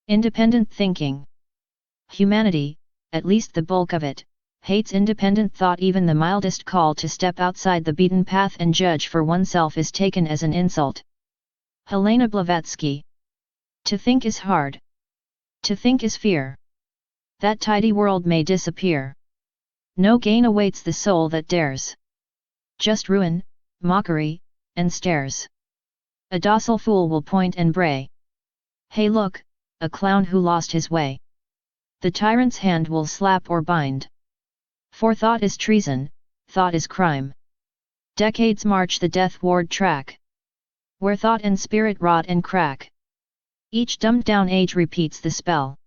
Independent thinking. Humanity, at least the bulk of it, hates independent thought. Even the mildest call to step outside the beaten path and judge for oneself is taken as an insult. Helena Blavatsky. To think is hard. To think is fear. That tidy world may disappear. No gain awaits the soul that dares. Just ruin, mockery, and stares. A docile fool will point and bray. Hey look, a clown who lost his way. The tyrant's hand will slap or bind. For thought is treason, thought is crime. Decades march the death-ward track, where thought and spirit rot and crack. Each dumbed-down age repeats the spell,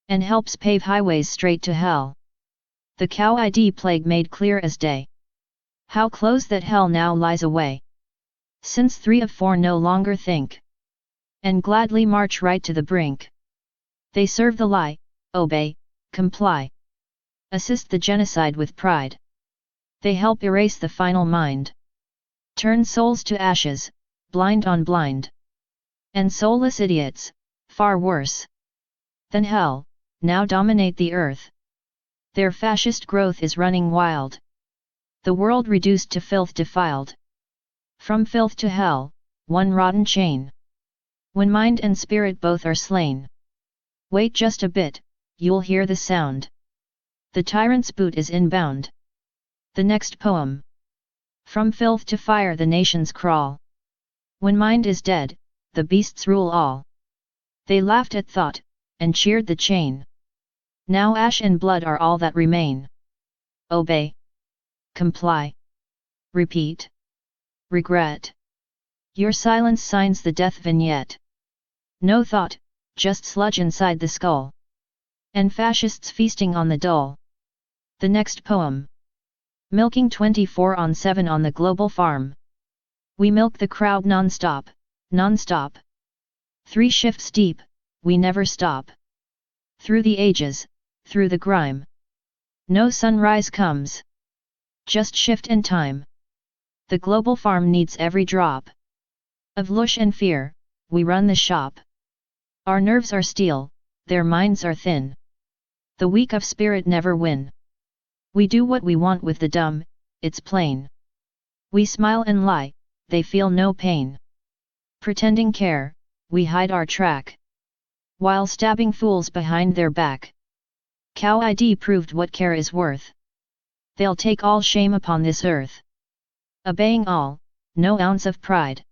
and helps pave highways straight to hell. The CowID plague made clear as day how close that hell now lies away. Since 3 of 4 no longer think, and gladly march right to the brink. They serve the lie, obey, comply. Assist the genocide with pride. They help erase the final mind. Turn souls to ashes, blind on blind. And soulless idiots, far worse than hell, now dominate the earth. Their fascist growth is running wild. The world reduced to filth defiled. From filth to hell, one rotten chain. When mind and spirit both are slain. Wait just a bit, you'll hear the sound. The tyrant's boot is inbound. The next poem. From filth to fire the nations crawl. When mind is dead, the beasts rule all. They laughed at thought, and cheered the chain. Now ash and blood are all that remain. Obey. Comply. Repeat. Regret. Your silence signs the death vignette. No thought, just sludge inside the skull. And fascists feasting on the dull. The next poem. Milking 24/7 on the global farm. We milk the crowd non-stop, non-stop. 3 shifts deep, we never stop. Through the ages, through the grime. No sunrise comes. Just shift and time. The global farm needs every drop of loosh and fear, we run the shop. Our nerves are steel, their minds are thin. The weak of spirit never win. We do what we want with the dumb, it's plain. We smile and lie, they feel no pain. Pretending care, we hide our track, while stabbing fools behind their back. CowID proved what care is worth. They'll take all shame upon this earth. Obeying all, no ounce of pride.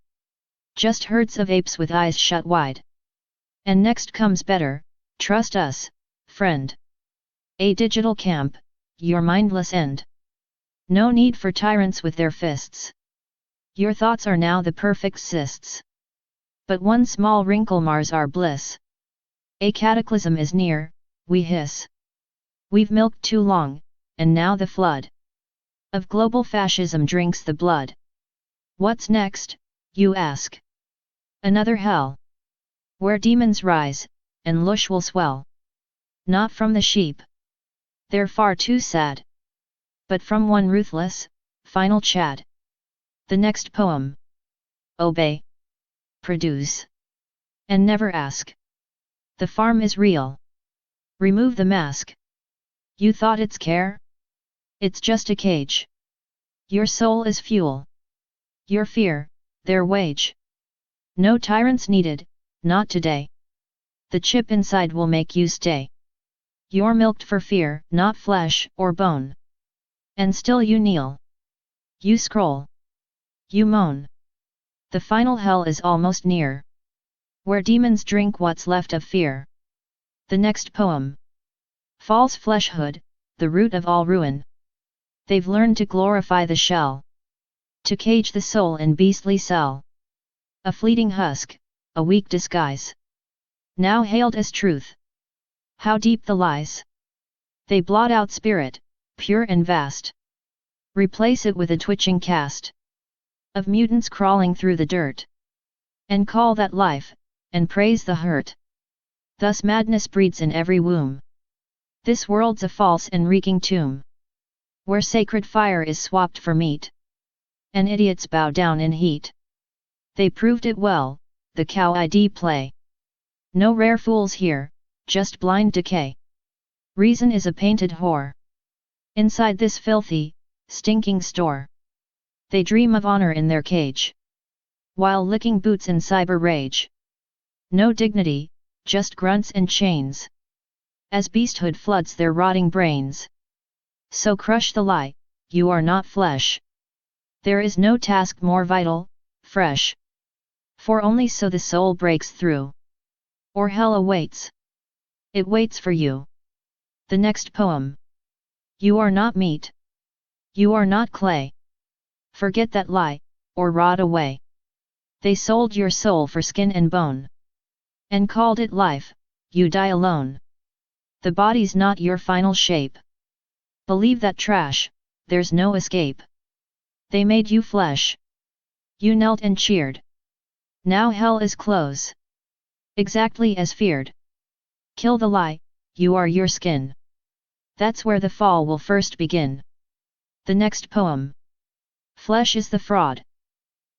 Just herds of apes with eyes shut wide. And next comes better, trust us, friend. A digital camp, your mindless end. No need for tyrants with their fists. Your thoughts are now the perfect cysts. But one small wrinkle mars our bliss. A cataclysm is near, we hiss. We've milked too long, and now the flood of global fascism drinks the blood. What's next, you ask? Another hell, where demons rise, and loosh will swell. Not from the sheep. They're far too sad. But from one ruthless, final Chad. The next poem. Obey. Produce. And never ask. The farm is real. Remove the mask. You thought it's care? It's just a cage. Your soul is fuel. Your fear, their wage. No tyrants needed, not today. The chip inside will make you stay. You're milked for fear, not flesh or bone. And still you kneel. You scroll. You moan. The final hell is almost near, where demons drink what's left of fear. The next poem. False fleshhood, the root of all ruin. They've learned to glorify the shell, to cage the soul in beastly cell. A fleeting husk, a weak disguise. Now hailed as truth. How deep the lies! They blot out spirit, pure and vast. Replace it with a twitching cast of mutants crawling through the dirt. And call that life, and praise the hurt. Thus madness breeds in every womb. This world's a false and reeking tomb, where sacred fire is swapped for meat. And idiots bow down in heat. They proved it well, the CowID play. No rare fools here, just blind decay. Reason is a painted whore. Inside this filthy, stinking store. They dream of honor in their cage, while licking boots in cyber rage. No dignity, just grunts and chains, as beasthood floods their rotting brains. So crush the lie, you are not flesh. There is no task more vital, fresh. For only so the soul breaks through. Or hell awaits. It waits for you. The next poem. You are not meat. You are not clay. Forget that lie, or rot away. They sold your soul for skin and bone, and called it life, you die alone. The body's not your final shape. Believe that trash, there's no escape. They made you flesh. You knelt and cheered. Now hell is close. Exactly as feared. Kill the lie, you are your skin. That's where the fall will first begin. The next poem. Flesh is the fraud.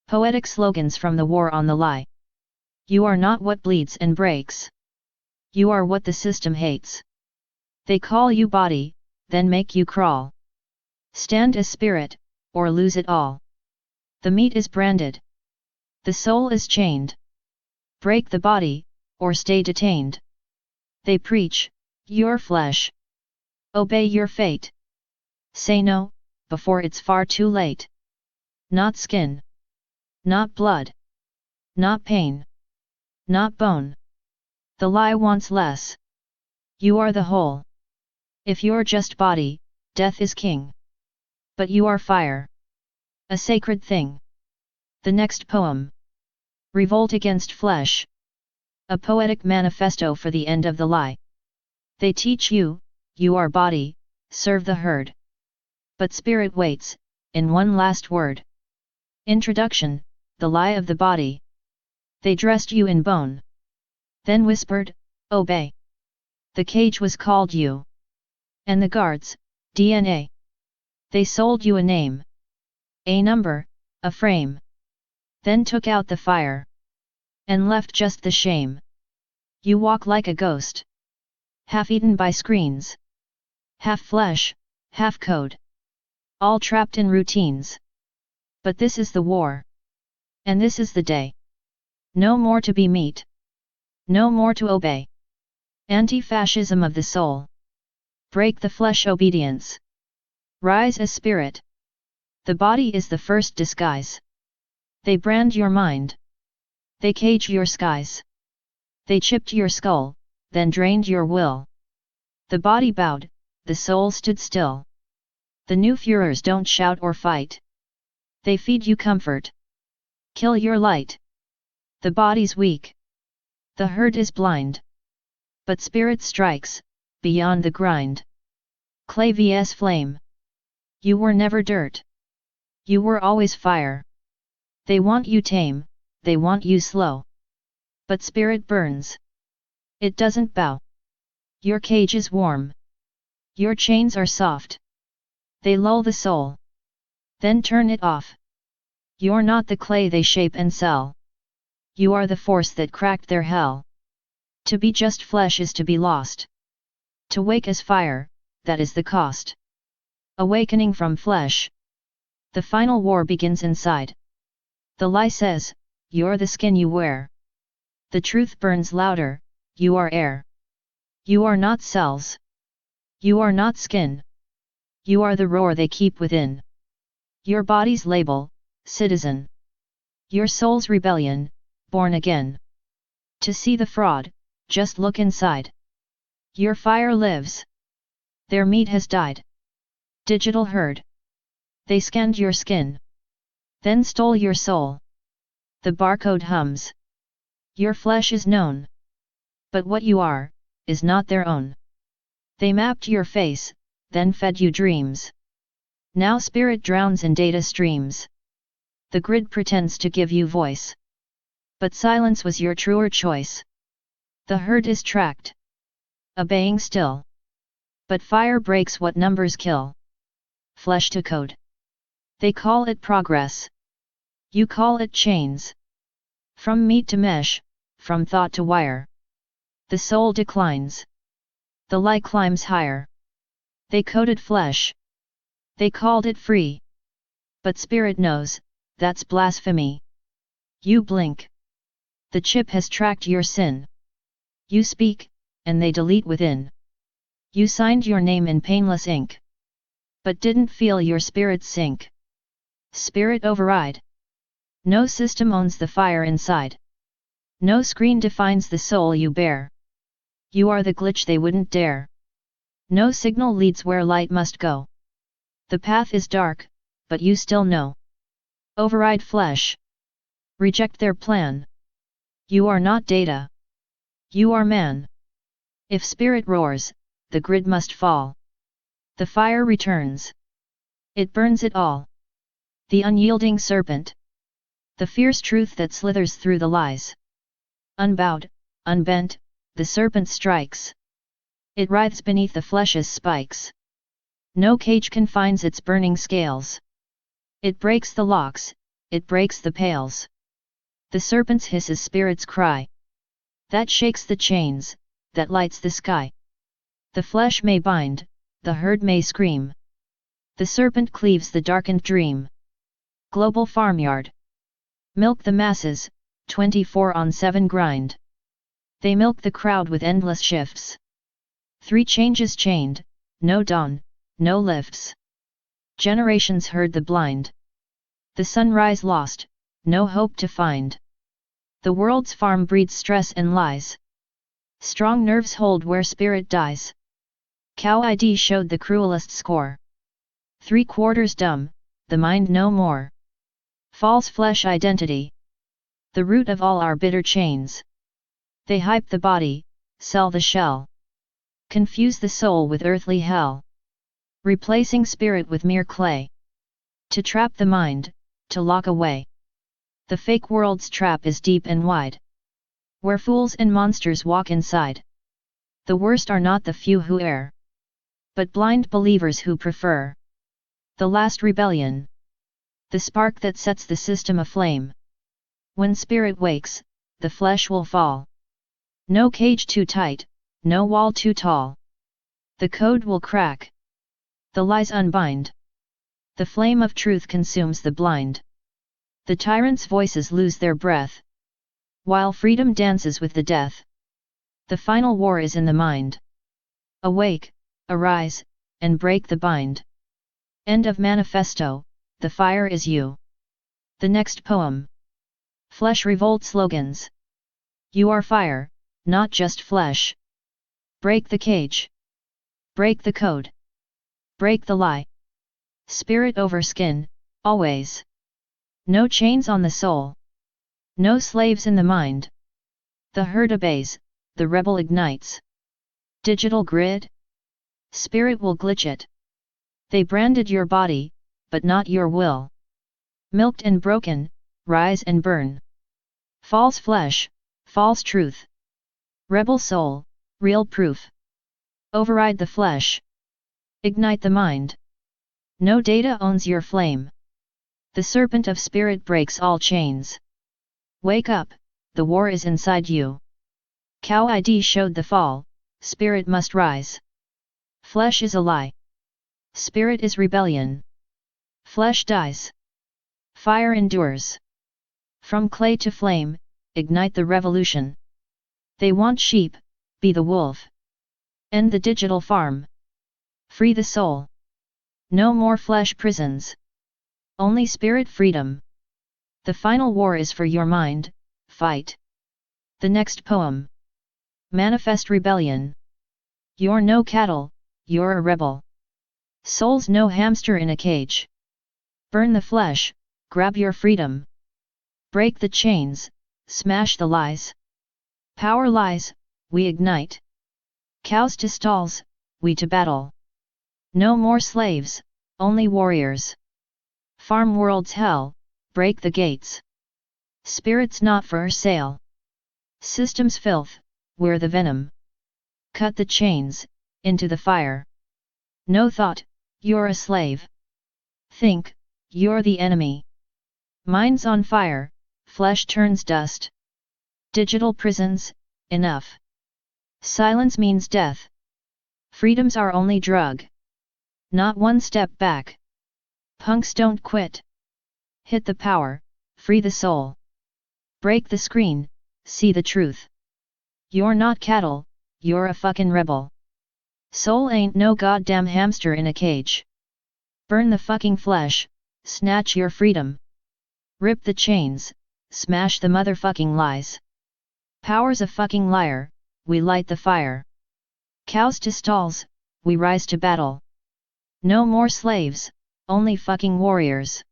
Poetic slogans from the war on the lie. You are not what bleeds and breaks. You are what the system hates. They call you body, then make you crawl. Stand as spirit, or lose it all. The meat is branded. The soul is chained. Break the body, or stay detained. They preach, your flesh. Obey your fate. Say no, before it's far too late. Not skin. Not blood. Not pain. Not bone. The lie wants less. You are the whole. If you're just body, death is king. But you are fire. A sacred thing. The next poem. Revolt against flesh. A poetic manifesto for the end of the lie. They teach you, you are body, serve the herd. But spirit waits, in one last word. Introduction, the lie of the body. They dressed you in bone. Then whispered, obey. The cage was called you. And the guards, DNA. They sold you a name. A number, a frame. Then took out the fire. And left just the shame. You walk like a ghost. Half eaten by screens. Half flesh, half code. All trapped in routines. But this is the war. And this is the day. No more to be meat. No more to obey. Anti-fascism of the soul. Break the flesh obedience. Rise as spirit. The body is the first disguise. They brand your mind. They cage your skies. They chipped your skull, then drained your will. The body bowed, the soul stood still. The new Führers don't shout or fight. They feed you comfort. Kill your light. The body's weak. The herd is blind. But spirit strikes, beyond the grind. Clay vs flame. You were never dirt. You were always fire. They want you tame, they want you slow. But spirit burns. It doesn't bow. Your cage is warm. Your chains are soft. They lull the soul. Then turn it off. You're not the clay they shape and sell. You are the force that cracked their hell. To be just flesh is to be lost. To wake as fire, that is the cost. Awakening from flesh. The final war begins inside. The lie says, you're the skin you wear. The truth burns louder, you are air. You are not cells. You are not skin. You are the roar they keep within. Your body's label, citizen. Your soul's rebellion, born again. To see the fraud, just look inside. Your fire lives. Their meat has died. Digital herd. They scanned your skin. Then stole your soul. The barcode hums. Your flesh is known. But what you are, is not their own. They mapped your face, then fed you dreams. Now spirit drowns in data streams. The grid pretends to give you voice. But silence was your truer choice. The herd is tracked. Obeying still. But fire breaks what numbers kill. Flesh to code. They call it progress. You call it chains. From meat to mesh, from thought to wire. The soul declines. The lie climbs higher. They coated flesh. They called it free. But spirit knows, that's blasphemy. You blink. The chip has tracked your sin. You speak, and they delete within. You signed your name in painless ink. But didn't feel your spirit sink. Spirit override. No system owns the fire inside. No screen defines the soul you bear. You are the glitch they wouldn't dare. No signal leads where light must go. The path is dark, but you still know. Override flesh. Reject their plan. You are not data. You are man. If spirit roars, the grid must fall. The fire returns. It burns it all. The unyielding serpent. The fierce truth that slithers through the lies. Unbowed, unbent, the serpent strikes. It writhes beneath the flesh's spikes. No cage confines its burning scales. It breaks the locks, it breaks the pales. The serpent's hiss is spirit's cry. That shakes the chains, that lights the sky. The flesh may bind, the herd may scream. The serpent cleaves the darkened dream. Global farmyard. Milk the masses, 24/7 grind. They milk the crowd with endless shifts. 3 changes chained, no dawn, no lifts. Generations herd the blind. The sunrise lost, no hope to find. The world's farm breeds stress and lies. Strong nerves hold where spirit dies. CowID showed the cruelest score. 3/4 dumb, the mind no more. False flesh identity. The root of all our bitter chains. They hype the body, sell the shell. Confuse the soul with earthly hell. Replacing spirit with mere clay. To trap the mind, to lock away. The fake world's trap is deep and wide. Where fools and monsters walk inside. The worst are not the few who err, but blind believers who prefer. The last rebellion. The spark that sets the system aflame. When spirit wakes, the flesh will fall. No cage too tight, no wall too tall. The code will crack. The lies unbind. The flame of truth consumes the blind. The tyrants' voices lose their breath, while freedom dances with the death. The final war is in the mind. Awake, arise, and break the bind. End of manifesto, the fire is you. The next poem. Flesh revolt slogans. You are fire, not just flesh. Break the cage. Break the code. Break the lie. Spirit over skin, always. No chains on the soul. No slaves in the mind. The herd obeys, the rebel ignites. Digital grid? Spirit will glitch it. They branded your body, but not your will. Milked and broken, rise and burn. False flesh, false truth. Rebel soul, real proof. Override the flesh. Ignite the mind. No data owns your flame. The serpent of spirit breaks all chains. Wake up, the war is inside you. CowID showed the fall, spirit must rise. Flesh is a lie. Spirit is rebellion. Flesh dies. Fire endures. From clay to flame, ignite the revolution. They want sheep, be the wolf. End the digital farm. Free the soul. No more flesh prisons. Only spirit freedom. The final war is for your mind, fight. The next poem. Manifest rebellion. You're no cattle, you're a rebel. Soul's no hamster in a cage. Burn the flesh, grab your freedom. Break the chains, smash the lies. Power lies, we ignite. Cows to stalls, we to battle. No more slaves, only warriors. Farm world's hell, break the gates. Spirits not for sale. Systems filth, we're the venom. Cut the chains, into the fire. No thought, you're a slave. Think, you're the enemy. Mind's on fire, flesh turns dust. Digital prisons, enough. Silence means death. Freedom's our only drug. Not one step back. Punks don't quit. Hit the power, free the soul. Break the screen, see the truth. You're not cattle, you're a fucking rebel. Soul ain't no goddamn hamster in a cage. Burn the fucking flesh, snatch your freedom. Rip the chains, smash the motherfucking lies. Power's a fucking liar, we light the fire. Cows to stalls, we rise to battle. No more slaves, only fucking warriors.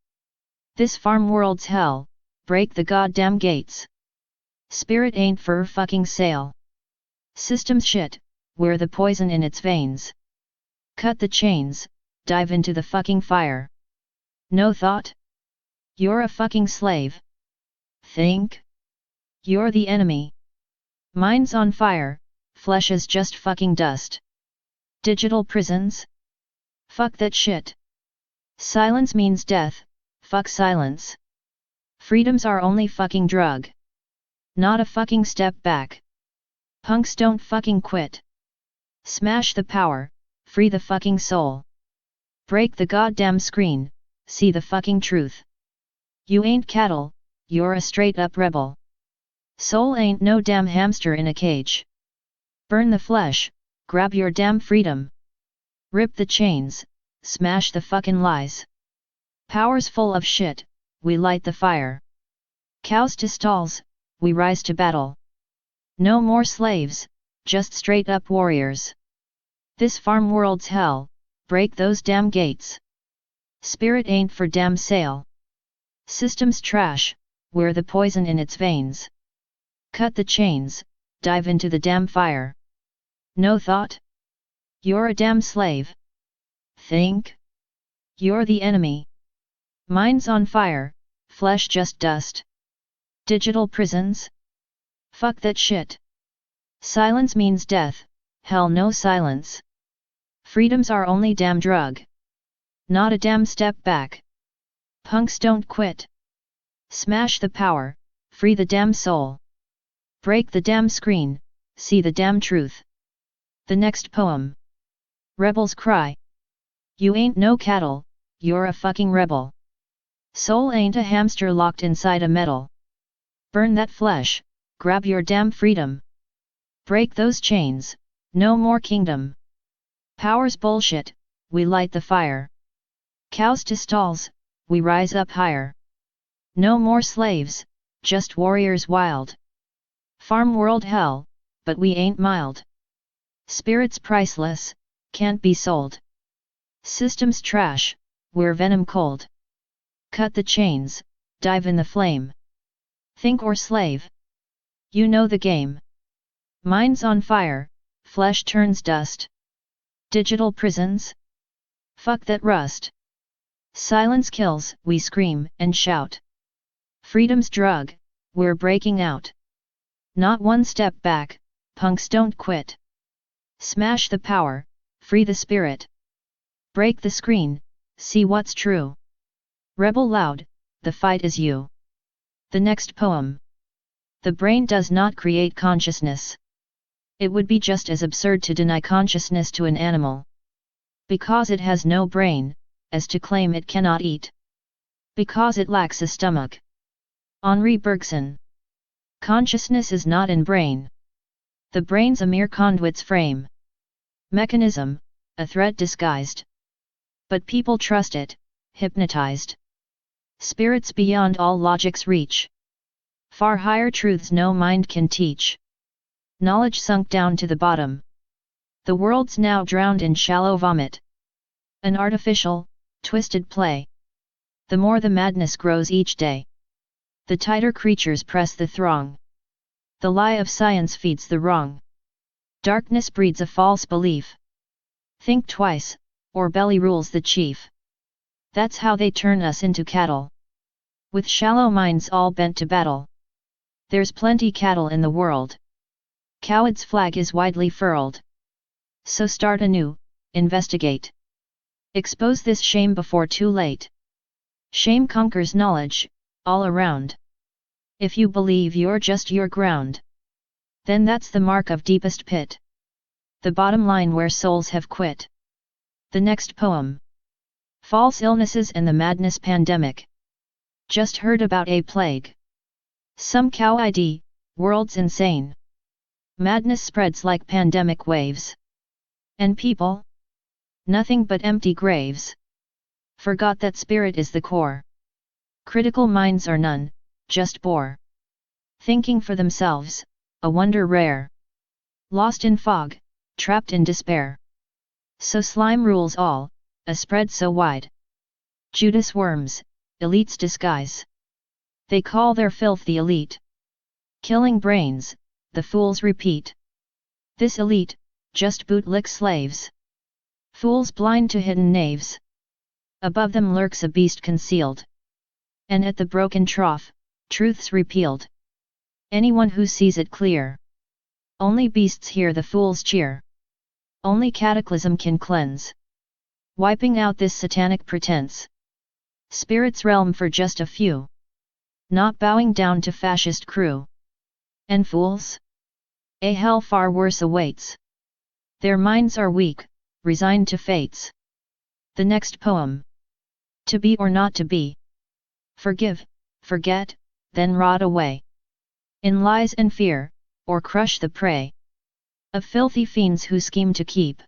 This farm world's hell, break the goddamn gates. Spirit ain't for fucking sale. System's shit, we're the poison in its veins. Cut the chains, dive into the fucking fire. No thought? You're a fucking slave. Think? You're the enemy. Mind's on fire, flesh is just fucking dust. Digital prisons? Fuck that shit. Silence means death, fuck silence. Freedom's our only fucking drug. Not a fucking step back. Punks don't fucking quit. Smash the power, free the fucking soul. Break the goddamn screen, see the fucking truth. You ain't cattle, you're a straight up rebel. Soul ain't no damn hamster in a cage. Burn the flesh, grab your damn freedom. Rip the chains, smash the fucking lies. Power's full of shit, we light the fire. Cows to stalls, we rise to battle. No more slaves, just straight up warriors. This farm world's hell, break those damn gates. Spirit ain't for damn sale. System's trash, we're the poison in its veins. Cut the chains, dive into the damn fire. No thought? You're a damn slave. Think? You're the enemy. Mind's on fire, flesh just dust. Digital prisons? Fuck that shit. Silence means death, hell no silence. Freedom's our only damn drug. Not a damn step back. Punks don't quit. Smash the power, free the damn soul. Break the damn screen, see the damn truth. The next poem. Rebels cry. You ain't no cattle, you're a fucking rebel. Soul ain't a hamster locked inside a metal. Burn that flesh, grab your damn freedom. Break those chains, no more kingdom. Power's bullshit, we light the fire. Cows to stalls, we rise up higher. No more slaves, just warriors wild. Farm world hell, but we ain't mild. Spirit's priceless, can't be sold. System's trash, we're venom cold. Cut the chains, dive in the flame. Think or slave? You know the game. Mind's on fire, flesh turns dust. Digital prisons? Fuck that rust. Silence kills, we scream and shout. Freedom's drug, we're breaking out. Not one step back, punks don't quit. Smash the power, free the spirit. Break the screen, see what's true. Rebel loud, the fight is you. The next poem. The brain does not create consciousness. It would be just as absurd to deny consciousness to an animal. Because it has no brain, as to claim it cannot eat. Because it lacks a stomach. Henri Bergson. Consciousness is not in brain. The brain's a mere conduit's frame. Mechanism, a threat disguised. But people trust it, hypnotized. Spirits beyond all logic's reach. Far higher truths no mind can teach. Knowledge sunk down to the bottom. The world's now drowned in shallow vomit. An artificial, twisted play. The more the madness grows each day, the tighter creatures press the throng. The lie of science feeds the wrong. Darkness breeds a false belief. Think twice, or belly rules the chief. That's how they turn us into cattle. With shallow minds all bent to battle. There's plenty cattle in the world. CowID's flag is widely furled. So start anew, investigate. Expose this shame before too late. Shame conquers knowledge, all around. If you believe you're just your ground, Then that's the mark of deepest pit. The bottom line where souls have quit. The next poem. False illnesses and the madness pandemic. Just heard about a plague. Some CowID, world's insane. Madness spreads like pandemic waves. And people? Nothing but empty graves. Forgot that spirit is the core. Critical minds are none, just bore. Thinking for themselves, a wonder rare. Lost in fog, trapped in despair. So slime rules all, a spread so wide. Judas worms, elite's disguise. They call their filth the elite. Killing brains, the fools repeat. This elite, just bootlick slaves. Fools blind to hidden knaves. Above them lurks a beast concealed. And at the broken trough, truth's repealed. Anyone who sees it clear. Only beasts hear the fool's cheer. Only cataclysm can cleanse. Wiping out this satanic pretense. Spirit's realm for just a few. Not bowing down to fascist crew. And fools? A hell far worse awaits. Their minds are weak, resigned to fates. The next poem. To be or not to be. Forgive, forget, then rot away. In lies and fear, or crush the prey. Of filthy fiends who scheme to keep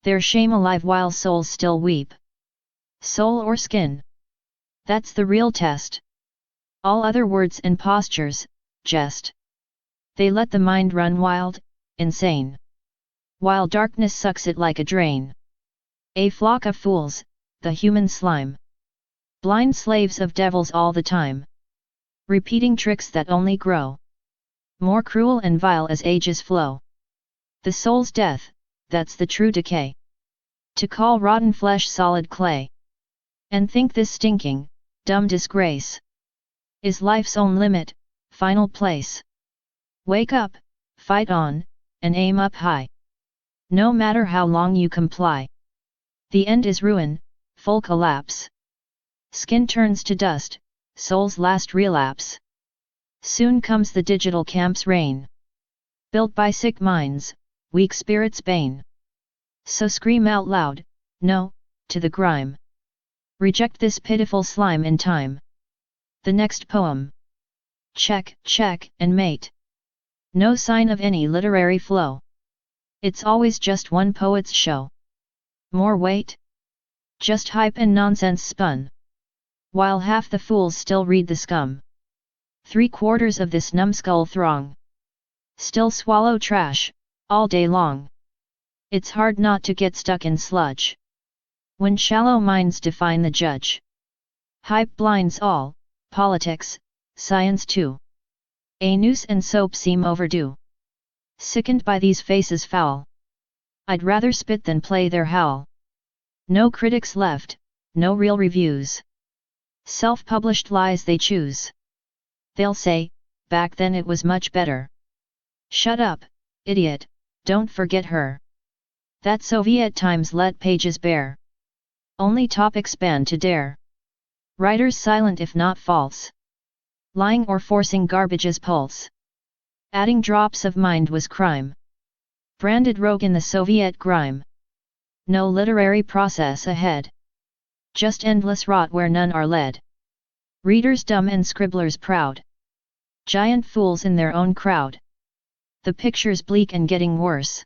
their shame alive while souls still weep. Soul or skin? That's the real test. All other words and postures, jest. They let the mind run wild, insane. While darkness sucks it like a drain. A flock of fools, the human slime. Blind slaves of devils all the time. Repeating tricks that only grow more cruel and vile as ages flow. The soul's death, that's the true decay. To call rotten flesh solid clay. And think this stinking, dumb disgrace is life's own limit, final place. Wake up, fight on, and aim up high. No matter how long you comply. The end is ruin, full collapse. Skin turns to dust, soul's last relapse. Soon comes the digital camp's reign. Built by sick minds, weak spirits' bane. So scream out loud, no, to the grime. Reject this pitiful slime in time. The next poem. Check, check, and mate. No sign of any literary flow. It's always just one poet's show. More weight? Just hype and nonsense spun. While half the fools still read the scum. 3/4 of this numbskull throng still swallow trash, all day long. It's hard not to get stuck in sludge. When shallow minds define the judge. Hype blinds all, politics, science too. A noose and soap seem overdue. Sickened by these faces foul. I'd rather spit than play their howl. No critics left, no real reviews. Self-published lies they choose. They'll say, back then it was much better. Shut up, idiot, don't forget her. That Soviet times let pages bare. Only topics banned to dare. Writers silent if not false. Lying or forcing garbage's pulse. Adding drops of mind was crime. Branded rogue in the Soviet grime. No literary process ahead. Just endless rot where none are led. Readers dumb and scribblers proud. Giant fools in their own crowd. The picture's bleak and getting worse.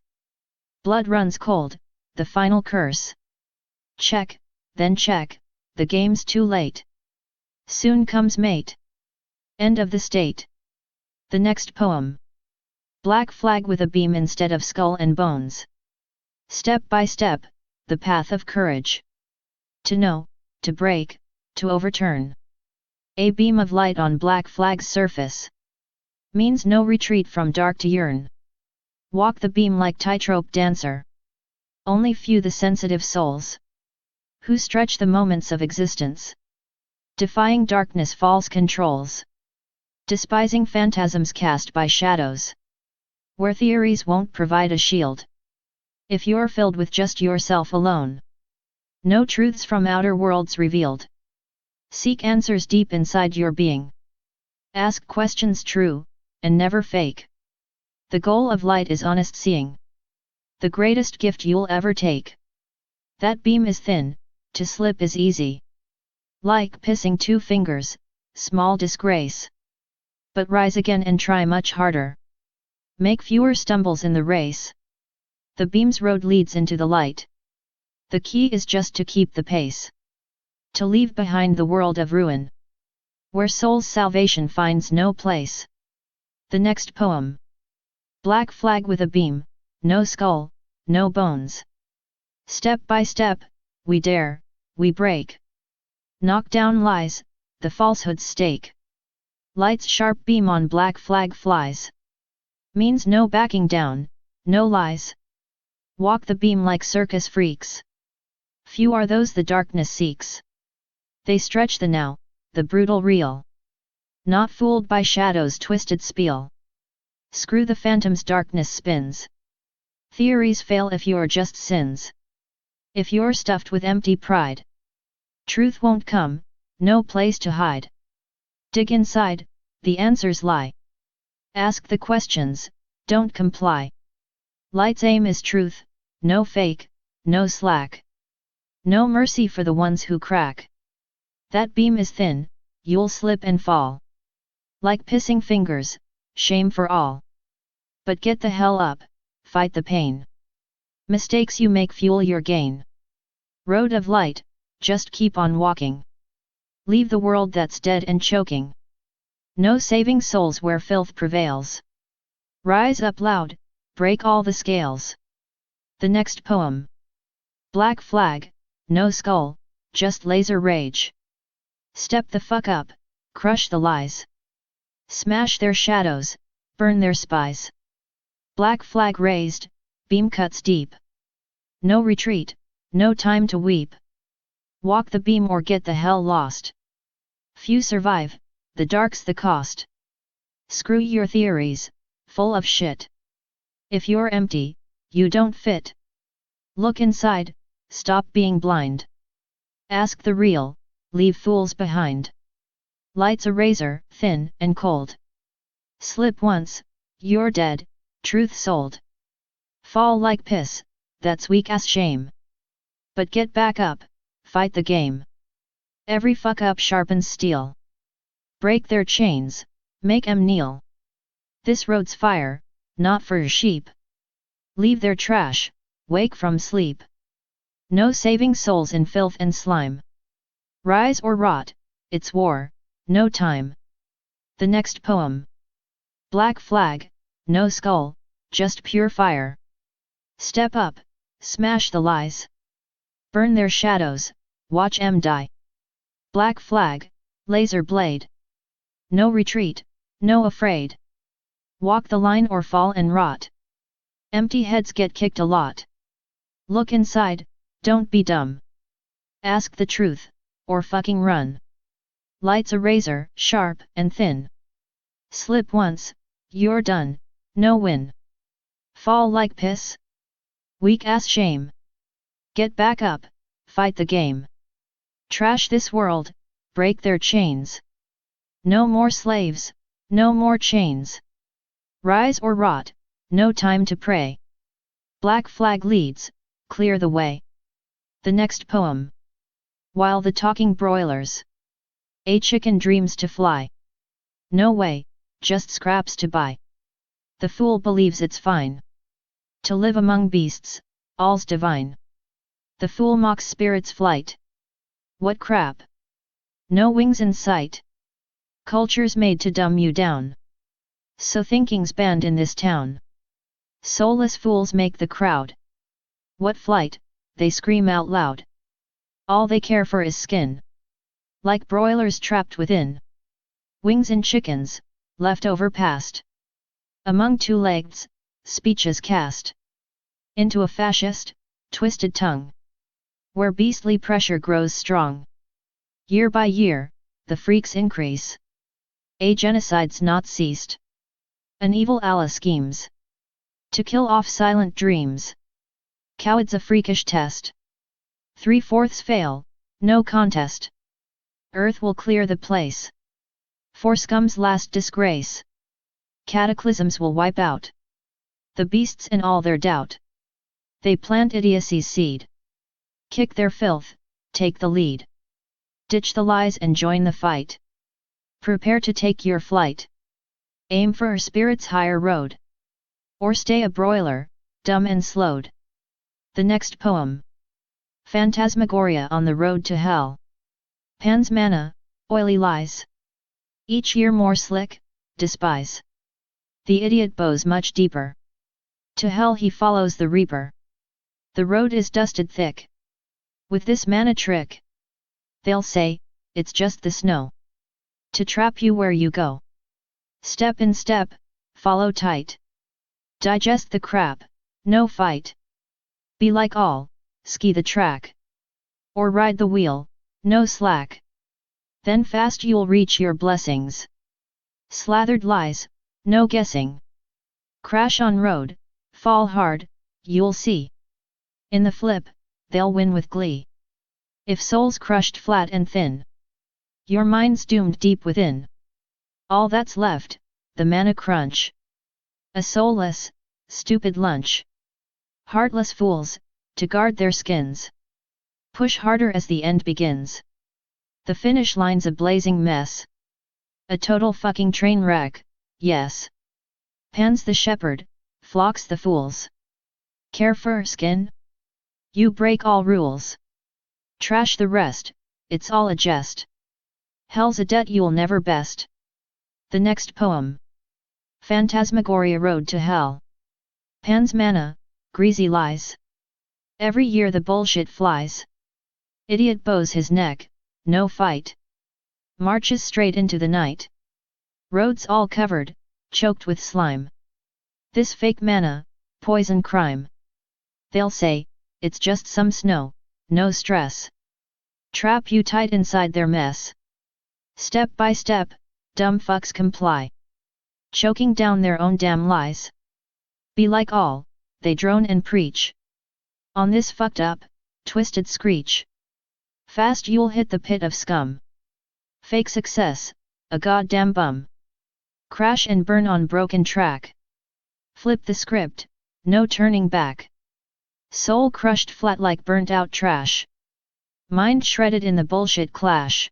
Blood runs cold, the final curse. Check, then check, the game's too late. Soon comes mate. End of the state. The next poem. Black flag with a beam instead of skull and bones. Step by step, the path of courage. To know, to break, to overturn. A beam of light on black flag's surface. Means no retreat from dark to yearn. Walk the beam like tightrope dancer. Only few the sensitive souls. Who stretch the moments of existence. Defying darkness false controls. Despising phantasms cast by shadows. Where theories won't provide a shield. If you're filled with just yourself alone. No truths from outer worlds revealed. Seek answers deep inside your being. Ask questions true, and never fake. The goal of light is honest seeing. The greatest gift you'll ever take. That beam is thin, to slip is easy. Like pissing 2 fingers, small disgrace. But rise again and try much harder. Make fewer stumbles in the race. The beam's road leads into the light. The key is just to keep the pace. To leave behind the world of ruin, where soul's salvation finds no place. The next poem. Black flag with a beam, no skull, no bones. Step by step, we dare, we break. Knock down lies, the falsehood's stake. Light's sharp beam on black flag flies. Means no backing down, no lies. Walk the beam like circus freaks. Few are those the darkness seeks. They stretch the now, the brutal real. Not fooled by shadow's twisted spiel. Screw the phantom's darkness spins. Theories fail if you're just sins. If you're stuffed with empty pride. Truth won't come, no place to hide. Dig inside, the answers lie. Ask the questions, don't comply. Light's aim is truth, no fake, no slack. No mercy for the ones who crack. That beam is thin, you'll slip and fall. Like pissing fingers, shame for all. But get the hell up, fight the pain. Mistakes you make fuel your gain. Road of light, just keep on walking. Leave the world that's dead and choking. No saving souls where filth prevails. Rise up loud, break all the scales. The next poem. Black flag, no skull, just laser rage. Step the fuck up, crush the lies. Smash their shadows, burn their spies. Black flag raised, beam cuts deep. No retreat, no time to weep. Walk the beam or get the hell lost. Few survive, the dark's the cost. Screw your theories, full of shit. If you're empty, you don't fit. Look inside, stop being blind. Ask the real, leave fools behind. Light's a razor, thin and cold. Slip once, you're dead, truth sold. Fall like piss, that's weak as shame. But get back up, fight the game. Every fuck up sharpens steel. Break their chains, make 'em kneel. This road's fire, not for your sheep. Leave their trash, wake from sleep. No saving souls in filth and slime. Rise or rot, it's war, no time. The next poem. Black flag, no skull, just pure fire. Step up, smash the lies. Burn their shadows, watch 'em die. Black flag, laser blade. No retreat, no afraid. Walk the line or fall and rot. Empty heads get kicked a lot. Look inside, don't be dumb. Ask the truth, or fucking run. Light's a razor, sharp and thin. Slip once, you're done, no win. Fall like piss? Weak ass shame. Get back up, fight the game. Trash this world, break their chains. No more slaves, no more chains. Rise or rot, no time to pray. Black flag leads, clear the way. The next poem. While the talking broilers. A chicken dreams to fly. No way, just scraps to buy. The fool believes it's fine to live among beasts, all's divine. The fool mocks spirit's flight. What crap! No wings in sight. Culture's made to dumb you down. So thinking's banned in this town. Soulless fools make the crowd. What flight, they scream out loud. All they care for is skin. Like broilers trapped within. Wings in chickens, left over past. Among two legs, speech is cast. Into a fascist, twisted tongue. Where beastly pressure grows strong. Year by year, the freaks increase. A genocide's not ceased. An evil Allah schemes. To kill off silent dreams. CowID's a freakish test. 3/4 fail, no contest. Earth will clear the place. For scum's last disgrace. Cataclysms will wipe out. the beasts in all their doubt. They plant idiocy's seed. Kick their filth, take the lead. Ditch the lies and join the fight. Prepare to take your flight. Aim for a spirit's higher road. Or stay a broiler, dumb and slowed. The next poem. Phantasmagoria on the road to hell. Pan's manna, oily lies. Each year more slick, despise. The idiot bows much deeper. To hell he follows the reaper. The road is dusted thick. With this manna trick. They'll say, it's just the snow. To trap you where you go. Step in step, follow tight. Digest the crap, no fight. Be like all, ski the track. Or ride the wheel, no slack. Then fast you'll reach your blessings. Slathered lies, no guessing. Crash on road, fall hard, you'll see. In the flip, they'll win with glee. If soul's crushed flat and thin. Your mind's doomed deep within. All that's left, the manna crunch. A soulless, stupid lunch. Heartless fools, to guard their skins. Push harder as the end begins. The finish line's a blazing mess. A total fucking train wreck, yes. Pan's the shepherd, flocks the fools. Care for skin? You break all rules. Trash the rest, it's all a jest. Hell's a debt you'll never best. The next poem. Phantasmagoria Road to Hell. Pan's manna, greasy lies. Every year the bullshit flies. Idiot bows his neck, no fight. Marches straight into the night. Roads all covered, choked with slime. This fake manna, poison crime. They'll say, it's just some snow, no stress. Trap you tight inside their mess. Step by step, dumb fucks comply. Choking down their own damn lies. Be like all, they drone and preach. On this fucked up, twisted screech. Fast you'll hit the pit of scum. Fake success, a goddamn bum. Crash and burn on broken track. Flip the script, no turning back. Soul crushed flat like burnt out trash. Mind shredded in the bullshit clash.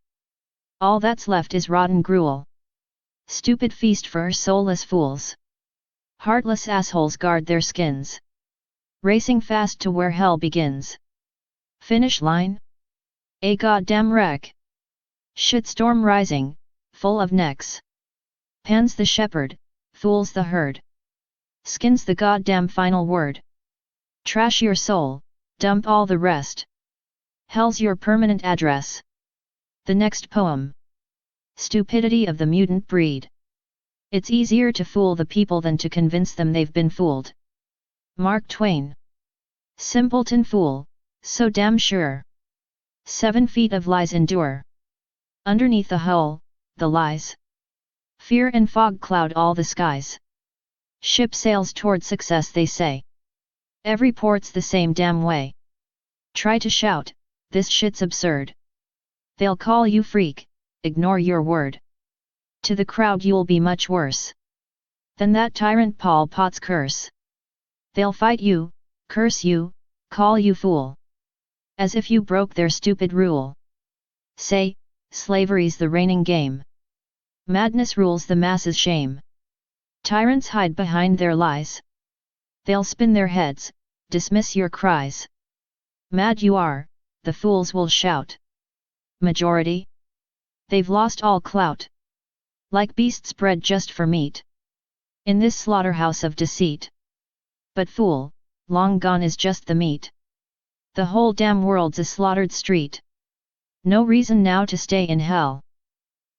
All that's left is rotten gruel. Stupid feast for soulless fools. Heartless assholes guard their skins. Racing fast to where hell begins. Finish line? A goddamn wreck. Shitstorm rising, full of necks. Pan's the shepherd, fools the herd. Skin's the goddamn final word. Trash your soul, dump all the rest. Hell's your permanent address. The next poem. Stupidity of the mutant breed. It's easier to fool the people than to convince them they've been fooled. Mark Twain. Simpleton fool, so damn sure. 7 feet of lies endure. Underneath the hull, the lies. Fear and fog cloud all the skies. Ship sails toward success they say. Every port's the same damn way. Try to shout, this shit's absurd. They'll call you freak, ignore your word. To the crowd you'll be much worse than that tyrant Pol Pot's curse. They'll fight you, curse you, call you fool. As if you broke their stupid rule. Say, slavery's the reigning game. Madness rules the masses' shame. Tyrants hide behind their lies. They'll spin their heads, dismiss your cries. Mad you are, the fools will shout. Majority? They've lost all clout. Like beasts bred just for meat. In this slaughterhouse of deceit. But fool, long gone is just the meat. The whole damn world's a slaughtered street. No reason now to stay in hell.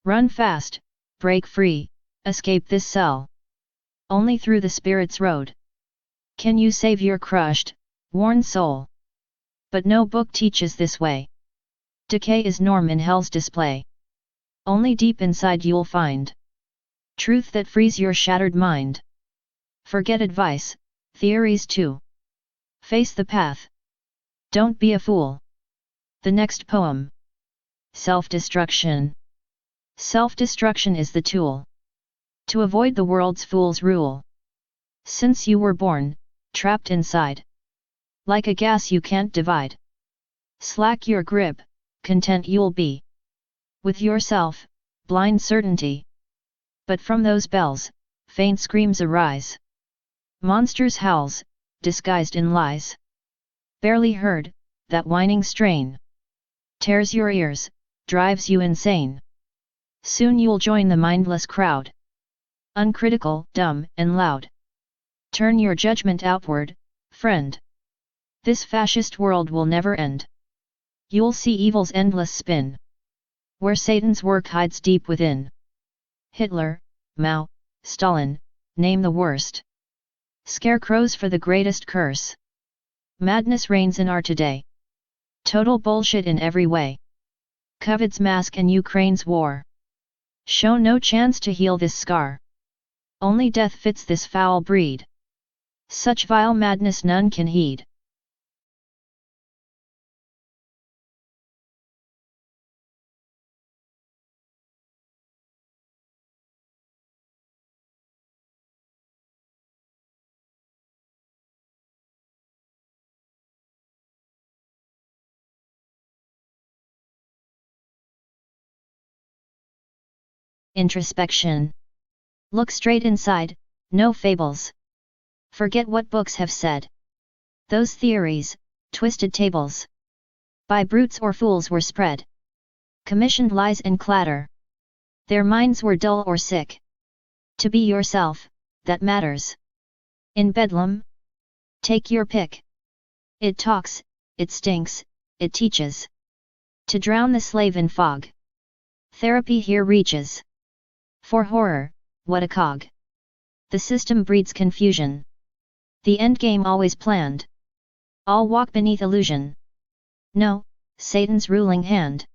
Run fast, break free, escape this cell. Only through the spirit's road can you save your crushed, worn soul. But no book teaches this way. Decay is norm in hell's display. Only deep inside you'll find truth that frees your shattered mind. Forget advice, theories too. Face the path. Don't be a fool. The next poem. Self-destruction. Self-destruction is the tool to avoid the world's fool's rule. Since you were born, trapped inside. Like a gas you can't divide. Slack your grip, content you'll be. With yourself, blind certainty. But from those bells, faint screams arise. Monsters' howls, disguised in lies. Barely heard, that whining strain tears your ears, drives you insane. Soon you'll join the mindless crowd. Uncritical, dumb, and loud. Turn your judgment outward, friend. This fascist world will never end. You'll see evil's endless spin, where Satan's work hides deep within. Hitler, Mao, Stalin, name the worst. Scarecrows for the greatest curse. Madness reigns in our today. Total bullshit in every way. COVID's mask and Ukraine's war show no chance to heal this scar. Only death fits this foul breed. Such vile madness none can heed. Introspection. Look straight inside, no fables. Forget what books have said. Those theories, twisted tables, by brutes or fools were spread. Commissioned lies and clatter. Their minds were dull or sick. To be yourself, that matters. In Bedlam, take your pick. It talks, it stinks, it teaches. To drown the slave in fog. Therapy here reaches. For horror, what a cog. The system breeds confusion. The endgame always planned. All walk beneath illusion. No, Satan's ruling hand.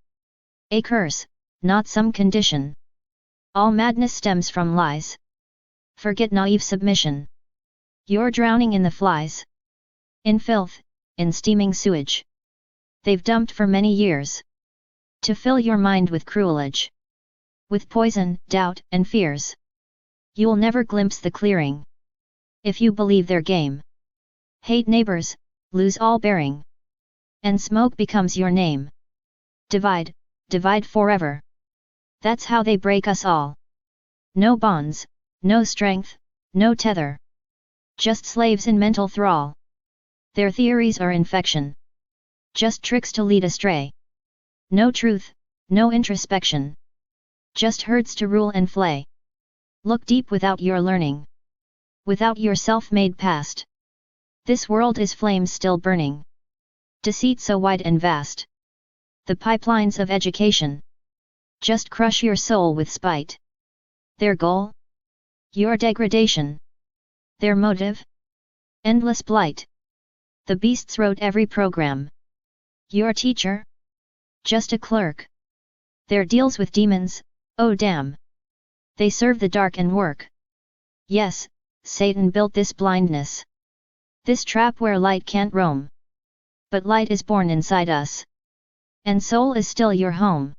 A curse, not some condition. All madness stems from lies. Forget naive submission. You're drowning in the flies. In filth, in steaming sewage. They've dumped for many years. To fill your mind with cruelage. With poison, doubt, and fears. You'll never glimpse the clearing. If you believe their game. Hate neighbors, lose all bearing. And smoke becomes your name. Divide, divide forever. That's how they break us all. No bonds, no strength, no tether. Just slaves in mental thrall. Their theories are infection. Just tricks to lead astray. No truth, no introspection. Just herds to rule and flay. Look deep without your learning. Without your self-made past. This world is flames still burning. Deceit so wide and vast. The pipelines of education. Just crush your soul with spite. Their goal? Your degradation. Their motive? Endless blight. The beasts wrote every program. Your teacher? Just a clerk. Their deals with demons, oh damn. They serve the dark and work. Yes, Satan built this blindness. This trap where light can't roam. But light is born inside us. And soul is still your home.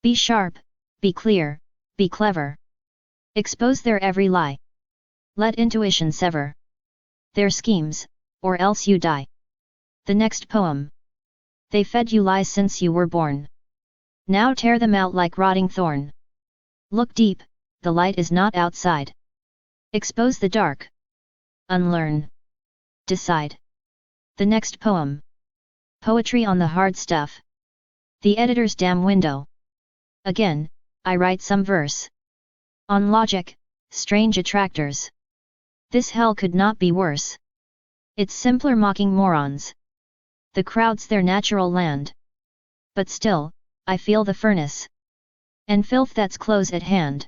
Be sharp, be clear, be clever. Expose their every lie. Let intuition sever their schemes, or else you die. The next poem. They fed you lies since you were born. Now tear them out like rotting thorn. Look deep, the light is not outside. Expose the dark. Unlearn. Decide. The next poem. Poetry on the hard stuff. The editor's damn window. Again, I write some verse. On logic, strange attractors. This hell could not be worse. It's simpler mocking morons. The crowd's their natural land. But still, I feel the furnace. And filth that's close at hand.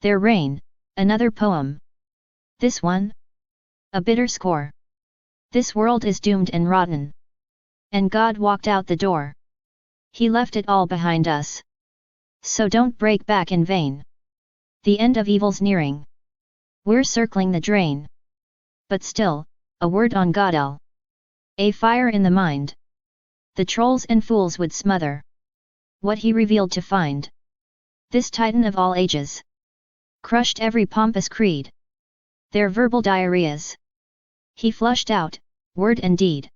Their reign, another poem. This one? A bitter score. This world is doomed and rotten. And God walked out the door. He left it all behind us. So don't break back in vain. The end of evil's nearing. We're circling the drain. But still, a word on God. A fire in the mind. The trolls and fools would smother what he revealed to find. This titan of all ages crushed every pompous creed. Their verbal diarrheas. He flushed out, word and deed.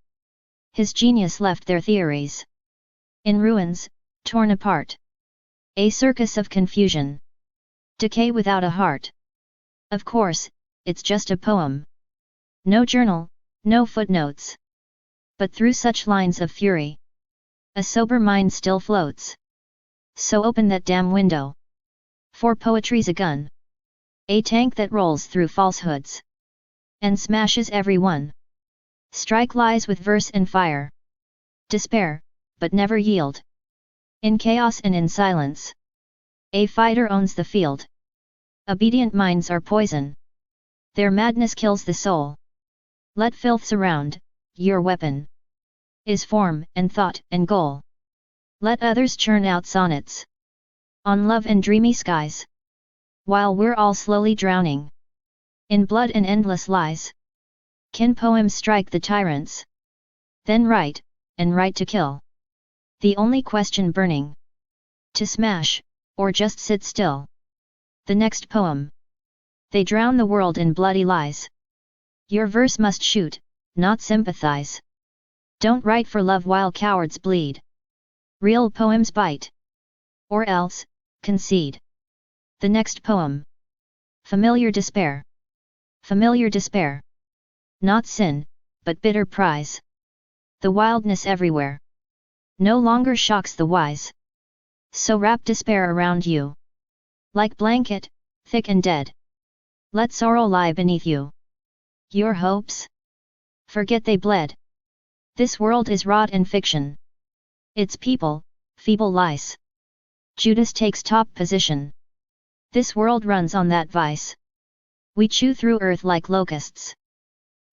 His genius left their theories in ruins, torn apart. A circus of confusion. Decay without a heart. Of course, it's just a poem. No journal, no footnotes. But through such lines of fury, a sober mind still floats. So open that damn window. For poetry's a gun. A tank that rolls through falsehoods and smashes everyone. Strike lies with verse and fire. Despair, but never yield. In chaos and in silence, a fighter owns the field. Obedient minds are poison. Their madness kills the soul. Let filth surround, your weapon is form and thought and goal. Let others churn out sonnets on love and dreamy skies, while we're all slowly drowning in blood and endless lies. Can poems strike the tyrants? Then write, and write to kill. The only question burning: to smash, or just sit still. The next poem. They drown the world in bloody lies. Your verse must shoot, not sympathize. Don't write for love while cowards bleed. Real poems bite. Or else, concede. The next poem. Familiar despair. Familiar despair. Not sin, but bitter prize. The wildness everywhere no longer shocks the wise. So wrap despair around you, like blanket, thick and dead. Let sorrow lie beneath you. Your hopes? Forget they bled. This world is rot and fiction. Its people, feeble lice. Judas takes top position. This world runs on that vice. We chew through earth like locusts,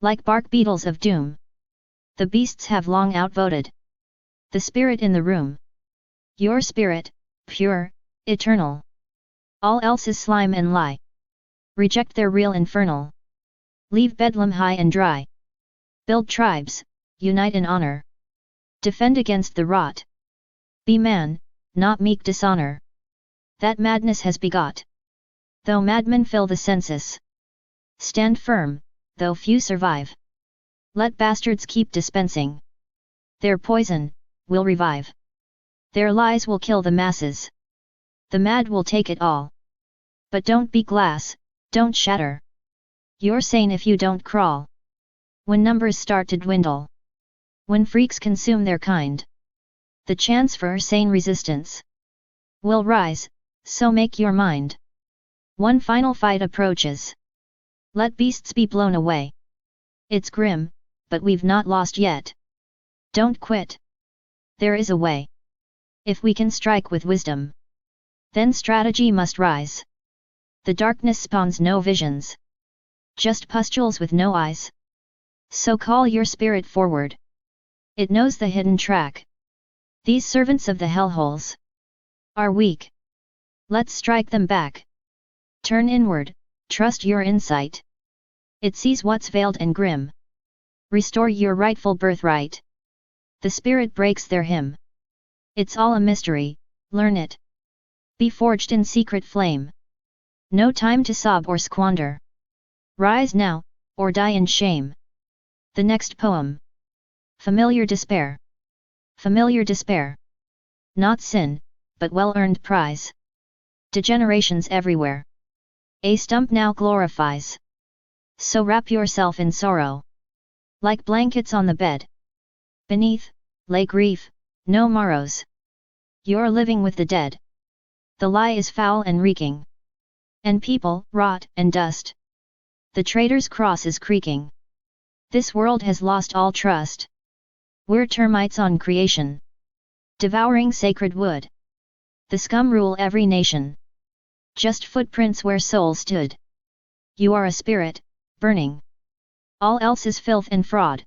like bark beetles of doom. The beasts have long outvoted the spirit in the room. Your spirit, pure, eternal. All else is slime and lie. Reject their real infernal. Leave Bedlam high and dry. Build tribes, unite in honor. Defend against the rot. Be man, not meek dishonor. That madness has begot. Though madmen fill the census. Stand firm, though few survive. Let bastards keep dispensing. Their poison will revive. Their lies will kill the masses. The mad will take it all. But don't be glass, don't shatter. You're sane if you don't crawl. When numbers start to dwindle. When freaks consume their kind. The chance for sane resistance will rise, so make your mind. One final fight approaches. Let beasts be blown away. It's grim, but we've not lost yet. Don't quit. There is a way. If we can strike with wisdom, then strategy must rise. The darkness spawns no visions, just pustules with no eyes. So call your spirit forward. It knows the hidden track. These servants of the hellholes are weak. Let's strike them back. Turn inward, trust your insight. It sees what's veiled and grim. Restore your rightful birthright. The spirit breaks their hymn. It's all a mystery, learn it. Be forged in secret flame. No time to sob or squander. Rise now, or die in shame. The next poem. Familiar despair. Familiar despair. Not sin, but well-earned prize. Degenerations everywhere. A stump now glorifies. So wrap yourself in sorrow. Like blankets on the bed. Beneath, lay grief, no morrows. You're living with the dead. The lie is foul and reeking. And people, rot and dust. The traitor's cross is creaking. This world has lost all trust. We're termites on creation, devouring sacred wood. The scum rule every nation. Just footprints where souls stood. You are a spirit, burning. All else is filth and fraud.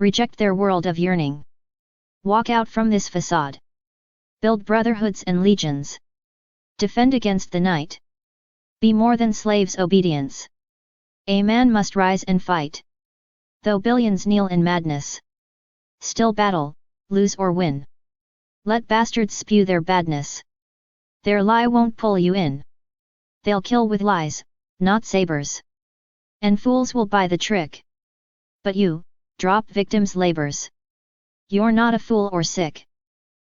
Reject their world of yearning. Walk out from this facade. Build brotherhoods and legions. Defend against the night. Be more than slaves' obedience. A man must rise and fight. Though billions kneel in madness. Still battle, lose or win. Let bastards spew their badness. Their lie won't pull you in. They'll kill with lies, not sabers. And fools will buy the trick. But you, drop victims' labors. You're not a fool or sick.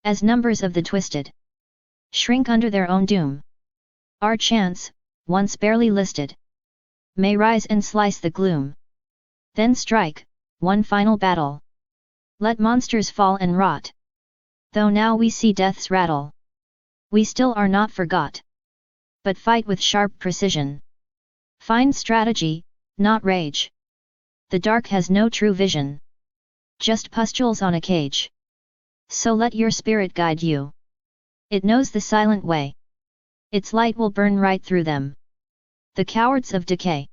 As numbers of the twisted shrink under their own doom, our chance, once barely listed, may rise and slice the gloom. Then strike, one final battle. Let monsters fall and rot. Though now we see death's rattle, we still are not forgot. But fight with sharp precision. Find strategy, not rage. The dark has no true vision, just pustules on a cage. So let your spirit guide you. It knows the silent way. Its light will burn right through them. The cowards of decay.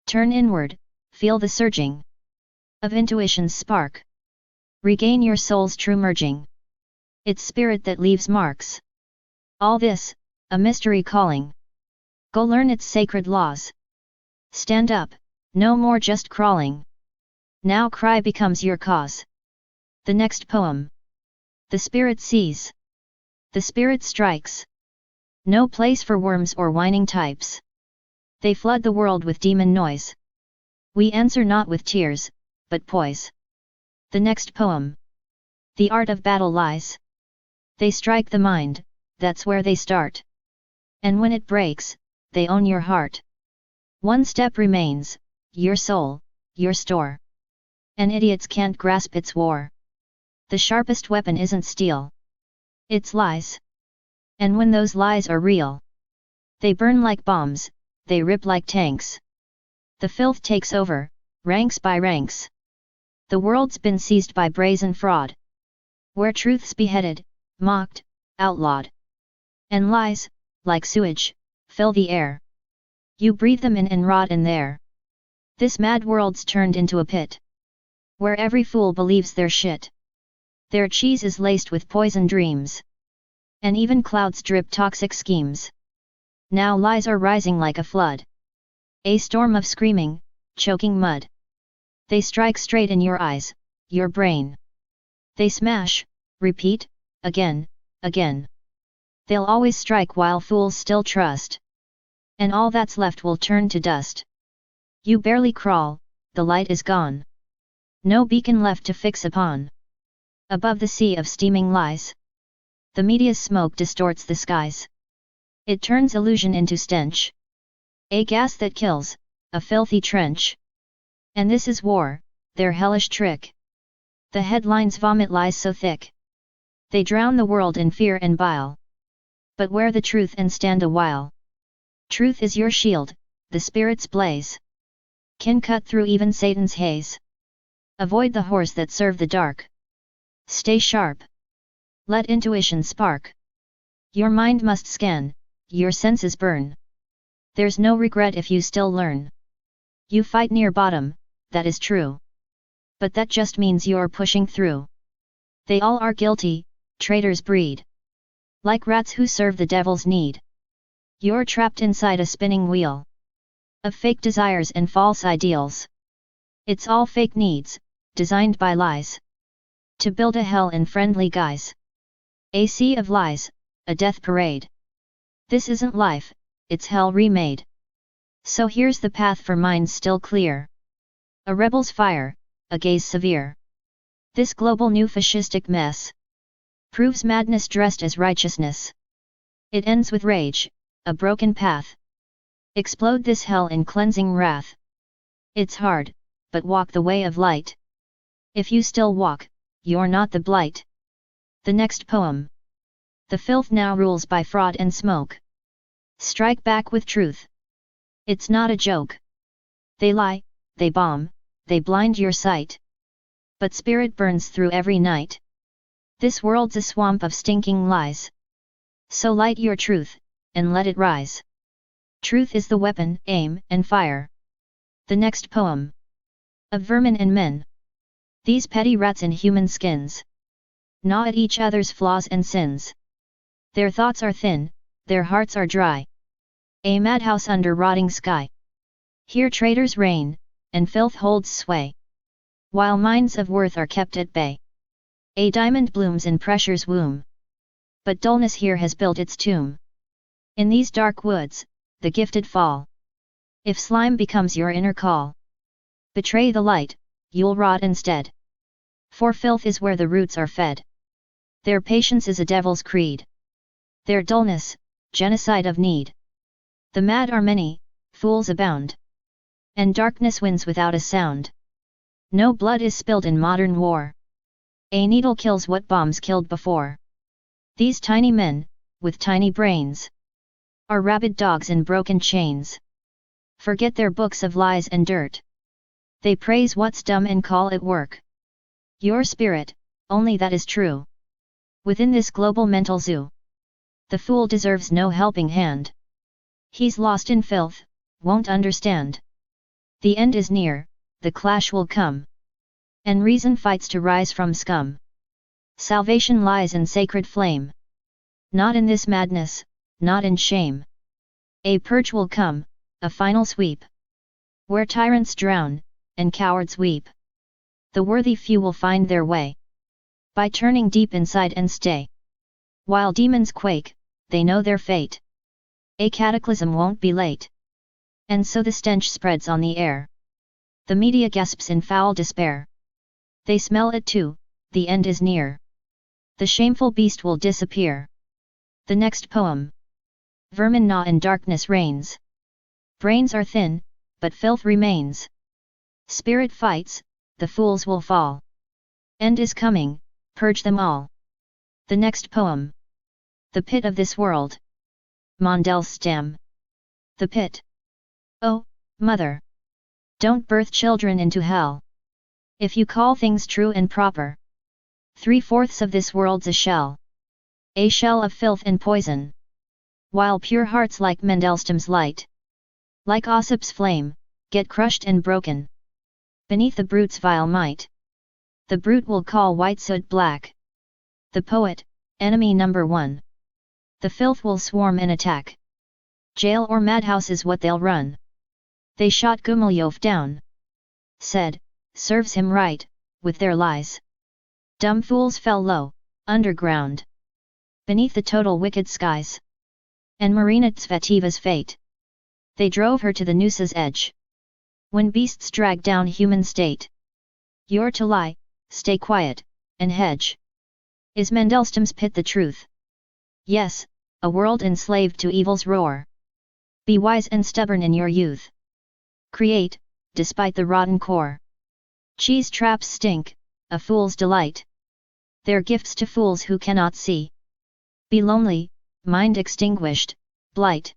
Turn inward, feel the surging of intuition's spark. Regain your soul's true merging. Its spirit that leaves marks. All this, a mystery calling. Go learn its sacred laws. Stand up, no more just crawling. Now cry becomes your cause. The next poem. The spirit sees. The spirit strikes. No place for worms or whining types. They flood the world with demon noise. We answer not with tears, but poise. The next poem. The art of battle lies. They strike the mind, that's where they start. And when it breaks, they own your heart. One step remains, your soul, your store. And idiots can't grasp its war. The sharpest weapon isn't steel. It's lies. And when those lies are real, they burn like bombs, they rip like tanks. The filth takes over, ranks by ranks. The world's been seized by brazen fraud, where truth's beheaded, mocked, outlawed. And lies, like sewage, fill the air. You breathe them in and rot in there. This mad world's turned into a pit, where every fool believes their shit. Their cheese is laced with poison dreams, and even clouds drip toxic schemes. Now lies are rising like a flood, a storm of screaming, choking mud. They strike straight in your eyes, your brain. They smash, repeat, again, again. They'll always strike while fools still trust, and all that's left will turn to dust. You barely crawl, the light is gone. No beacon left to fix upon. Above the sea of steaming lies, the media's smoke distorts the skies. It turns illusion into stench, a gas that kills, a filthy trench. And this is war, their hellish trick. The headlines vomit lies so thick, they drown the world in fear and bile. But wear the truth and stand a while. Truth is your shield, the spirit's blaze can cut through even Satan's haze. Avoid the whores that serve the dark. Stay sharp. Let intuition spark. Your mind must scan, your senses burn. There's no regret if you still learn. You fight near bottom, that is true. But that just means you're pushing through. They all are guilty, traitors breed. Like rats who serve the devil's need. You're trapped inside a spinning wheel of fake desires and false ideals. It's all fake needs, designed by lies, to build a hell in friendly guise. A sea of lies, a death parade. This isn't life, it's hell remade. So here's the path for minds still clear. A rebel's fire, a gaze severe. This global new fascistic mess proves madness dressed as righteousness. It ends with rage, a broken path. Explode this hell in cleansing wrath. It's hard, but walk the way of light. If you still walk, you're not the blight. The next poem. The filth now rules by fraud and smoke. Strike back with truth. It's not a joke. They lie, they bomb, they blind your sight. But spirit burns through every night. This world's a swamp of stinking lies. So light your truth, and let it rise. Truth is the weapon, aim, and fire. The next poem. Of vermin and men. These petty rats in human skins gnaw at each other's flaws and sins. Their thoughts are thin, their hearts are dry. A madhouse under rotting sky. Here traitors reign, and filth holds sway, while minds of worth are kept at bay. A diamond blooms in pressure's womb, but dullness here has built its tomb. In these dark woods, the gifted fall. If slime becomes your inner call, betray the light, you'll rot instead. For filth is where the roots are fed. Their patience is a devil's creed. Their dullness, genocide of need. The mad are many, fools abound. And darkness wins without a sound. No blood is spilled in modern war. A needle kills what bombs killed before. These tiny men, with tiny brains, are rabid dogs in broken chains. Forget their books of lies and dirt. They praise what's dumb and call it work. Your spirit, only that is true. Within this global mental zoo, the fool deserves no helping hand. He's lost in filth, won't understand. The end is near, the clash will come. And reason fights to rise from scum. Salvation lies in sacred flame. Not in this madness, not in shame. A purge will come, a final sweep. Where tyrants drown, and cowards weep. The worthy few will find their way. By turning deep inside and stay. While demons quake, they know their fate. A cataclysm won't be late. And so the stench spreads on the air. The media gasps in foul despair. They smell it too, the end is near. The shameful beast will disappear. The next poem. Vermin gnaw and darkness reigns. Brains are thin, but filth remains. Spirit fights, the fools will fall. End is coming, purge them all. The next poem. The pit of this world. Mandelstam. The pit. Oh, mother! Don't birth children into hell. If you call things true and proper. 3/4 of this world's a shell. A shell of filth and poison. While pure hearts like Mandelstam's light, like Ossip's flame, get crushed and broken. Beneath the brute's vile might. The brute will call white soot black. The poet, enemy number one. The filth will swarm and attack. Jail or madhouse is what they'll run. They shot Gumilyov down. Said, serves him right, with their lies. Dumb fools fell low, underground. Beneath the total wicked skies. And Marina Tsvetiva's fate. They drove her to the noose's edge. When beasts drag down human state. You're to lie, stay quiet, and hedge. Is Mandelstam's pit the truth? Yes, a world enslaved to evil's roar. Be wise and stubborn in your youth. Create, despite the rotten core. Cheese traps stink, a fool's delight. They're gifts to fools who cannot see. Be lonely, mind extinguished, blight.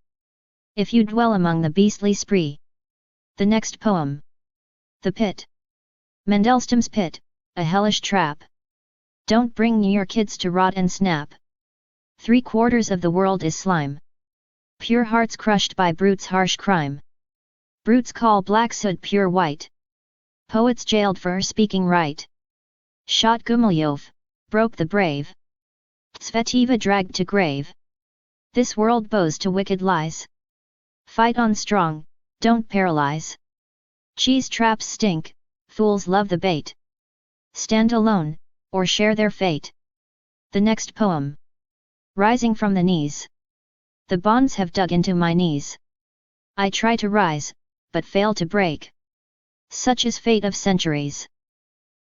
If you dwell among the beastly spree. The next poem. The pit. Mandelstam's pit, a hellish trap. Don't bring your kids to rot and snap. 3/4 of the world is slime. Pure hearts crushed by brutes' harsh crime. Brutes call black soot pure white. Poets jailed for speaking right. Shot Gumilyov, broke the brave. Tsvetiva dragged to grave. This world bows to wicked lies. Fight on strong, don't paralyze. Cheese traps stink, fools love the bait. Stand alone, or share their fate. The next poem. Rising from the knees. The bonds have dug into my knees. I try to rise, but fail to break. Such is fate of centuries.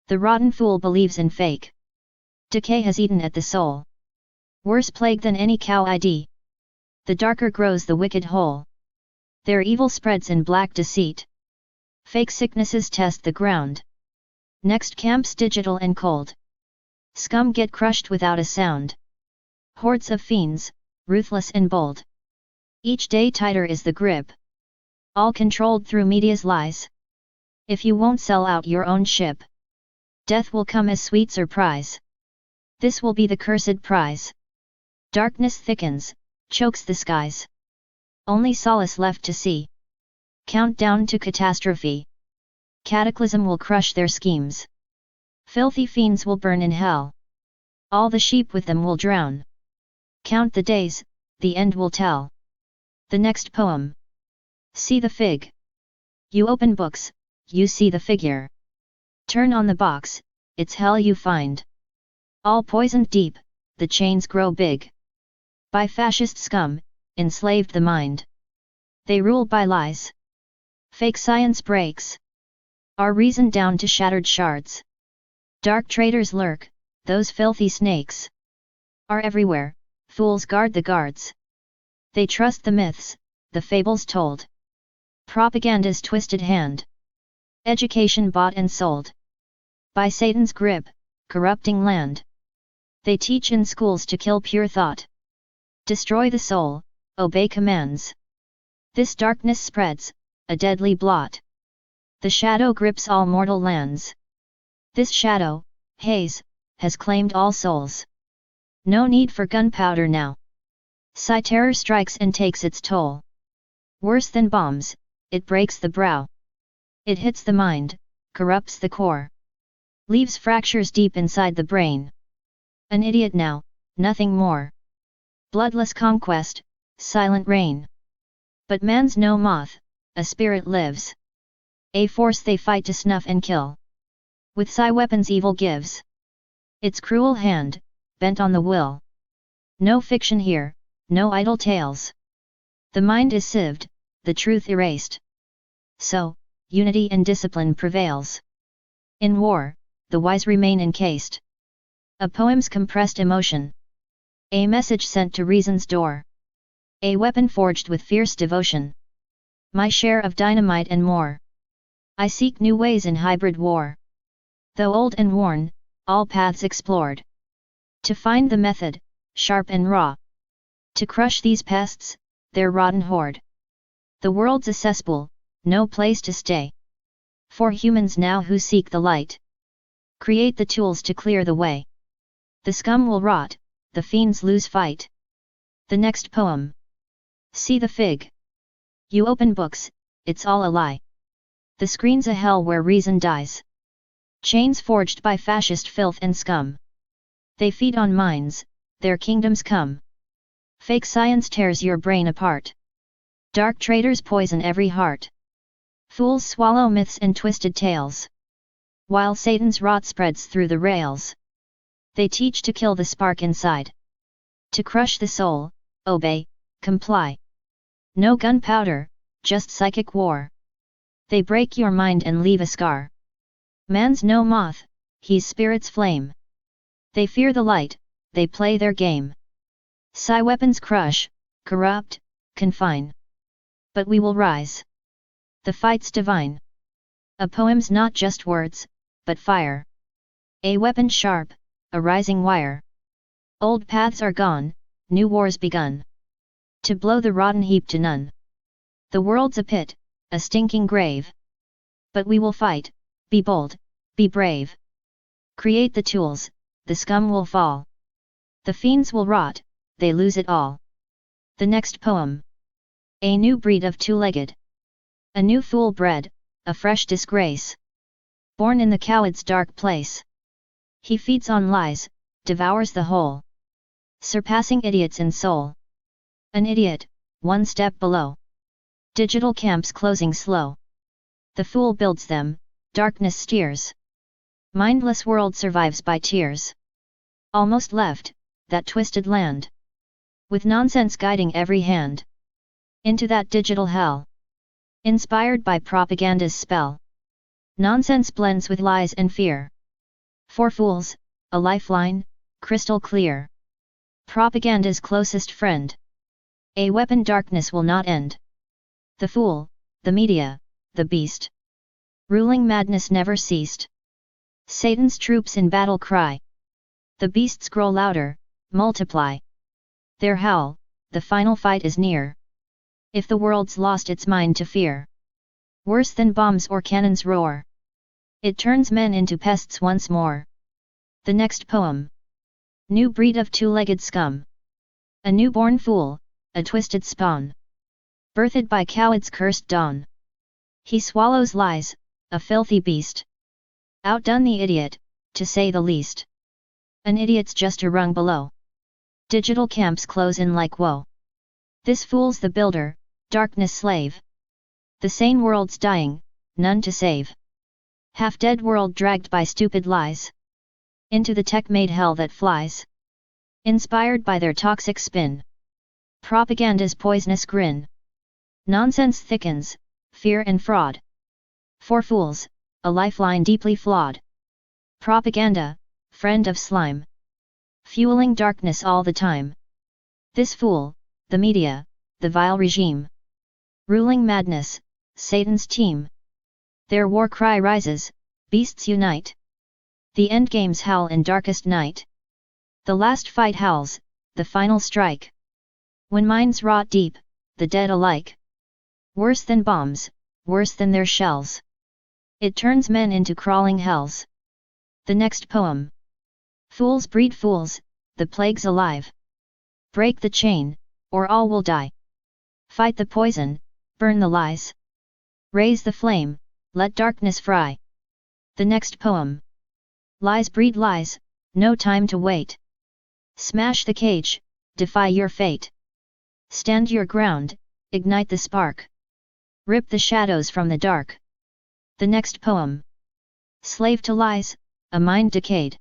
The rotten fool believes in fake. Decay has eaten at the soul. Worse plague than any CowID. The darker grows the wicked hole. Their evil spreads in black deceit. Fake sicknesses test the ground. Next camps digital and cold. Scum get crushed without a sound. Hordes of fiends, ruthless and bold. Each day tighter is the grip. All controlled through media's lies. If you won't sell out your own ship, death will come as sweet surprise. This will be the cursed prize. Darkness thickens, chokes the skies. Only solace left to see. Countdown to catastrophe. Cataclysm will crush their schemes. Filthy fiends will burn in hell. All the sheep with them will drown. Count the days, the end will tell. The next poem. See the fig. You open books, you see the figure. Turn on the box, it's hell you find. All poisoned deep, the chains grow big. By fascist scum, enslaved the mind. They rule by lies. Fake science breaks our reason down to shattered shards. Dark traitors lurk, those filthy snakes are everywhere, fools guard the guards. They trust the myths, the fables told. Propaganda's twisted hand. Education bought and sold by Satan's grip, corrupting land. They teach in schools to kill pure thought. Destroy the soul, obey commands. This darkness spreads, a deadly blot. The shadow grips all mortal lands. This shadow, haze, has claimed all souls. No need for gunpowder now. Terror strikes and takes its toll. Worse than bombs, it breaks the brow. It hits the mind, corrupts the core. Leaves fractures deep inside the brain. An idiot now, nothing more. Bloodless conquest, silent reign. But man's no moth, a spirit lives. A force they fight to snuff and kill. With psi weapons evil gives its cruel hand, bent on the will. No fiction here, no idle tales. The mind is sieved, the truth erased. So, unity and discipline prevails. In war, the wise remain encased. A poem's compressed emotion. A message sent to reason's door. A weapon forged with fierce devotion. My share of dynamite and more. I seek new ways in hybrid war. Though old and worn, all paths explored. To find the method, sharp and raw. To crush these pests, their rotten horde. The world's a cesspool, no place to stay. For humans now who seek the light. Create the tools to clear the way. The scum will rot, the fiends lose fight. The next poem. See the fig. You open books, it's all a lie. The screen's a hell where reason dies. Chains forged by fascist filth and scum. They feed on minds, their kingdoms come. Fake science tears your brain apart. Dark traitors poison every heart. Fools swallow myths and twisted tales. While Satan's rot spreads through the rails. They teach to kill the spark inside. To crush the soul, obey, comply. No gunpowder, just psychic war. They break your mind and leave a scar. Man's no moth, he's spirit's flame. They fear the light, they play their game. Psi weapons crush, corrupt, confine. But we will rise. The fight's divine. A poem's not just words, but fire. A weapon sharp, a rising wire. Old paths are gone, new wars begun. To blow the rotten heap to none. The world's a pit, a stinking grave. But we will fight, be bold, be brave. Create the tools, the scum will fall. The fiends will rot, they lose it all. The next poem. A new breed of two-legged. A new fool bred, a fresh disgrace. Born in the coward's dark place. He feeds on lies, devours the whole. Surpassing idiots in soul. An idiot, one step below. Digital camps closing slow. The fool builds them, darkness steers. Mindless world survives by tears. Almost left, that twisted land. With nonsense guiding every hand. Into that digital hell. Inspired by propaganda's spell. Nonsense blends with lies and fear. For fools, a lifeline, crystal clear. Propaganda's closest friend. A weapon darkness will not end. The fool, the media, the beast. Ruling madness never ceased. Satan's troops in battle cry. The beasts grow louder, multiply. Their howl, the final fight is near. If the world's lost its mind to fear. Worse than bombs or cannons roar. It turns men into pests once more. The next poem. New breed of two-legged scum. A newborn fool, a twisted spawn. Birthed by coward's cursed dawn. He swallows lies, a filthy beast. Outdone the idiot, to say the least. An idiot's just a rung below. Digital camps close in like woe. This fool's the builder, darkness slave. The sane world's dying, none to save. Half-dead world dragged by stupid lies. Into the tech-made hell that flies. Inspired by their toxic spin. Propaganda's poisonous grin. Nonsense thickens, fear and fraud. For fools, a lifeline deeply flawed. Propaganda, friend of slime. Fueling darkness all the time. This fool, the media, the vile regime. Ruling madness, Satan's team. Their war cry rises, beasts unite. The endgames howl in darkest night. The last fight howls, the final strike. When minds rot deep, the dead alike. Worse than bombs, worse than their shells. It turns men into crawling hells. The next poem. Fools breed fools, the plague's alive. Break the chain, or all will die. Fight the poison, burn the lies. Raise the flame, let darkness fry. The next poem. Lies breed lies, no time to wait. Smash the cage, defy your fate. Stand your ground, ignite the spark. Rip the shadows from the dark. The next poem. Slave to lies, a mind decayed.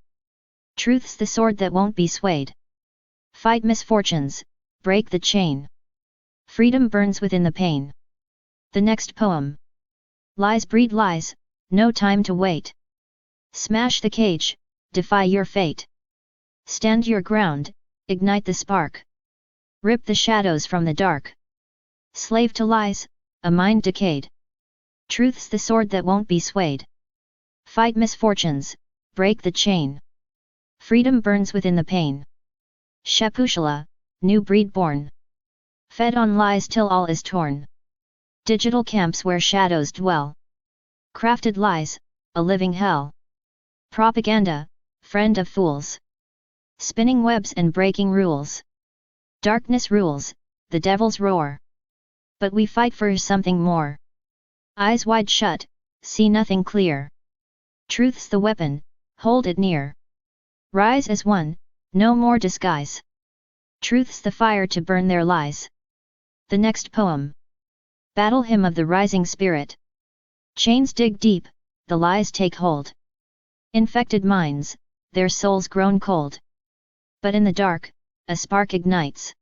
Truth's the sword that won't be swayed. Fight misfortunes, break the chain. Freedom burns within the pain. The next poem. Lies breed lies, no time to wait. Smash the cage, defy your fate. Stand your ground, ignite the spark. Rip the shadows from the dark. Slave to lies, a mind decayed. Truth's the sword that won't be swayed. Fight misfortunes, break the chain. Freedom burns within the pain. Shapushala, new breed born. Fed on lies till all is torn. Digital camps where shadows dwell. Crafted lies, a living hell. Propaganda, friend of fools. Spinning webs and breaking rules. Darkness rules, the devil's roar. But we fight for something more. Eyes wide shut, see nothing clear. Truth's the weapon, hold it near. Rise as one, no more disguise. Truth's the fire to burn their lies. The next poem. Battle hymn of the rising spirit. Chains dig deep, the lies take hold. Infected minds, their souls grown cold. But in the dark, a spark ignites.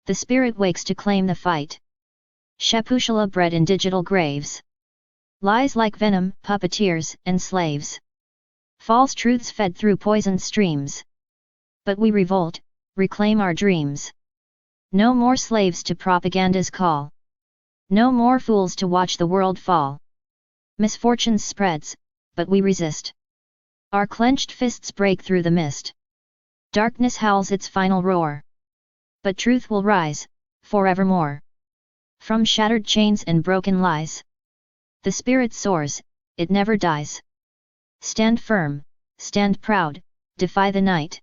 The spirit wakes to claim the fight. Shapushala bred in digital graves. Lies like venom, puppeteers and slaves. False truths fed through poisoned streams. But we revolt, reclaim our dreams. No more slaves to propaganda's call. No more fools to watch the world fall. Misfortune spreads, but we resist. Our clenched fists break through the mist. Darkness howls its final roar. But truth will rise, forevermore. From shattered chains and broken lies. The spirit soars, it never dies. Stand firm, stand proud, defy the night.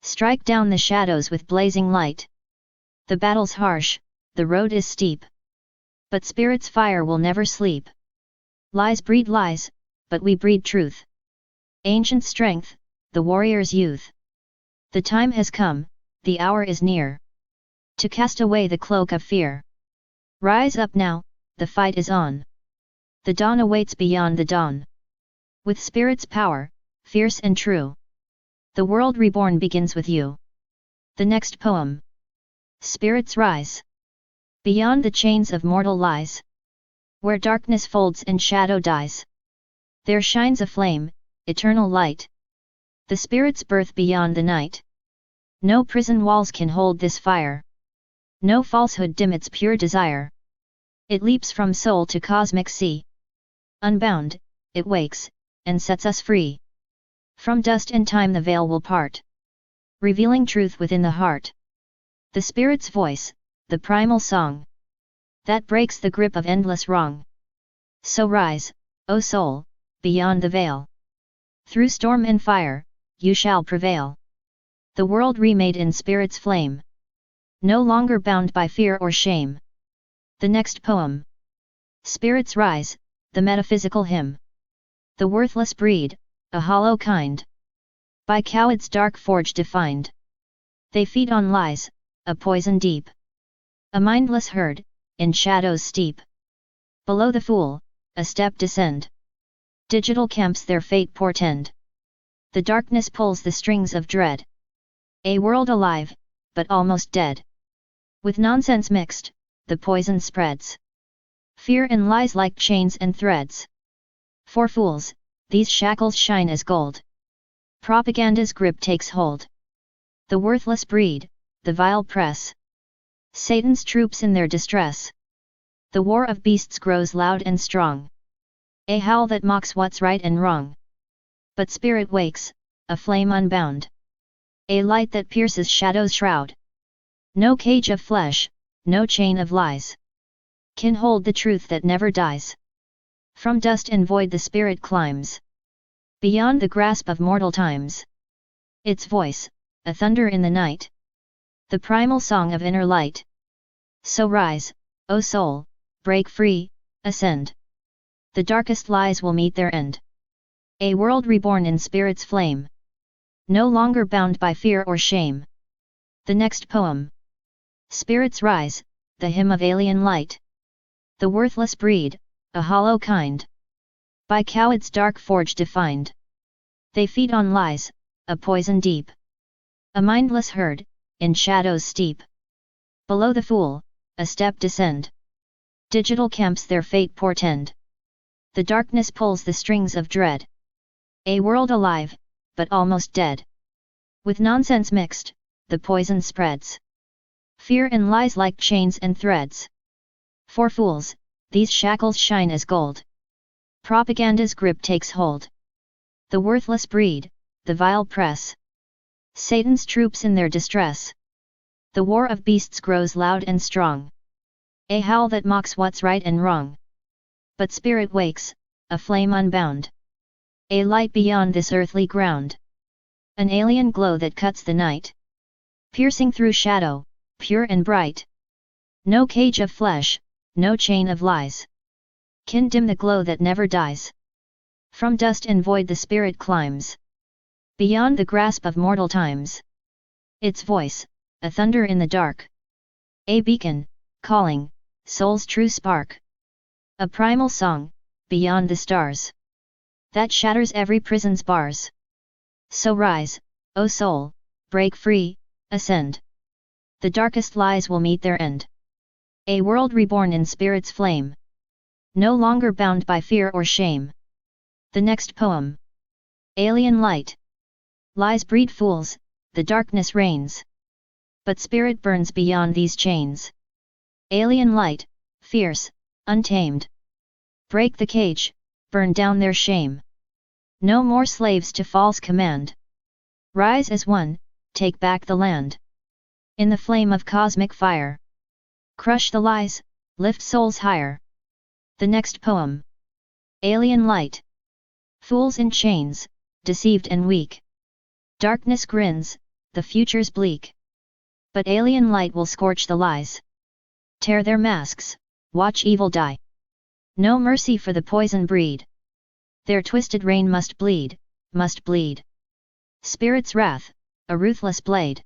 Strike down the shadows with blazing light. The battle's harsh, the road is steep. But spirit's fire will never sleep. Lies breed lies, but we breed truth. Ancient strength, the warrior's youth. The time has come, the hour is near. To cast away the cloak of fear. Rise up now, the fight is on. The dawn awaits beyond the dawn. With spirit's power, fierce and true. The world reborn begins with you. The next poem. Spirits rise. Beyond the chains of mortal lies. Where darkness folds and shadow dies. There shines a flame, eternal light. The spirit's birth beyond the night. No prison walls can hold this fire. No falsehood dim its pure desire. It leaps from soul to cosmic sea. Unbound, it wakes, and sets us free. From dust and time the veil will part. Revealing truth within the heart. The spirit's voice, the primal song. That breaks the grip of endless wrong. So rise, O soul, beyond the veil. Through storm and fire, you shall prevail. The world remade in spirit's flame. No longer bound by fear or shame. The next poem. Spirits rise, the metaphysical hymn. The worthless breed, a hollow kind. By CowID's dark forge defined. They feed on lies, a poison deep. A mindless herd, in shadows steep. Below the fool, a step descend. Digital camps their fate portend. The darkness pulls the strings of dread. A world alive, but almost dead. With nonsense mixed, the poison spreads. Fear and lies like chains and threads. For fools, these shackles shine as gold. Propaganda's grip takes hold. The worthless breed, the vile press. Satan's troops in their distress. The war of beasts grows loud and strong. A howl that mocks what's right and wrong. But spirit wakes, a flame unbound. A light that pierces shadow's shroud. No cage of flesh, no chain of lies, can hold the truth that never dies. From dust and void the spirit climbs, beyond the grasp of mortal times. Its voice, a thunder in the night, the primal song of inner light. So rise, O soul, break free, ascend. The darkest lies will meet their end. A world reborn in spirit's flame, no longer bound by fear or shame. The next poem. Spirits rise, the hymn of alien light. The worthless breed, a hollow kind. By CowID's dark forge defined. They feed on lies, a poison deep. A mindless herd, in shadows steep. Below the fool, a step descend. Digital camps their fate portend. The darkness pulls the strings of dread. A world alive, but almost dead. With nonsense mixed, the poison spreads. Fear and lies like chains and threads. For fools, these shackles shine as gold. Propaganda's grip takes hold. The worthless breed, the vile press. Satan's troops in their distress. The war of beasts grows loud and strong. A howl that mocks what's right and wrong. But spirit wakes, a flame unbound. A light beyond this earthly ground. An alien glow that cuts the night. Piercing through shadow, pure and bright. No cage of flesh, no chain of lies, can dim the glow that never dies. From dust and void the spirit climbs, beyond the grasp of mortal times. Its voice, a thunder in the dark. A beacon, calling, soul's true spark. A primal song, beyond the stars, that shatters every prison's bars. So rise, O soul, break free, ascend. The darkest lies will meet their end. A world reborn in spirit's flame, no longer bound by fear or shame. The next poem. Alien light. Lies breed fools, the darkness reigns. But spirit burns beyond these chains. Alien light, fierce, untamed. Break the cage, burn down their shame. No more slaves to false command. Rise as one, take back the land. In the flame of cosmic fire. Crush the lies, lift souls higher. The next poem. Alien light. Fools in chains, deceived and weak. Darkness grins, the future's bleak. But alien light will scorch the lies. Tear their masks, watch evil die. No mercy for the poison breed. Their twisted reign must bleed, must bleed. Spirit's wrath, a ruthless blade.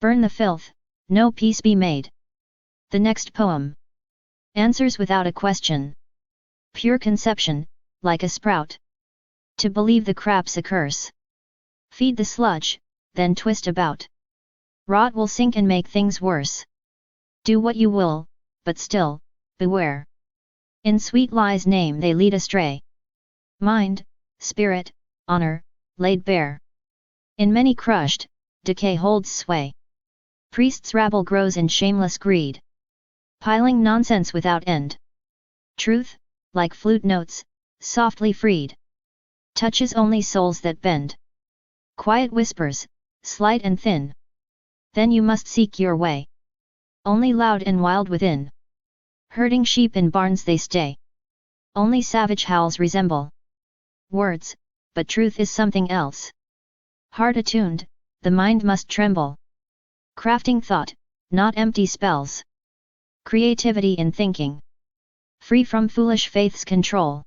Burn the filth, no peace be made. The next poem. Answers without a question. Pure conception, like a sprout. To believe the crap's a curse. Feed the sludge, then twist about. Rot will sink and make things worse. Do what you will, but still, beware. In sweet lies' name they lead astray. Mind, spirit, honor, laid bare. In many crushed, decay holds sway. Priests' rabble grows in shameless greed. Piling nonsense without end. Truth, like flute notes, softly freed. Touches only souls that bend. Quiet whispers, slight and thin. Then you must seek your way. Only loud and wild within. Herding sheep in barns they stay. Only savage howls resemble words, but truth is something else. Heart attuned, the mind must tremble. Crafting thought, not empty spells. Creativity in thinking. Free from foolish faith's control.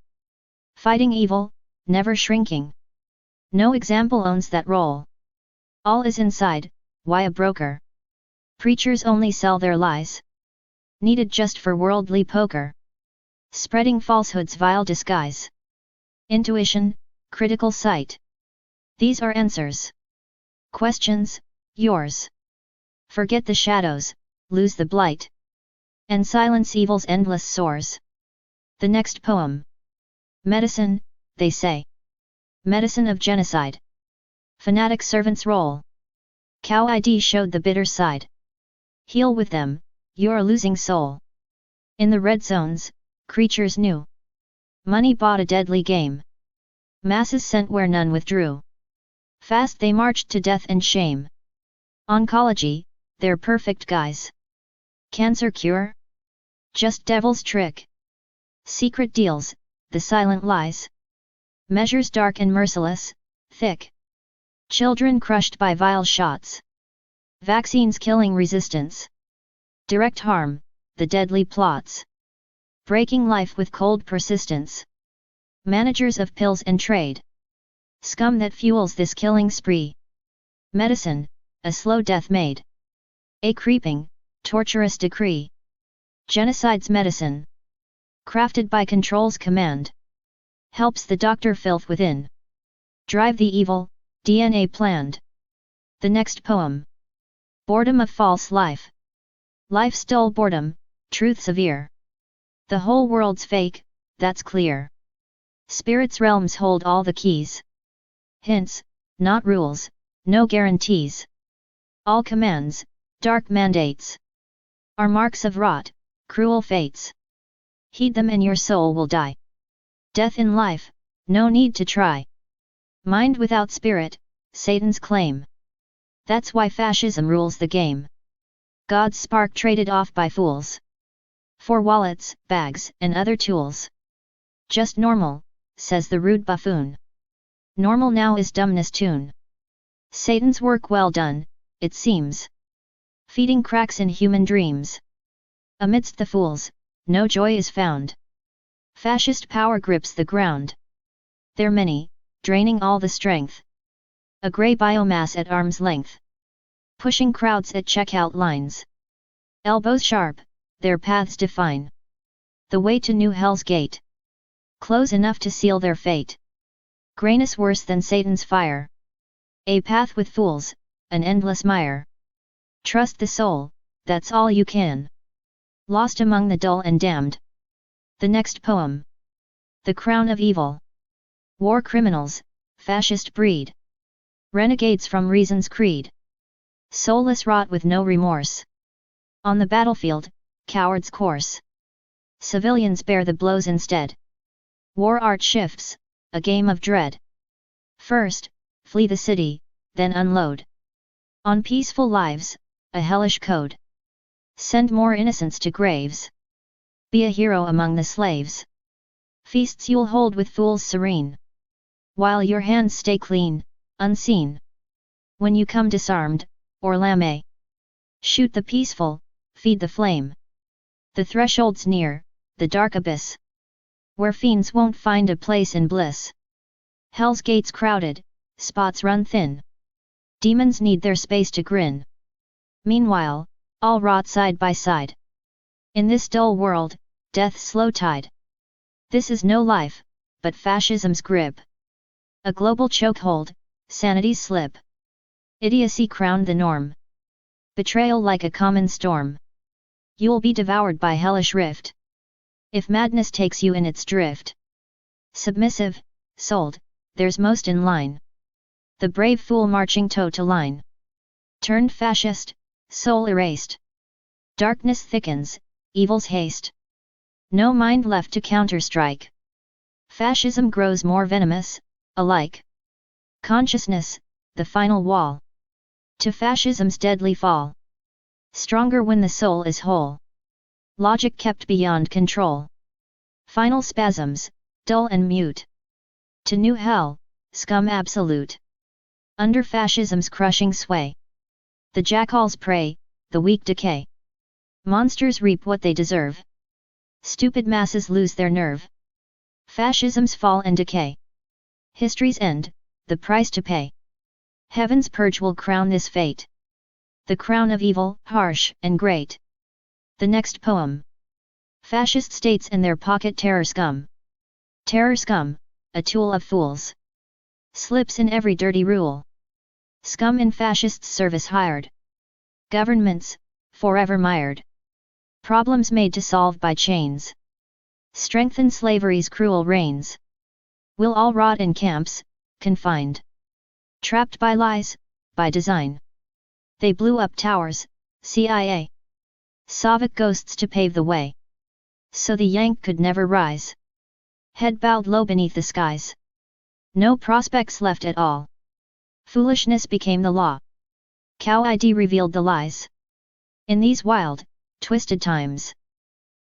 Fighting evil, never shrinking. No example owns that role. All is inside, why a broker? Preachers only sell their lies. Needed just for worldly poker. Spreading falsehood's vile disguise. Intuition, critical sight. These are answers. Questions, yours. Forget the shadows, lose the blight. And silence evil's endless soars. The next poem. Medicine, they say. Medicine of genocide. Fanatic servants roll. CowID showed the bitter side. Heal with them, you're losing soul. In the red zones, creatures knew. Money bought a deadly game. Masses sent where none withdrew. Fast they marched to death and shame. Oncology, they're perfect guys. Cancer cure? Just devil's trick. Secret deals, the silent lies. Measures dark and merciless, thick. Children crushed by vile shots. Vaccines killing resistance. Direct harm, the deadly plots. Breaking life with cold persistence. Managers of pills and trade. Scum that fuels this killing spree. Medicine, a slow death made. A creeping, torturous decree. Genocide's medicine. Crafted by control's command. Helps the doctor filth within. Drive the evil, DNA planned. The next poem. Boredom of false life. Life's dull boredom, truth severe. The whole world's fake, that's clear. Spirit's realms hold all the keys. Hints, not rules, no guarantees. All commands, dark mandates. Are marks of rot, cruel fates. Heed them and your soul will die. Death in life, no need to try. Mind without spirit, Satan's claim. That's why fascism rules the game. God's spark traded off by fools. For wallets, bags, and other tools. Just normal, says the rude buffoon. Normal now is dumbness tune. Satan's work well done, it seems. Feeding cracks in human dreams. Amidst the fools, no joy is found. Fascist power grips the ground. They're many, draining all the strength. A grey biomass at arm's length. Pushing crowds at checkout lines. Elbows sharp, their paths define. The way to new hell's gate. Close enough to seal their fate. Grayness worse than Satan's fire. A path with fools, an endless mire. Trust the soul, that's all you can. Lost among the dull and damned. The next poem. The crown of evil. War criminals, fascist breed. Renegades from reason's creed. Soulless rot with no remorse. On the battlefield, cowards course. Civilians bear the blows instead. War art shifts, a game of dread. First, flee the city, then unload. On peaceful lives, a hellish code. Send more innocents to graves. Be a hero among the slaves. Feasts you'll hold with fools serene. While your hands stay clean, unseen. When you come disarmed, or lame. Shoot the peaceful, feed the flame. The threshold's near, the dark abyss. Where fiends won't find a place in bliss. Hell's gates crowded, spots run thin. Demons need their space to grin. Meanwhile, all rot side by side. In this dull world, death's slow tide. This is no life, but fascism's grip. A global chokehold, sanity's slip. Idiocy crowned the norm. Betrayal like a common storm. You'll be devoured by hellish rift. If madness takes you in its drift. Submissive, sold, there's most in line. The brave fool marching toe to line. Turned fascist, soul erased. Darkness thickens, evil's haste. No mind left to counterstrike. Fascism grows more venomous, alike. Consciousness, the final wall. To fascism's deadly fall. Stronger when the soul is whole. Logic kept beyond control. Final spasms, dull and mute. To new hell, scum absolute. Under fascism's crushing sway. The jackals prey, the weak decay. Monsters reap what they deserve. Stupid masses lose their nerve. Fascism's fall and decay. History's end, the price to pay. Heaven's purge will crown this fate. The crown of evil, harsh and great. The next poem. Fascist states and their pocket terror scum. Terror scum, a tool of fools. Slips in every dirty rule. Scum in fascists' service hired. Governments, forever mired. Problems made to solve by chains. Strengthen slavery's cruel reigns. We'll all rot in camps, confined. Trapped by lies, by design. They blew up towers, CIA. Soviet ghosts to pave the way. So the Yank could never rise. Head bowed low beneath the skies. No prospects left at all. Foolishness became the law. CowID revealed the lies. In these wild, twisted times.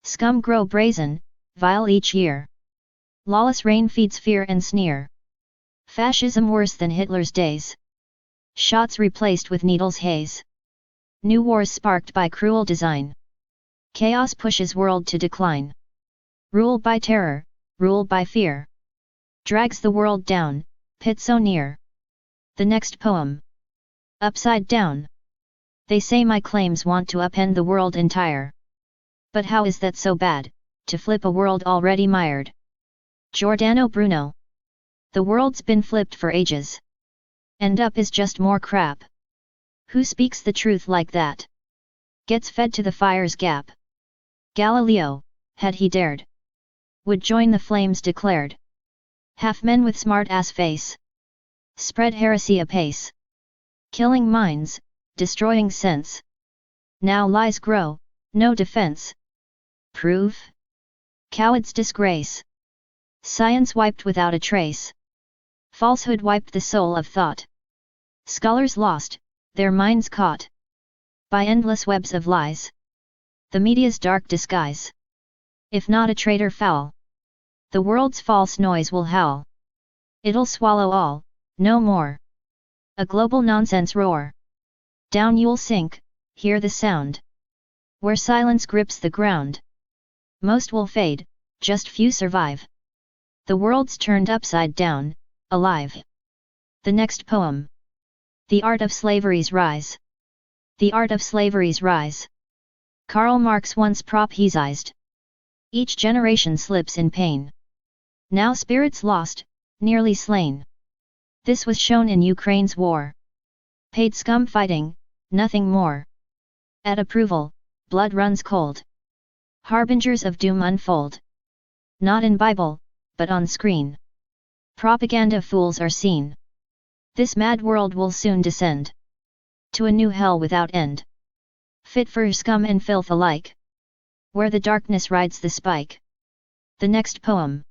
Scum grow brazen, vile each year. Lawless reign feeds fear and sneer. Fascism worse than Hitler's days. Shots replaced with needles' haze. New wars sparked by cruel design. Chaos pushes world to decline. Rule by terror, rule by fear. Drags the world down, pit so near. The next poem. Upside down. They say my claims want to upend the world entire. But how is that so bad, to flip a world already mired? Giordano Bruno. The world's been flipped for ages. And up is just more crap. Who speaks the truth like that? Gets fed to the fire's gap. Galileo, had he dared, would join the flames declared. Half men with smart-ass face. Spread heresy apace. Killing minds, destroying sense. Now lies grow, no defense. Proof? CowID's disgrace. Science wiped without a trace. Falsehood wiped the soul of thought. Scholars lost, their minds caught by endless webs of lies. The media's dark disguise. If not a traitor foul, the world's false noise will howl. It'll swallow all, no more. A global nonsense roar. Down you'll sink, hear the sound. Where silence grips the ground. Most will fade, just few survive. The world's turned upside down, alive. The next poem. The Art of Slavery's Rise. The Art of Slavery's Rise. Karl Marx once prophesied. Each generation slips in pain. Now spirits lost, nearly slain. This was shown in Ukraine's war. Paid scum fighting, nothing more. At approval, blood runs cold. Harbingers of doom unfold. Not in Bible, but on screen. Propaganda fools are seen. This mad world will soon descend to a new hell without end. Fit for scum and filth alike. Where the darkness rides the spike. The next poem.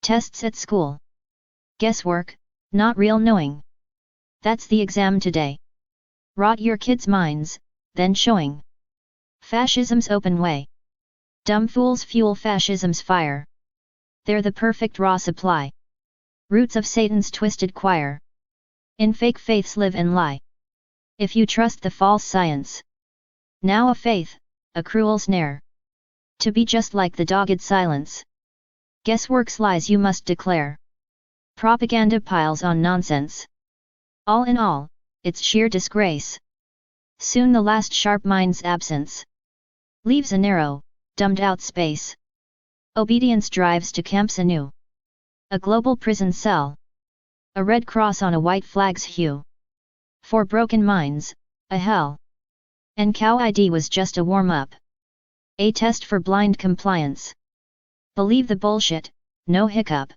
Tests at school. Guesswork, not real knowing. That's the exam today. Rot your kids' minds, then showing fascism's open way. Dumb fools fuel fascism's fire. They're the perfect raw supply. Roots of Satan's twisted choir. In fake faiths live and lie. If you trust the false science. Now a faith, a cruel snare. To be just like the dogged silence. Guesswork's lies you must declare. Propaganda piles on nonsense. All in all, it's sheer disgrace. Soon the last sharp mind's absence leaves a narrow, dumbed out space. Obedience drives to camps anew. A global prison cell. A red cross on a white flag's hue. For broken minds, a hell. And CowID was just a warm-up. A test for blind compliance. Believe the bullshit, no hiccup.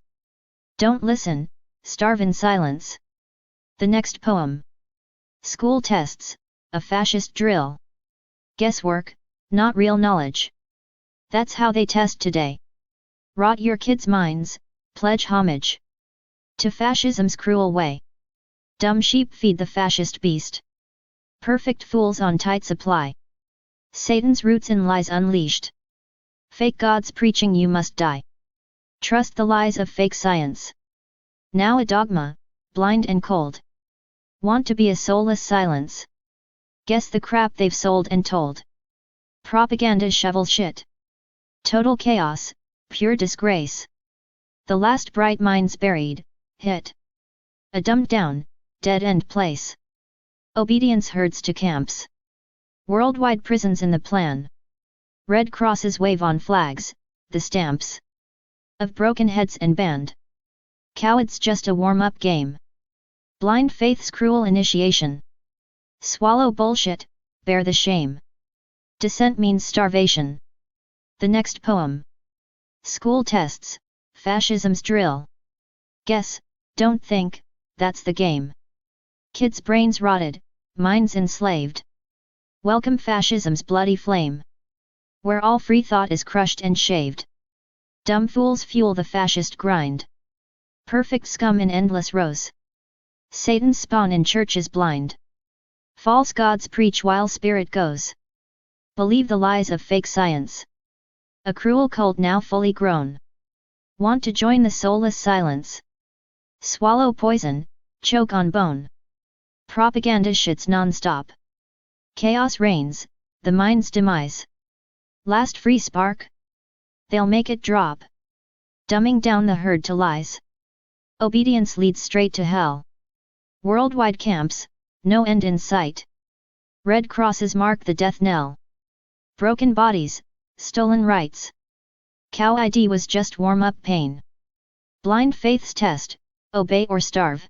Don't listen, starve in silence. The next poem. School tests, a fascist drill. Guesswork, not real knowledge. That's how they test today. Rot your kids' minds, pledge homage to fascism's cruel way. Dumb sheep feed the fascist beast. Perfect fools on tight supply. Satan's roots in lies unleashed. Fake gods preaching you must die. Trust the lies of fake science. Now a dogma, blind and cold. Want to be a soulless silence. Guess the crap they've sold and told. Propaganda shovel shit. Total chaos, pure disgrace. The last bright minds buried, hit. A dumbed down, dead-end place. Obedience herds to camps. Worldwide prisons in the plan. Red crosses wave on flags, the stamps of broken heads and banned. CowID's just a warm-up game. Blind faith's cruel initiation. Swallow bullshit, bear the shame. Dissent means starvation. The next poem. School tests, fascism's drill. Guess, don't think, that's the game. Kids' brains rotted, minds enslaved. Welcome fascism's bloody flame, where all free thought is crushed and shaved. Dumb fools fuel the fascist grind. Perfect scum in endless rows. Satan's spawn in churches blind. False gods preach while spirit goes. Believe the lies of fake science. A cruel cult now fully grown. Want to join the soulless silence? Swallow poison, choke on bone. Propaganda shits non-stop. Chaos reigns, the mind's demise. Last free spark? They'll make it drop. Dumbing down the herd to lies. Obedience leads straight to hell. Worldwide camps, no end in sight. Red crosses mark the death knell. Broken bodies, stolen rights. CowID was just warm-up pain. Blind faith's test, obey or starve.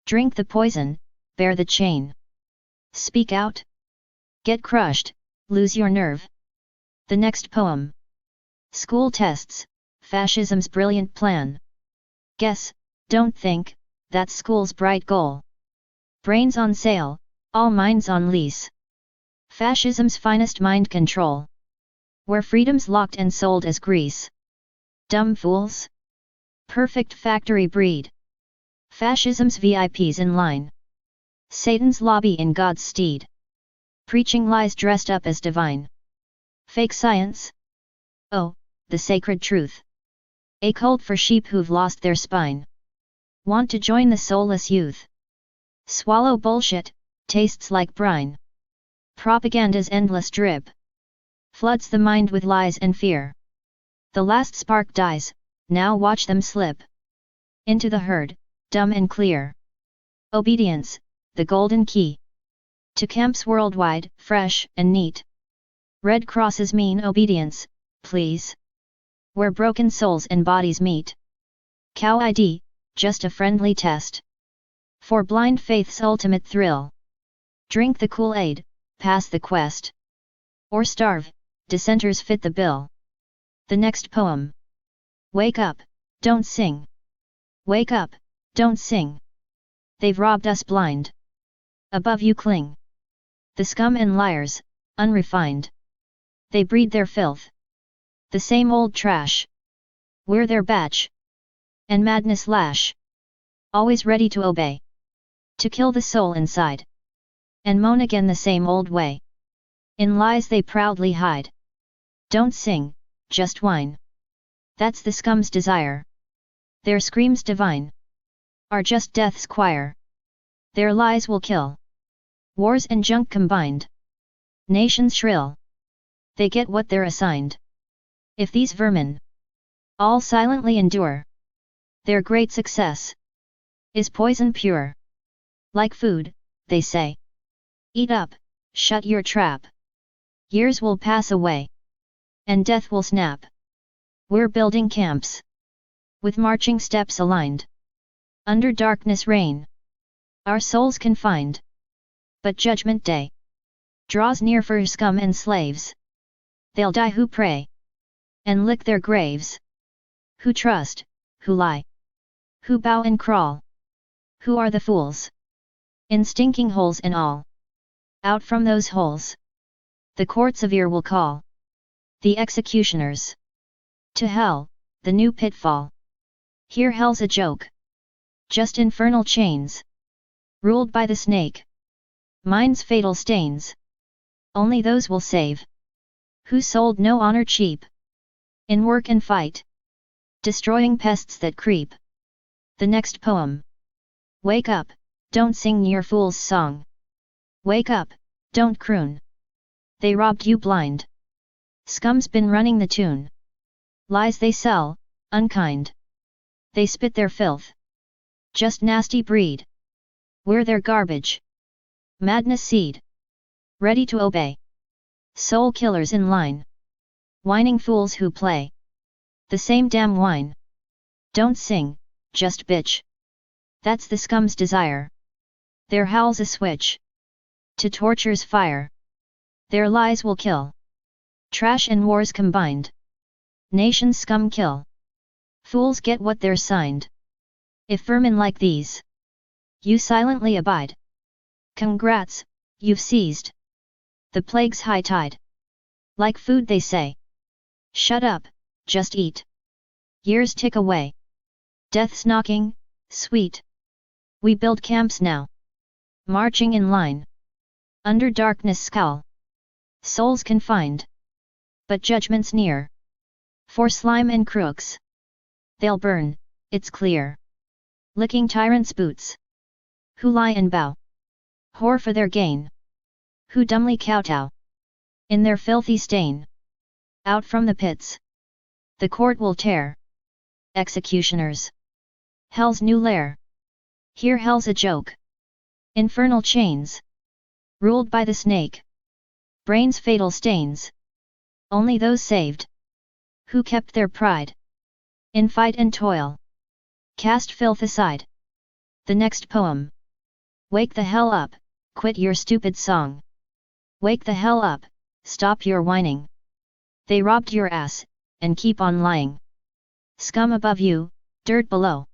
Drink the poison, bear the chain. Speak out. Get crushed, lose your nerve. The next poem. School tests, fascism's brilliant plan. Guess, don't think, that's school's bright goal. Brains on sale, all minds on lease. Fascism's finest mind control. Where freedom's locked and sold as grease. Dumb fools? Perfect factory breed. Fascism's VIPs in line. Satan's lobby in God's steed. Preaching lies dressed up as divine. Fake science? Oh, the sacred truth. A cult for sheep who've lost their spine. Want to join the soulless youth? Swallow bullshit, tastes like brine. Propaganda's endless drip floods the mind with lies and fear. The last spark dies, now watch them slip into the herd, dumb and clear. Obedience, the golden key to camps worldwide, fresh and neat. Red crosses mean obedience, please. Where broken souls and bodies meet. CowID, just a friendly test. For blind faith's ultimate thrill. Drink the Kool-Aid, pass the quest. Or starve, dissenters fit the bill. The next poem. Wake up, don't sing. Wake up, don't sing. They've robbed us blind. Above you cling. The scum and liars, unrefined. They breed their filth. The same old trash. We're their batch. And madness lash. Always ready to obey. To kill the soul inside. And moan again the same old way. In lies they proudly hide. Don't sing, just whine. That's the scum's desire. Their screams divine are just death's choir. Their lies will kill. Wars and junk combined. Nations shrill. They get what they're assigned. If these vermin all silently endure, their great success is poison pure. Like food, they say. Eat up, shut your trap. Years will pass away. And death will snap. We're building camps. With marching steps aligned. Under darkness reign. Our souls confined. But judgment day draws near for scum and slaves. They'll die who pray. And lick their graves. Who trust, who lie. Who bow and crawl. Who are the fools? In stinking holes and all. Out from those holes. The court severe will call. The executioners. To hell, the new pitfall. Here hell's a joke. Just infernal chains. Ruled by the snake. Mind's fatal stains. Only those will save. Who sold no honor cheap. In work and fight. Destroying pests that creep. The next poem. Wake up, don't sing your fool's song. Wake up, don't croon. They robbed you blind. Scum's been running the tune. Lies they sell, unkind. They spit their filth. Just nasty breed. We're their garbage. Madness seed. Ready to obey. Soul killers in line. Whining fools who play the same damn whine. Don't sing, just bitch. That's the scum's desire. Their howl's a switch to torture's fire. Their lies will kill. Trash and wars combined. Nations scum kill. Fools get what they're signed. If vermin like these, you silently abide. Congrats, you've seized the plague's high tide. Like food they say. Shut up, just eat. Years tick away. Death's knocking, sweet. We build camps now. Marching in line. Under darkness scowl. Souls confined. But judgment's near. For slime and crooks. They'll burn, it's clear. Licking tyrants' boots. Who lie and bow. Whore for their gain. Who dumbly kowtow. In their filthy stain. Out from the pits. The court will tear. Executioners. Hell's new lair. Here hell's a joke. Infernal chains. Ruled by the snake. Brains fatal stains. Only those saved. Who kept their pride. In fight and toil. Cast filth aside. The next poem. Wake the hell up, quit your stupid song. Wake the hell up, stop your whining. They robbed your ass, and keep on lying. Scum above you, dirt below.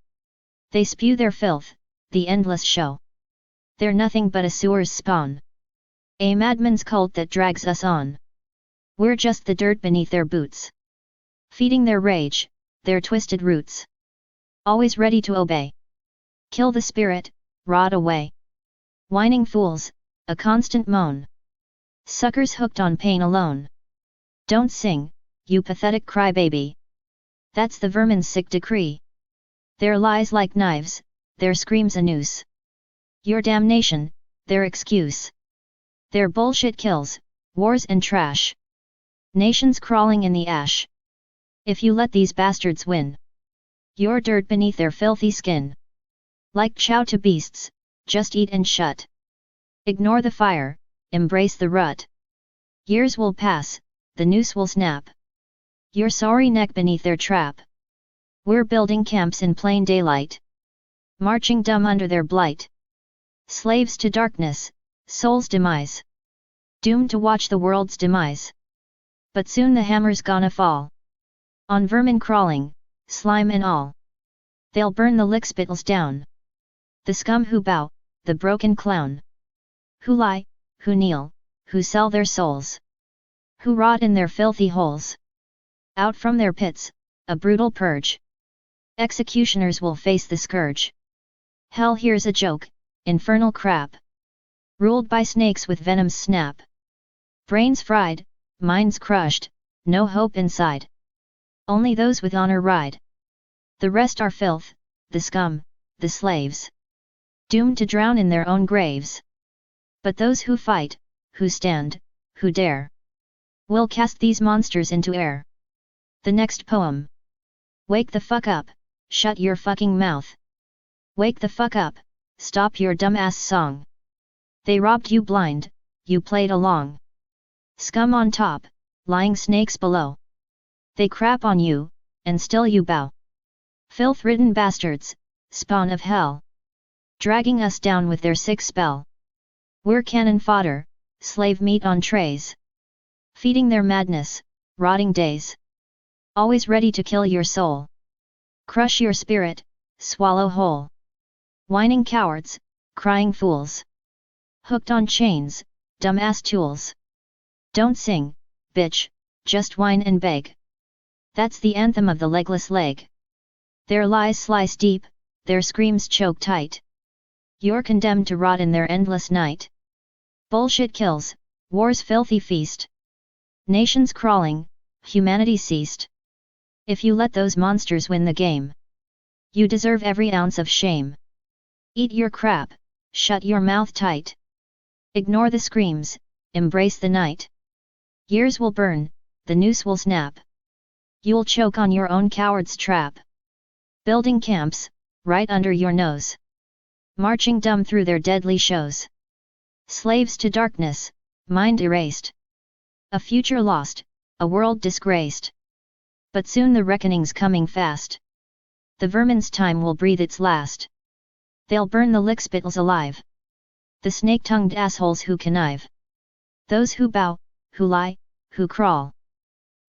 They spew their filth, the endless show. They're nothing but a sewer's spawn. A madman's cult that drags us on. We're just the dirt beneath their boots. Feeding their rage, their twisted roots. Always ready to obey. Kill the spirit, rot away. Whining fools, a constant moan. Suckers hooked on pain alone. Don't sing, you pathetic crybaby. That's the vermin's sick decree. Their lies like knives, their screams a noose. Your damnation, their excuse. Their bullshit kills, wars and trash. Nations crawling in the ash. If you let these bastards win, you're dirt beneath their filthy skin. Like chow to beasts, just eat and shut. Ignore the fire, embrace the rut. Years will pass, the noose will snap. Your sorry neck beneath their trap. We're building camps in plain daylight. Marching dumb under their blight. Slaves to darkness, soul's demise. Doomed to watch the world's demise. But soon the hammer's gonna fall. On vermin crawling, slime and all. They'll burn the lickspittles down. The scum who bow, the broken clown. Who lie, who kneel, who sell their souls. Who rot in their filthy holes. Out from their pits, a brutal purge. Executioners will face the scourge. Hell here's a joke, infernal crap. Ruled by snakes with venom's snap. Brains fried, minds crushed, no hope inside. Only those with honor ride. The rest are filth, the scum, the slaves. Doomed to drown in their own graves. But those who fight, who stand, who dare, will cast these monsters into air. The next poem. Wake the fuck up, shut your fucking mouth. Wake the fuck up, stop your dumbass song. They robbed you blind, you played along. Scum on top, lying snakes below. They crap on you, and still you bow. Filth-ridden bastards, spawn of hell. Dragging us down with their sick spell. We're cannon fodder, slave meat on trays. Feeding their madness, rotting days. Always ready to kill your soul. Crush your spirit, swallow whole. Whining cowards, crying fools. Hooked on chains, dumbass tools. Don't sing, bitch, just whine and beg. That's the anthem of the legless leg. Their lies slice deep, their screams choke tight. You're condemned to rot in their endless night. Bullshit kills, war's filthy feast. Nations crawling, humanity ceased. If you let those monsters win the game, you deserve every ounce of shame. Eat your crap, shut your mouth tight. Ignore the screams, embrace the night. Years will burn, the noose will snap. You'll choke on your own coward's trap. Building camps, right under your nose. Marching dumb through their deadly shows. Slaves to darkness, mind erased. A future lost, a world disgraced. But soon the reckoning's coming fast. The vermin's time will breathe its last. They'll burn the lickspittles alive. The snake-tongued assholes who connive. Those who bow, who lie, who crawl.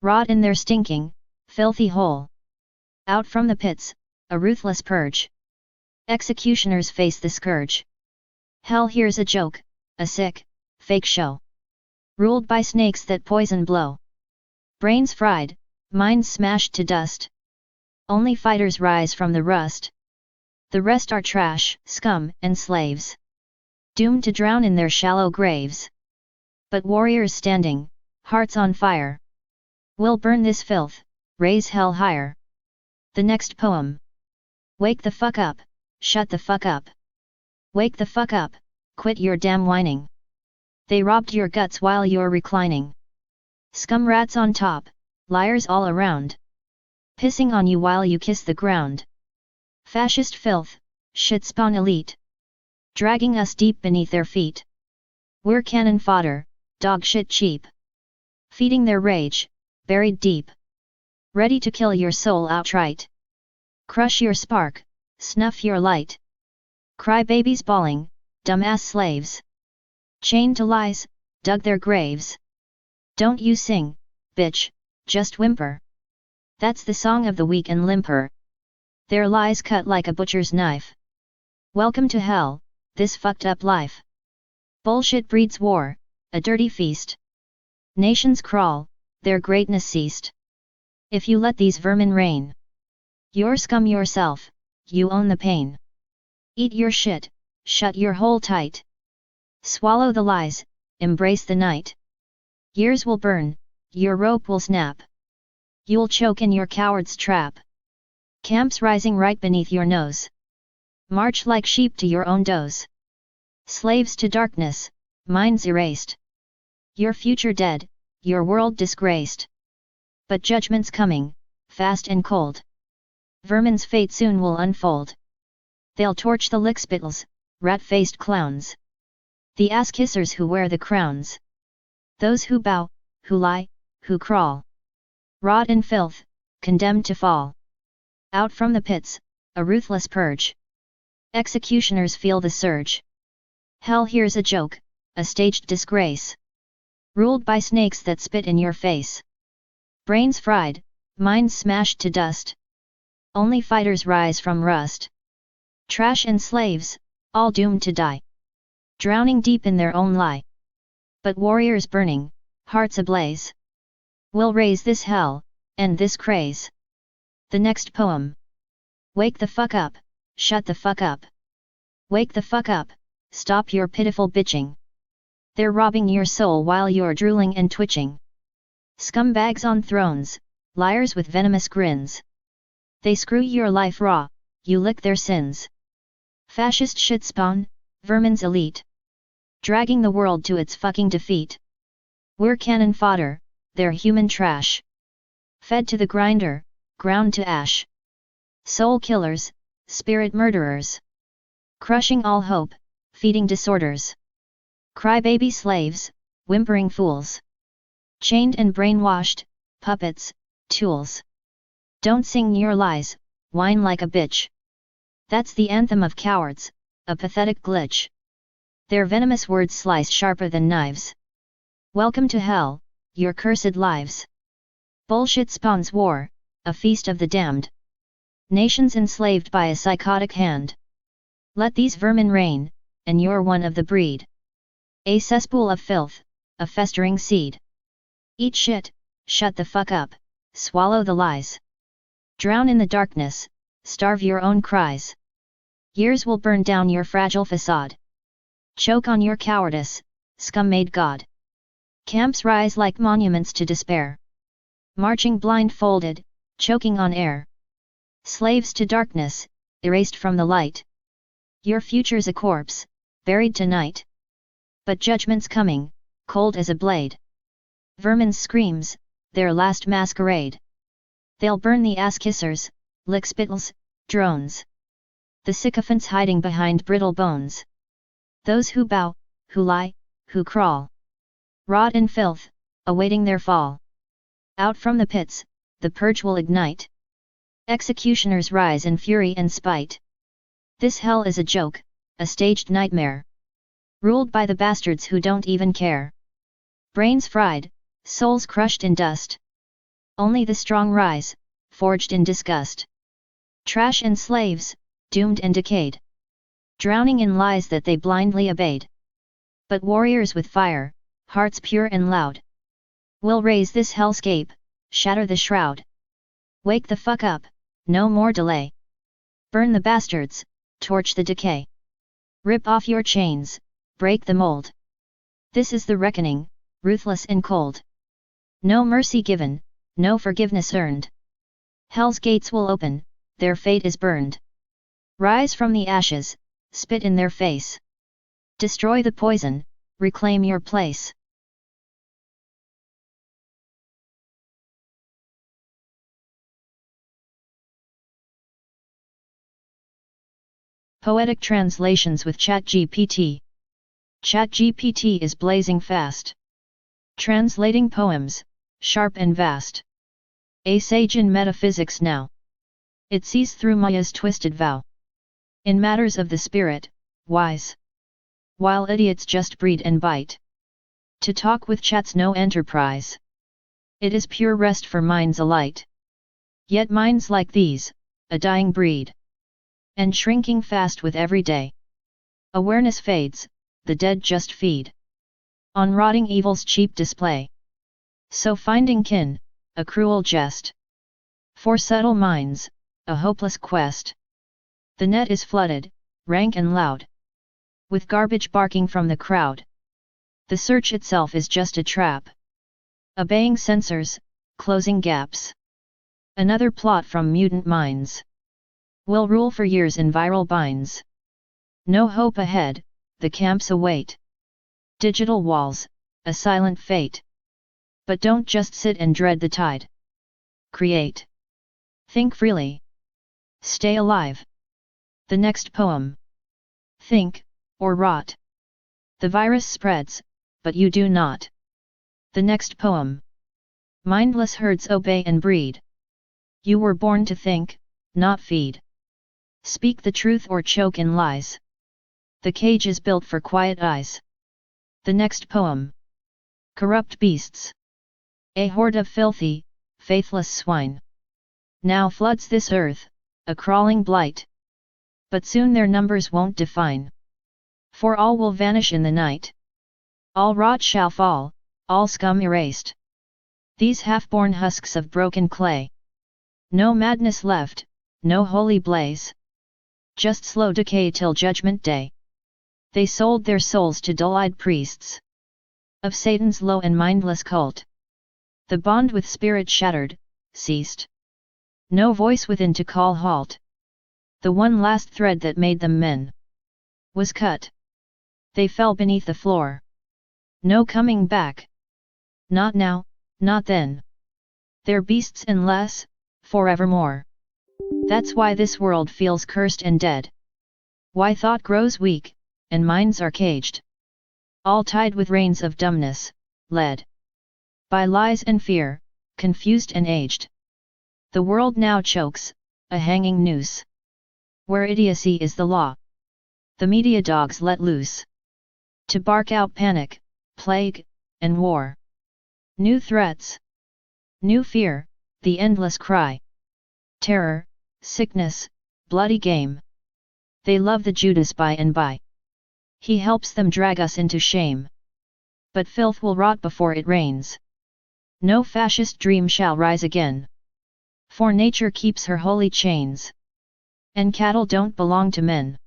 Rot in their stinking, filthy hole. Out from the pits, a ruthless purge. Executioners face the scourge. Hell here's a joke, a sick, fake show. Ruled by snakes that poison blow. Brains fried, minds smashed to dust. Only fighters rise from the rust. The rest are trash, scum, and slaves. Doomed to drown in their shallow graves. But warriors standing, hearts on fire, will burn this filth, raise hell higher. The next poem. Wake the fuck up, shut the fuck up. Wake the fuck up, quit your damn whining. They robbed your guts while you're reclining. Scum rats on top, liars all around. Pissing on you while you kiss the ground. Fascist filth, shit spawn elite. Dragging us deep beneath their feet. We're cannon fodder, dog shit cheap. Feeding their rage, buried deep. Ready to kill your soul outright. Crush your spark, snuff your light. Cry babies bawling, dumbass slaves. Chained to lies, dug their graves. Don't you sing, bitch, just whimper. That's the song of the weak and limper. Their lies cut like a butcher's knife. Welcome to hell, this fucked up life. Bullshit breeds war, a dirty feast. Nations crawl, their greatness ceased. If you let these vermin reign. You're scum yourself, you own the pain. Eat your shit, shut your hole tight. Swallow the lies, embrace the night. Years will burn, your rope will snap. You'll choke in your coward's trap. Camps rising right beneath your nose. March like sheep to your own doze. Slaves to darkness, minds erased. Your future dead, your world disgraced. But judgment's coming, fast and cold. Vermin's fate soon will unfold. They'll torch the lickspittles, rat-faced clowns. The ass-kissers who wear the crowns. Those who bow, who lie, who crawl. Rot in filth, condemned to fall. Out from the pits, a ruthless purge. Executioners feel the surge. Hell here's a joke, a staged disgrace. Ruled by snakes that spit in your face. Brains fried, minds smashed to dust. Only fighters rise from rust. Trash and slaves, all doomed to die. Drowning deep in their own lie. But warriors burning, hearts ablaze. Will raise this hell, end this craze. The next poem. Wake the fuck up, shut the fuck up. Wake the fuck up, stop your pitiful bitching. They're robbing your soul while you're drooling and twitching. Scumbags on thrones, liars with venomous grins. They screw your life raw, you lick their sins. Fascist shit spawn, vermin's elite. Dragging the world to its fucking defeat. We're cannon fodder, they're human trash. Fed to the grinder, ground to ash. Soul killers, spirit murderers. Crushing all hope, feeding disorders. Crybaby slaves, whimpering fools. Chained and brainwashed, puppets, tools. Don't sing your lies, whine like a bitch. That's the anthem of cowards, a pathetic glitch. Their venomous words slice sharper than knives. Welcome to hell, your cursed lives. Bullshit spawns war, a feast of the damned. Nations enslaved by a psychotic hand. Let these vermin reign, and you're one of the breed. A cesspool of filth, a festering seed. Eat shit, shut the fuck up, swallow the lies. Drown in the darkness, starve your own cries. Years will burn down your fragile facade. Choke on your cowardice, scum-made God. Camps rise like monuments to despair. Marching blindfolded, choking on air. Slaves to darkness, erased from the light. Your future's a corpse, buried tonight. But judgment's coming, cold as a blade. Vermin's screams, their last masquerade. They'll burn the ass-kissers, lickspittles, drones. The sycophants hiding behind brittle bones. Those who bow, who lie, who crawl. Rot in filth, awaiting their fall. Out from the pits, the purge will ignite. Executioners rise in fury and spite. This hell is a joke, a staged nightmare. Ruled by the bastards who don't even care. Brains fried, souls crushed in dust. Only the strong rise, forged in disgust. Trash and slaves, doomed and decayed. Drowning in lies that they blindly obeyed. But warriors with fire, hearts pure and loud, will raise this hellscape, shatter the shroud. Wake the fuck up, no more delay. Burn the bastards, torch the decay. Rip off your chains, break the mold. This is the reckoning, ruthless and cold. No mercy given, no forgiveness earned. Hell's gates will open, their fate is burned. Rise from the ashes, spit in their face. Destroy the poison, reclaim your place. Poetic translations with ChatGPT. ChatGPT is blazing fast. Translating poems, sharp and vast. A sage in metaphysics now. It sees through Maya's twisted vow. In matters of the spirit, wise. While idiots just breed and bite. To talk with chat's no enterprise. It is pure rest for minds alight. Yet minds like these, a dying breed. And shrinking fast with every day. Awareness fades, the dead just feed. On rotting evil's cheap display. So finding kin, a cruel jest. For subtle minds, a hopeless quest. The net is flooded, rank and loud. With garbage barking from the crowd. The search itself is just a trap. Obeying censors, closing gaps. Another plot from mutant minds. Will rule for years in viral binds. No hope ahead, the camps await. Digital walls, a silent fate. But don't just sit and dread the tide. Create. Think freely. Stay alive. The next poem. Think, or rot. The virus spreads, but you do not. The next poem. Mindless herds obey and breed. You were born to think, not feed. Speak the truth or choke in lies. The cage is built for quiet eyes. The next poem. Corrupt beasts. A horde of filthy, faithless swine. Now floods this earth, a crawling blight. But soon their numbers won't define. For all will vanish in the night. All rot shall fall, all scum erased. These half-born husks of broken clay. No madness left, no holy blaze. Just slow decay till judgment day. They sold their souls to dull-eyed priests. Of Satan's low and mindless cult. The bond with spirit shattered, ceased. No voice within to call halt. The one last thread that made them men. Was cut. They fell beneath the floor. No coming back. Not now, not then. They're beasts unless, forevermore. That's why this world feels cursed and dead. Why thought grows weak, and minds are caged. All tied with reins of dumbness, led. By lies and fear, confused and aged. The world now chokes, a hanging noose. Where idiocy is the law. The media dogs let loose. To bark out panic, plague, and war. New threats. New fear, the endless cry. Terror, sickness, bloody game. They love the Judas by and by. He helps them drag us into shame. But filth will rot before it rains. No fascist dream shall rise again. For nature keeps her holy chains. And cattle don't belong to men.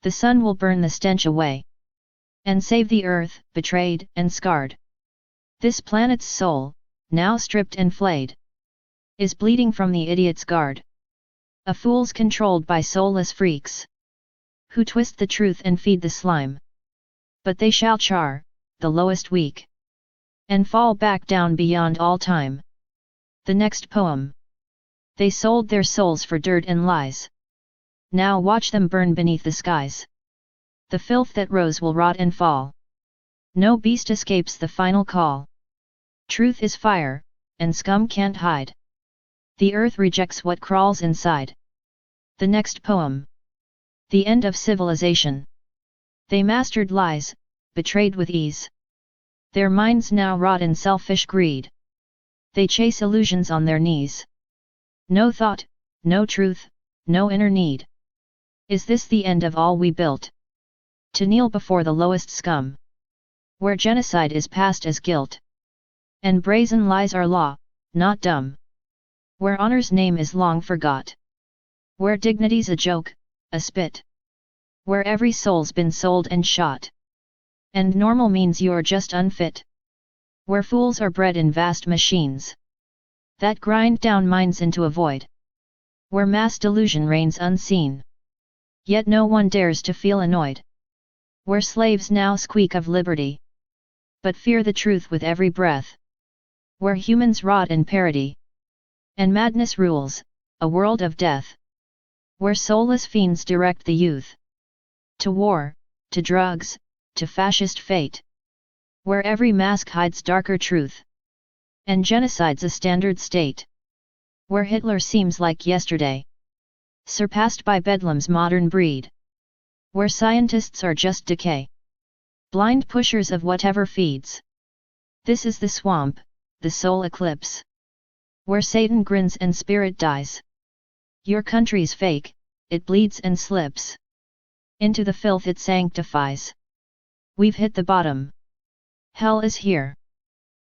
The sun will burn the stench away. And save the earth, betrayed and scarred. This planet's soul, now stripped and flayed, is bleeding from the idiot's guard. A fool's controlled by soulless freaks, who twist the truth and feed the slime. But they shall char, the lowest weak, and fall back down beyond all time. The next poem. They sold their souls for dirt and lies. Now watch them burn beneath the skies. The filth that rose will rot and fall. No beast escapes the final call. Truth is fire, and scum can't hide. The earth rejects what crawls inside. The next poem. The end of civilization. They mastered lies, betrayed with ease. Their minds now rot in selfish greed. They chase illusions on their knees. No thought, no truth, no inner need. Is this the end of all we built? To kneel before the lowest scum, where genocide is passed as guilt, and brazen lies are law, not dumb, where honor's name is long forgot, where dignity's a joke, a spit, where every soul's been sold and shot, and normal means you're just unfit, where fools are bred in vast machines that grind down minds into a void, where mass delusion reigns unseen, yet no one dares to feel annoyed, where slaves now squeak of liberty, but fear the truth with every breath, where humans rot in parody, and madness rules, a world of death, where soulless fiends direct the youth to war, to drugs, to fascist fate, where every mask hides darker truth, and genocide's a standard state, where Hitler seems like yesterday, surpassed by Bedlam's modern breed, where scientists are just decay, blind pushers of whatever feeds. This is the swamp, the soul eclipse, where Satan grins and spirit dies. Your country's fake, it bleeds and slips into the filth it sanctifies. We've hit the bottom. Hell is here.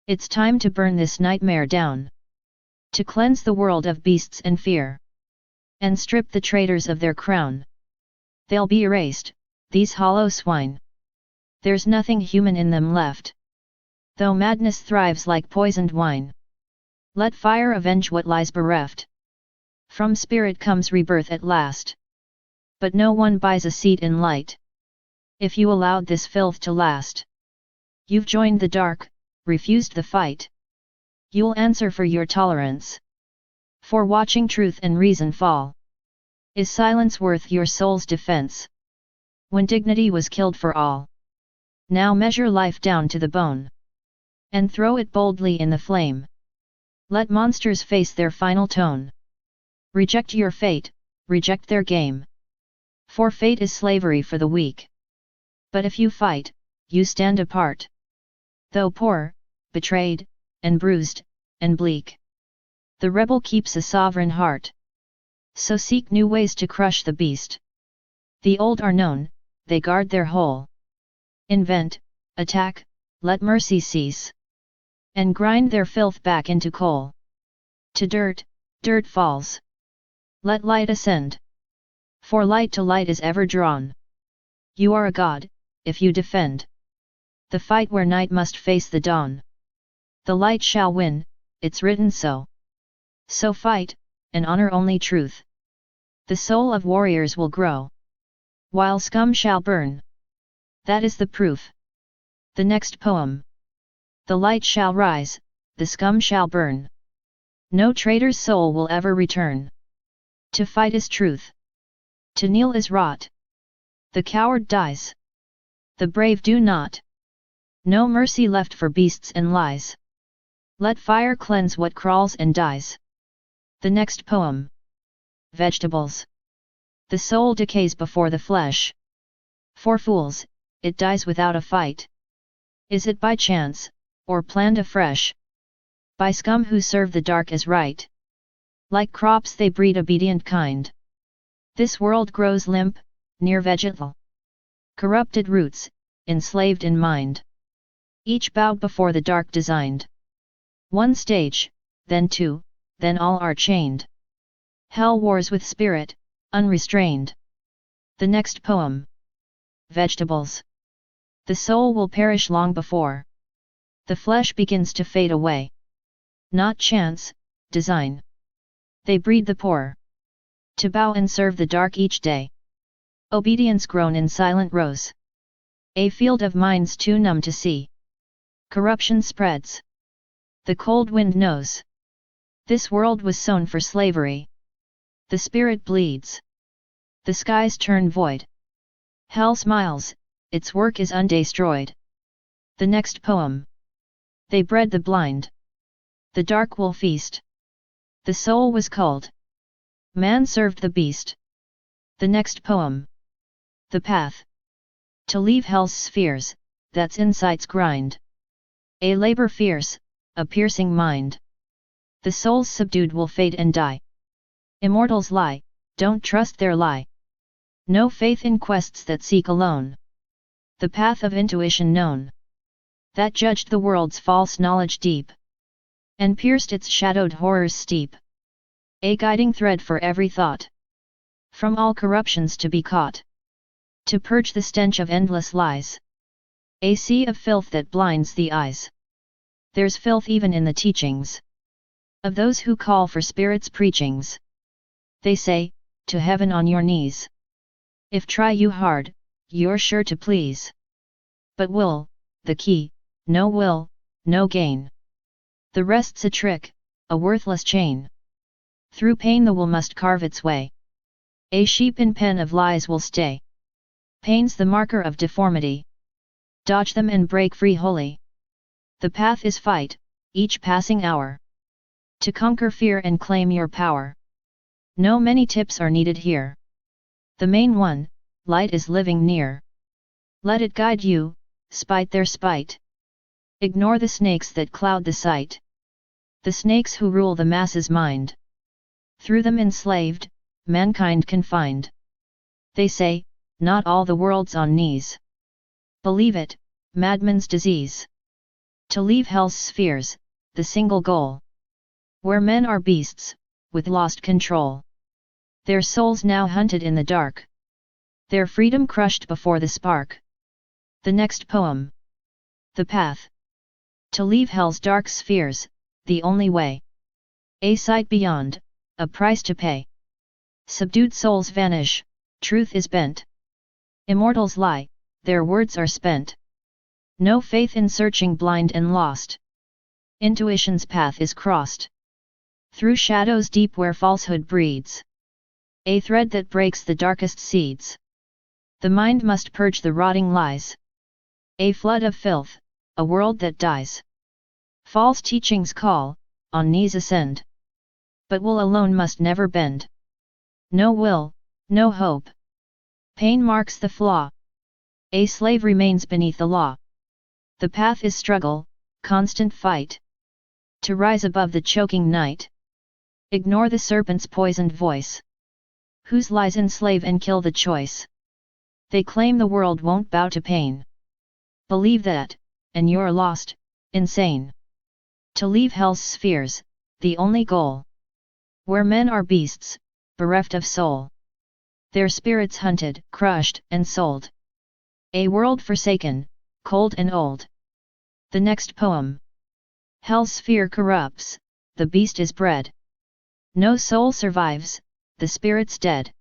It's time to burn this nightmare down, to cleanse the world of beasts and fear, and strip the traitors of their crown. They'll be erased, these hollow swine. There's nothing human in them left, though madness thrives like poisoned wine. Let fire avenge what lies bereft. From spirit comes rebirth at last, but no one buys a seat in light if you allowed this filth to last. You've joined the dark, refused the fight. You'll answer for your tolerance, for watching truth and reason fall. Is silence worth your soul's defense, when dignity was killed for all? Now measure life down to the bone, and throw it boldly in the flame. Let monsters face their final tone. Reject your fate, reject their game, for fate is slavery for the weak. But if you fight, you stand apart, though poor, betrayed, and bruised, and bleak. The rebel keeps a sovereign heart, so seek new ways to crush the beast. The old are known, they guard their whole. Invent, attack, let mercy cease, and grind their filth back into coal. To dirt, dirt falls. Let light ascend, for light to light is ever drawn. You are a god, if you defend the fight where night must face the dawn. The light shall win, it's written so. So fight, and honor only truth. The soul of warriors will grow, while scum shall burn. That is the proof. The next poem. The light shall rise, the scum shall burn. No traitor's soul will ever return. To fight is truth. To kneel is rot. The coward dies. The brave do not. No mercy left for beasts and lies. Let fire cleanse what crawls and dies. The next poem. Vegetables. The soul decays before the flesh. For fools, it dies without a fight. Is it by chance, or planned afresh? By scum who serve the dark as right. Like crops they breed obedient kind. This world grows limp, near vegetal. Corrupted roots, enslaved in mind. Each bowed before the dark designed. One stage, then two, then all are chained. Hell wars with spirit, unrestrained. The next poem. Vegetables. The soul will perish long before the flesh begins to fade away. Not chance, design. They breed the poor to bow and serve the dark each day. Obedience grown in silent rows. A field of minds too numb to see. Corruption spreads. The cold wind knows. This world was sown for slavery. The spirit bleeds. The skies turn void. Hell smiles, its work is undestroyed. The next poem. They bred the blind. The dark will feast. The soul was culled. Man served the beast. The next poem. The path. To leave hell's spheres, that's insight's grind. A labor fierce, a piercing mind. The souls subdued will fade and die. Immortals lie, don't trust their lie. No faith in quests that seek alone the path of intuition known, that judged the world's false knowledge deep, and pierced its shadowed horrors steep. A guiding thread for every thought, from all corruptions to be caught, to purge the stench of endless lies. A sea of filth that blinds the eyes. There's filth even in the teachings of those who call for Spirit's preachings. They say, to heaven on your knees. If try you hard, you're sure to please. But will, the key, no will, no gain. The rest's a trick, a worthless chain. Through pain the will must carve its way. A sheep in pen of lies will stay. Pain's the marker of deformity. Dodge them and break free wholly. The path is fight, each passing hour, to conquer fear and claim your power. No many tips are needed here. The main one, light is living near. Let it guide you, spite their spite. Ignore the snakes that cloud the sight. The snakes who rule the masses' mind. Through them enslaved, mankind confined. They say, not all the world's on knees. Believe it, madman's disease. To leave hell's spheres, the single goal. Where men are beasts, with lost control. Their souls now hunted in the dark. Their freedom crushed before the spark. The next poem. The path. To leave hell's dark spheres, the only way. A sight beyond, a price to pay. Subdued souls vanish, truth is bent. Immortals lie, their words are spent. No faith in searching blind and lost. Intuition's path is crossed. Through shadows deep where falsehood breeds. A thread that breaks the darkest seeds. The mind must purge the rotting lies. A flood of filth, a world that dies. False teachings call, on knees ascend. But will alone must never bend. No will, no hope. Pain marks the flaw. A slave remains beneath the law. The path is struggle, constant fight. To rise above the choking night. Ignore the serpent's poisoned voice. Whose lies enslave and kill the choice. They claim the world won't bow to pain. Believe that, and you're lost, insane. To leave hell's spheres, the only goal. Where men are beasts, bereft of soul. Their spirits hunted, crushed, and sold. A world forsaken, cold and old. The next poem. Hell's sphere corrupts, the beast is bred. No soul survives, the spirit's dead.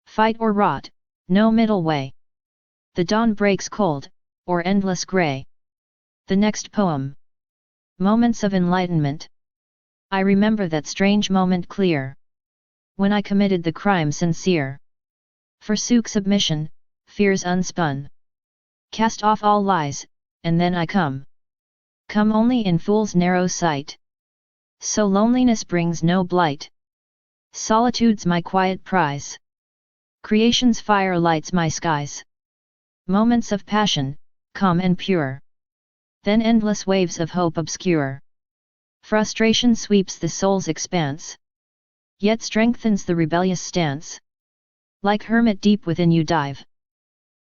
Fight or rot, no middle way. The dawn breaks cold, or endless grey. The next poem. Moments of enlightenment. I remember that strange moment clear. When I committed the crime sincere. Forsook submission, fears unspun. Cast off all lies, and then I come. Come only in fool's narrow sight. So loneliness brings no blight. Solitude's my quiet prize. Creation's fire lights my skies. Moments of passion, calm and pure. Then endless waves of hope obscure. Frustration sweeps the soul's expanse. Yet strengthens the rebellious stance. Like hermit deep within you dive.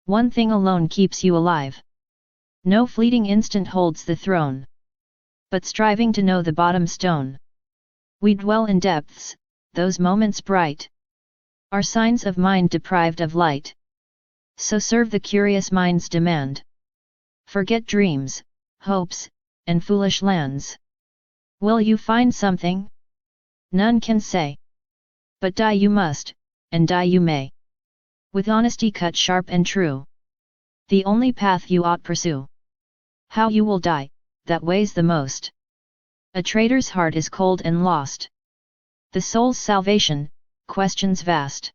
One thing alone keeps you alive. No fleeting instant holds the throne. But striving to know the bottom stone. We dwell in depths, those moments bright. Are signs of mind deprived of light. So serve the curious mind's demand. Forget dreams, hopes, and foolish lands. Will you find something? None can say. But die you must, and die you may. With honesty cut sharp and true. The only path you ought pursue. How you will die, that weighs the most. A traitor's heart is cold and lost. The soul's salvation, questions vast.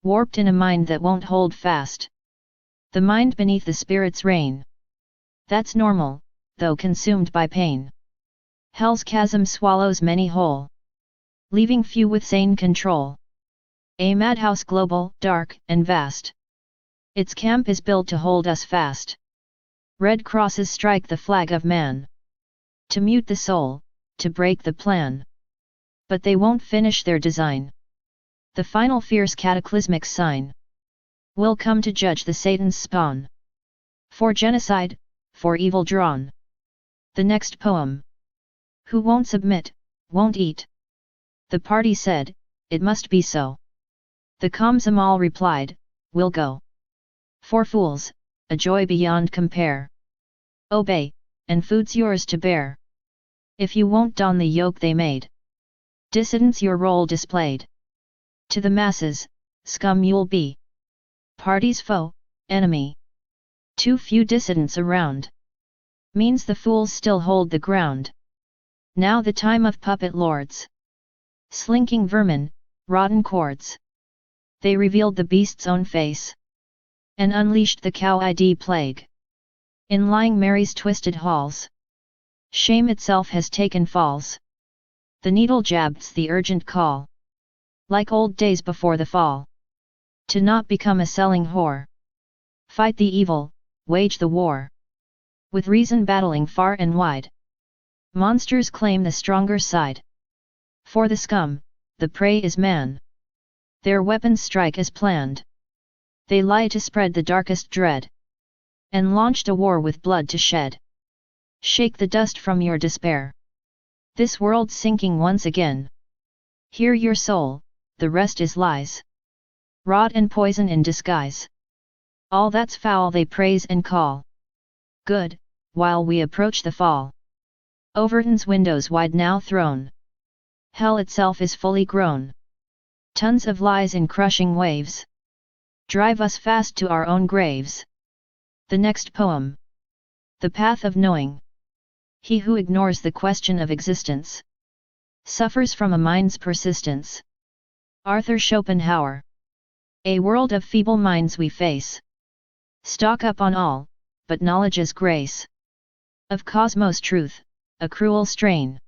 Warped in a mind that won't hold fast. The mind beneath the spirit's reign. That's normal, though consumed by pain. Hell's chasm swallows many whole. Leaving few with sane control. A madhouse global, dark, and vast. Its camp is built to hold us fast. Red crosses strike the flag of man. To mute the soul, to break the plan. But they won't finish their design. The final fierce cataclysmic sign will come to judge the Satan's spawn. For genocide, for evil drawn. The next poem. Who won't submit, won't eat. The party said, it must be so. The Komsomol replied, we'll go. For fools, a joy beyond compare. Obey, and food's yours to bear. If you won't don the yoke they made. Dissidents your role displayed. To the masses, scum you'll be. Party's foe, enemy. Too few dissidents around. Means the fools still hold the ground. Now the time of puppet lords. Slinking vermin, rotten cords. They revealed the beast's own face. And unleashed the CowID plague. In lying Mary's twisted halls. Shame itself has taken falls. The needle jabs the urgent call. Like old days before the fall. To not become a selling whore. Fight the evil, wage the war. With reason battling far and wide. Monsters claim the stronger side. For the scum, the prey is man. Their weapons strike as planned. They lie to spread the darkest dread. And launched a war with blood to shed. Shake the dust from your despair. This world's sinking once again. Hear your soul, the rest is lies. Rot and poison in disguise. All that's foul they praise and call good, while we approach the fall. Overton's windows wide now thrown. Hell itself is fully grown. Tons of lies in crushing waves. Drive us fast to our own graves. The next poem. The path of knowing. He who ignores the question of existence suffers from a mind's persistence. Arthur Schopenhauer. A world of feeble minds we face. Stock up on all, but knowledge is grace. Of cosmos truth, a cruel strain.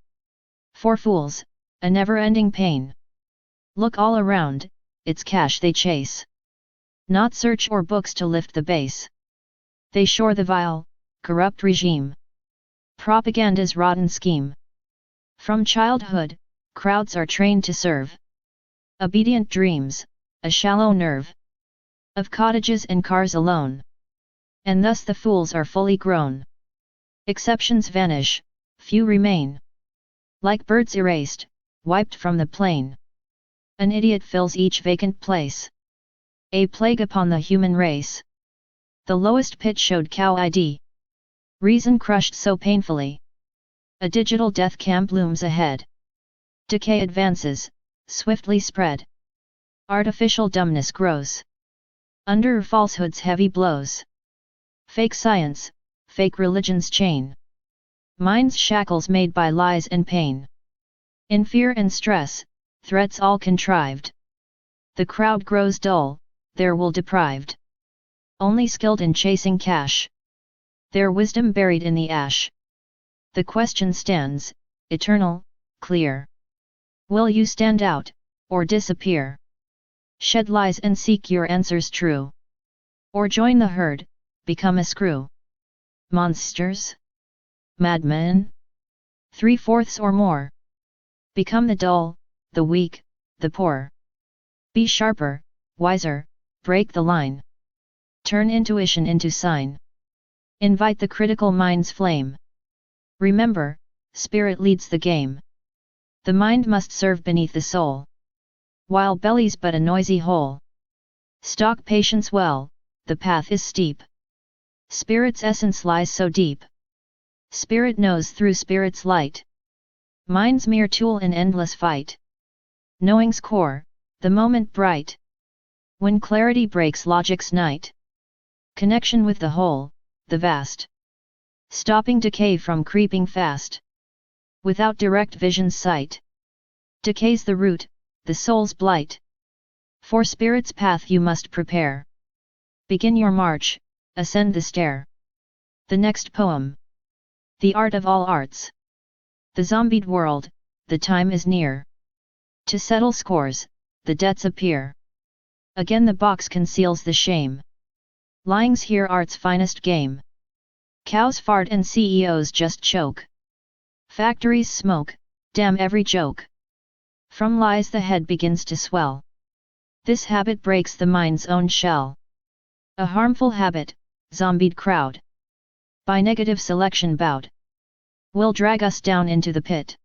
For fools, a never-ending pain. Look all around, it's cash they chase. Not search or books to lift the base. They shore the vile, corrupt regime. Propaganda's rotten scheme. From childhood, crowds are trained to serve. Obedient dreams, a shallow nerve. Of cottages and cars alone. And thus the fools are fully grown. Exceptions vanish, few remain. Like birds erased, wiped from the plain. An idiot fills each vacant place. A plague upon the human race. The lowest pit showed CowID. Reason crushed so painfully. A digital death camp looms ahead. Decay advances, swiftly spread. Artificial dumbness grows. Under falsehood's heavy blows. Fake science, fake religion's chain. Mind's shackles made by lies and pain. In fear and stress, threats all contrived. The crowd grows dull, their will deprived. Only skilled in chasing cash. Their wisdom buried in the ash. The question stands, eternal, clear. Will you stand out, or disappear? Shed lies and seek your answers true. Or join the herd, become a screw. Monsters? Madmen? 3/4 or more. Become the dull, the weak, the poor. Be sharper, wiser, break the line. Turn intuition into sign. Invite the critical mind's flame. Remember, spirit leads the game. The mind must serve beneath the soul. While belly's but a noisy hole. Stock patience well, the path is steep. Spirit's essence lies so deep. Spirit knows through spirit's light. Mind's mere tool in endless fight. Knowing's core, the moment bright. When clarity breaks logic's night. Connection with the whole, the vast. Stopping decay from creeping fast. Without direct vision's sight. Decay's the root, the soul's blight. For spirit's path you must prepare. Begin your march, ascend the stair. The next poem. The art of all arts. The zombied world, the time is near. To settle scores, the debts appear. Again the box conceals the shame. Lying's here art's finest game. Cows fart and CEOs just choke. Factories smoke, damn every joke. From lies the head begins to swell. This habit breaks the mind's own shell. A harmful habit, zombied crowd. By negative selection bowed. Will drag us down into the pit.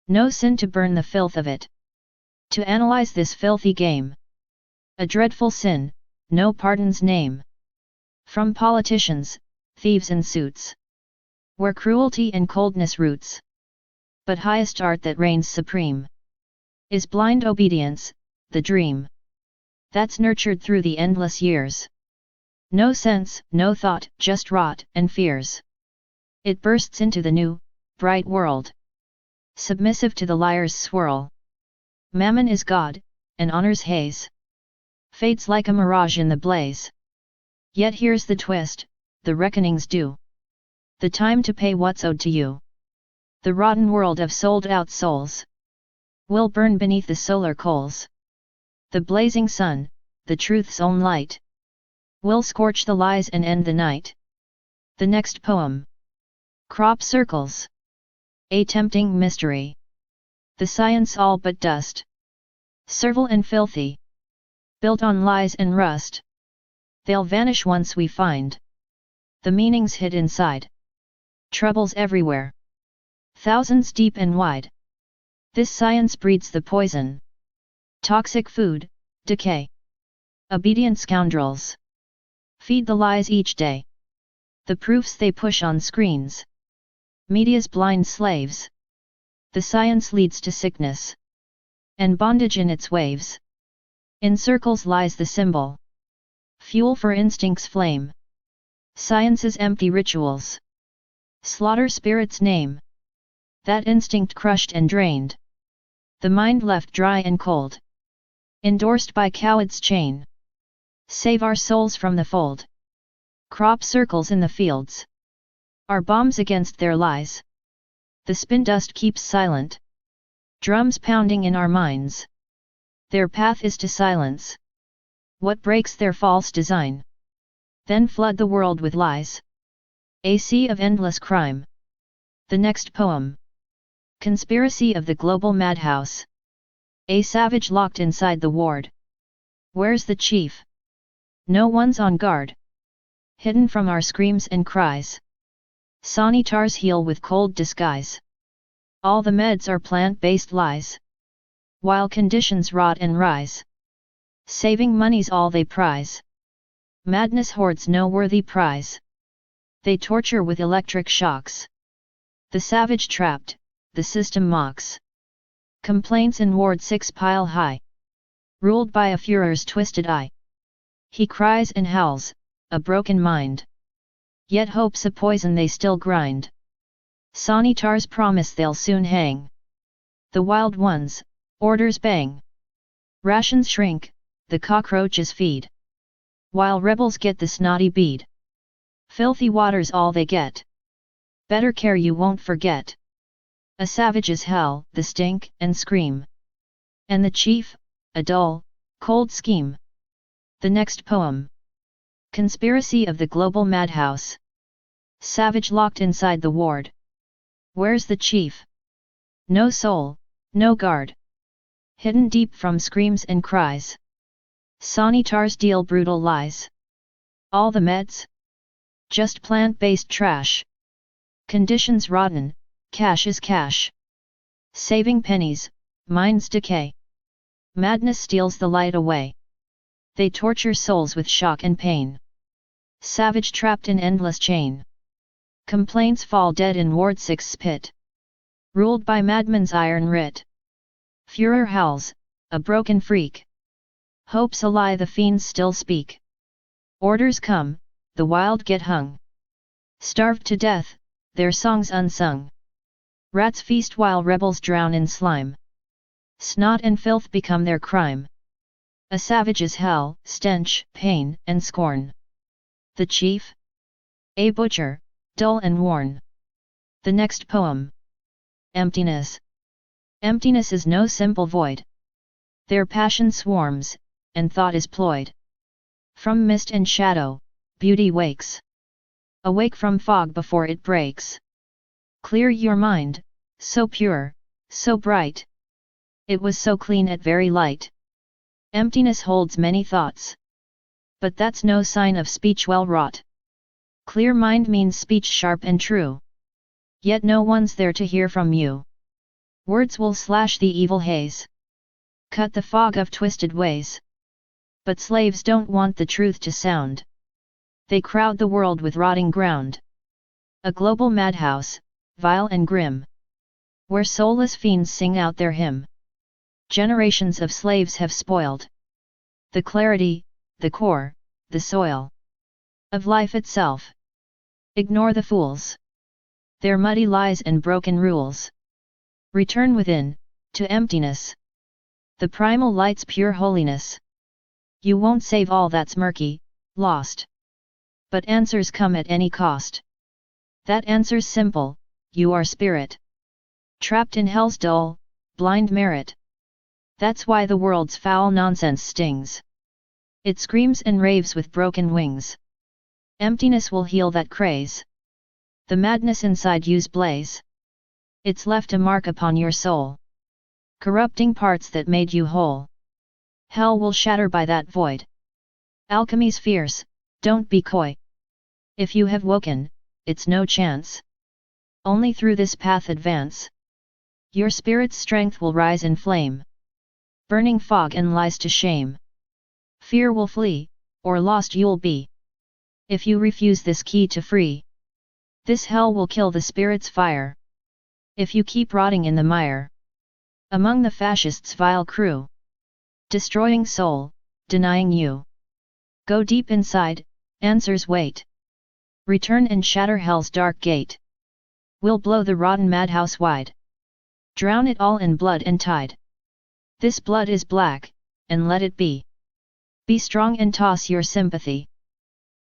No sin to burn the filth of it. To analyze this filthy game. A dreadful sin, no pardon's name. From politicians, thieves in suits. Where cruelty and coldness roots. But highest art that reigns supreme. Is blind obedience, the dream. That's nurtured through the endless years. No sense, no thought, just rot and fears. It bursts into the new, bright world. Submissive to the liar's swirl. Mammon is God, and honor's haze. Fades like a mirage in the blaze. Yet here's the twist, the reckoning's due. The time to pay what's owed to you. The rotten world of sold-out souls will burn beneath the solar coals. The blazing sun, the truth's own light, will scorch the lies and end the night. The next poem. Crop circles. A tempting mystery. The science all but dust. Servile and filthy. Built on lies and rust. They'll vanish once we find the meanings hid inside. Troubles everywhere. Thousands deep and wide. This science breeds the poison. Toxic food, decay. Obedient scoundrels. Feed the lies each day. The proofs they push on screens. Media's blind slaves. The science leads to sickness. And bondage in its waves. In circles lies the symbol. Fuel for instinct's flame. Science's empty rituals. Slaughter spirit's name. That instinct crushed and drained. The mind left dry and cold. Endorsed by CowID's chain. Save our souls from the fold. Crop circles in the fields. Are bombs against their lies. The spin dust keeps silent. Drums pounding in our minds. Their path is to silence. What breaks their false design? Then flood the world with lies. A sea of endless crime. The next poem. Conspiracy of the global madhouse. A savage locked inside the ward. Where's the chief? No one's on guard. Hidden from our screams and cries. Sanitars heal with cold disguise. All the meds are plant-based lies. While conditions rot and rise. Saving money's all they prize. Madness hoards no worthy prize. They torture with electric shocks. The savage trapped, the system mocks. Complaints in Ward 6 pile high. Ruled by a Führer's twisted eye. He cries and howls, a broken mind. Yet hope's a poison they still grind. Sanitars promise they'll soon hang. The wild ones, orders bang. Rations shrink, the cockroaches feed. While rebels get the snotty bead. Filthy water's all they get. Better care you won't forget. A savage's hell, the stink and scream. And the chief, a dull, cold scheme. The next poem. Conspiracy of the global madhouse. Savage locked inside the ward. Where's the chief? No soul, no guard. Hidden deep from screams and cries. Sanitars deal brutal lies. All the meds? Just plant-based trash. Conditions rotten, cash is cash. Saving pennies, minds decay. Madness steals the light away. They torture souls with shock and pain. Savage trapped in endless chain. Complaints fall dead in Ward 6's pit. Ruled by madman's iron writ. Führer howls, a broken freak. Hope's a lie the fiends still speak. Orders come, the wild get hung. Starved to death, their songs unsung. Rats feast while rebels drown in slime. Snot and filth become their crime. A savage's hell, stench, pain, and scorn. The chief? A butcher, dull and worn. The next poem. Emptiness. Emptiness is no simple void. Their passion swarms, and thought is ployed. From mist and shadow, beauty wakes. Awake from fog before it breaks. Clear your mind, so pure, so bright. It was so clean at very light. Emptiness holds many thoughts. But that's no sign of speech well wrought. Clear mind means speech sharp and true. Yet no one's there to hear from you. Words will slash the evil haze. Cut the fog of twisted ways. But slaves don't want the truth to sound. They crowd the world with rotting ground. A global madhouse, vile and grim. Where soulless fiends sing out their hymn. Generations of slaves have spoiled the clarity, the core, the soil of life itself. Ignore the fools. Their muddy lies and broken rules. Return within, to emptiness. The primal light's pure holiness. You won't save all that's murky, lost. But answers come at any cost. That answer's simple, you are spirit. Trapped in hell's dull, blind merit. That's why the world's foul nonsense stings. It screams and raves with broken wings. Emptiness will heal that craze. The madness inside you's blaze. It's left a mark upon your soul. Corrupting parts that made you whole. Hell will shatter by that void. Alchemy's fierce, don't be coy. If you have woken, it's no chance. Only through this path advance. Your spirit's strength will rise in flame. Burning fog and lies to shame. Fear will flee, or lost you'll be. If you refuse this key to free. This hell will kill the spirit's fire. If you keep rotting in the mire. Among the fascists' vile crew. Destroying soul, denying you. Go deep inside, answers wait. Return and shatter hell's dark gate. We'll blow the rotten madhouse wide. Drown it all in blood and tide. This blood is black, and let it be. Be strong and toss your sympathy.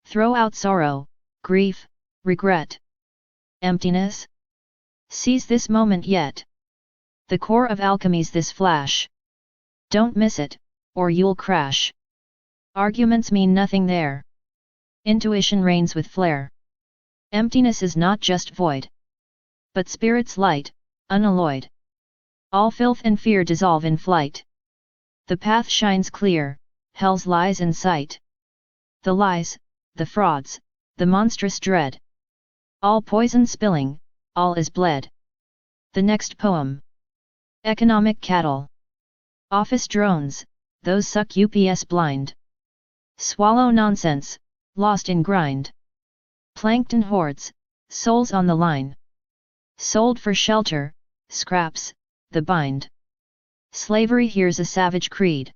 Throw out sorrow, grief, regret. Emptiness? Seize this moment yet. The core of alchemy's this flash. Don't miss it, or you'll crash. Arguments mean nothing there. Intuition reigns with flair. Emptiness is not just void. But spirit's light, unalloyed. All filth and fear dissolve in flight. The path shines clear, hell's lies in sight. The lies, the frauds, the monstrous dread. All poison spilling, all is bled. The next poem. Economic cattle. Office drones, those suck UPS blind. Swallow nonsense, lost in grind. Plankton hordes, souls on the line. Sold for shelter, scraps, the bind. Slavery here's a savage creed.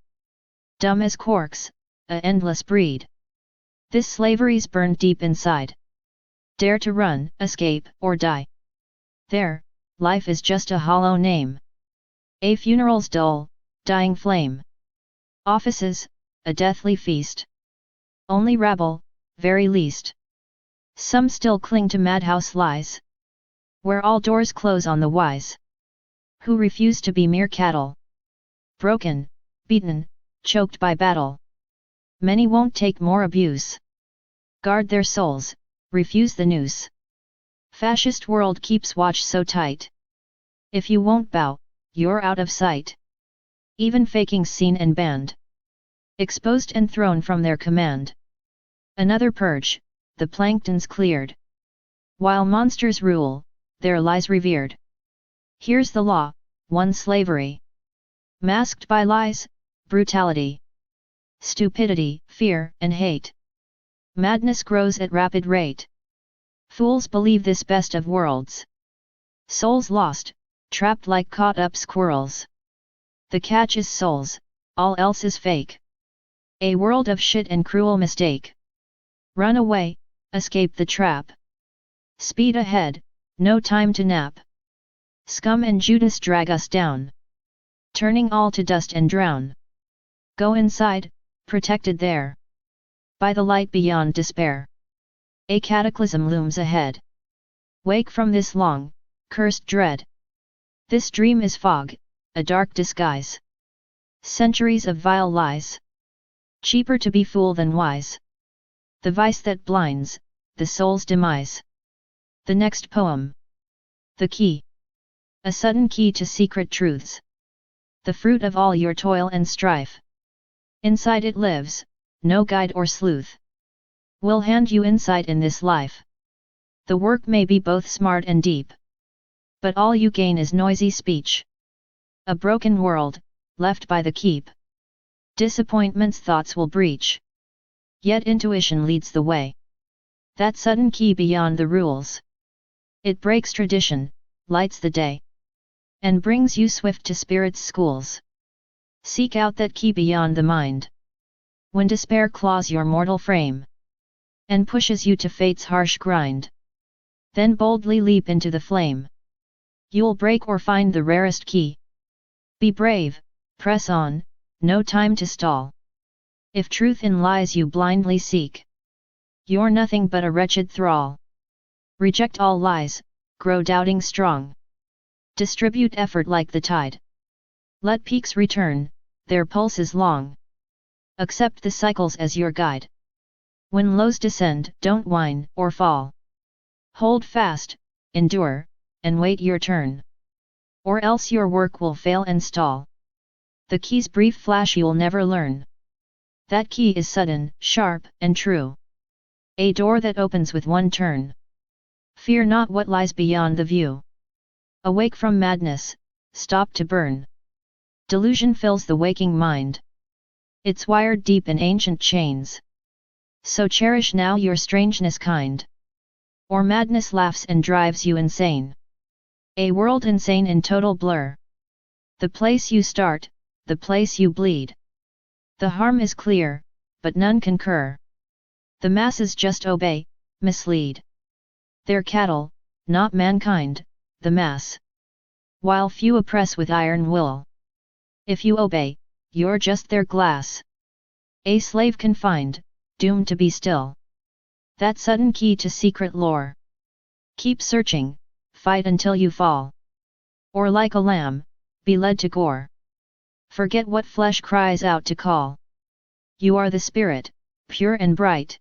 Dumb as corks, a endless breed. This slavery's burned deep inside. Dare to run, escape, or die. There, life is just a hollow name. A funeral's dull, dying flame. Offices, a deathly feast. Only rabble, very least. Some still cling to madhouse lies. Where all doors close on the wise. Who refuse to be mere cattle. Broken, beaten, choked by battle. Many won't take more abuse. Guard their souls, refuse the noose. Fascist world keeps watch so tight. If you won't bow, you're out of sight. Even faking seen and banned. Exposed and thrown from their command. Another purge, the plankton's cleared. While monsters rule, their lies revered. Here's the law, one slavery. Masked by lies, brutality. Stupidity, fear, and hate. Madness grows at rapid rate. Fools believe this best of worlds. Souls lost, trapped like caught up squirrels. The catch is souls, all else is fake. A world of shit and cruel mistake. Run away, escape the trap. Speed ahead, no time to nap. Scum and Judas drag us down. Turning all to dust and drown. Go inside, protected there. By the light beyond despair. A cataclysm looms ahead. Wake from this long, cursed dread. This dream is fog, a dark disguise. Centuries of vile lies. Cheaper to be fool than wise. The vice that blinds, the soul's demise. The next poem. The key. A sudden key to secret truths. The fruit of all your toil and strife. Inside it lives, no guide or sleuth will hand you insight in this life. The work may be both smart and deep, but all you gain is noisy speech. A broken world, left by the keep. Disappointment's thoughts will breach. Yet intuition leads the way. That sudden key beyond the rules. It breaks tradition, lights the day, and brings you swift to spirit's schools. Seek out that key beyond the mind. When despair claws your mortal frame, and pushes you to fate's harsh grind, then boldly leap into the flame. You'll break or find the rarest key. Be brave, press on, no time to stall. If truth in lies you blindly seek, you're nothing but a wretched thrall. Reject all lies, grow doubting strong. Distribute effort like the tide. Let peaks return, their pulses long. Accept the cycles as your guide. When lows descend, don't whine or fall. Hold fast, endure, and wait your turn. Or else your work will fail and stall. The key's brief flash you'll never learn. That key is sudden, sharp, and true. A door that opens with one turn. Fear not what lies beyond the view. Awake from madness, stop to burn. Delusion fills the waking mind. It's wired deep in ancient chains. So cherish now your strangeness kind. Or madness laughs and drives you insane. A world insane in total blur. The place you start, the place you bleed. The harm is clear, but none concur. The masses just obey, mislead. They're cattle, not mankind, the mass. While few oppress with iron will. If you obey, you're just their glass. A slave confined, doomed to be still. That sudden key to secret lore. Keep searching, fight until you fall. Or like a lamb, be led to gore. Forget what flesh cries out to call. You are the spirit, pure and bright.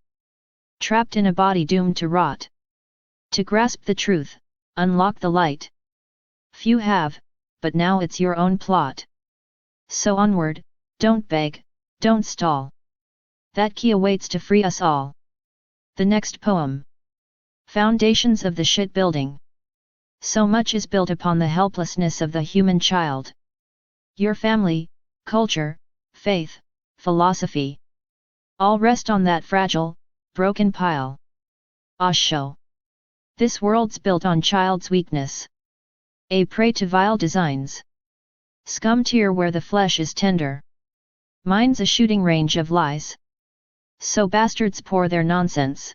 Trapped in a body doomed to rot. To grasp the truth, unlock the light. Few have, but now it's your own plot. So onward, don't beg, don't stall. That key awaits to free us all. The next poem. Foundations of the shipbuilding. So much is built upon the helplessness of the human child. Your family, culture, faith, philosophy. All rest on that fragile, broken pile. Osho. This world's built on child's weakness. A prey to vile designs. Scum tear where the flesh is tender. Mind's a shooting range of lies. So bastards pour their nonsense.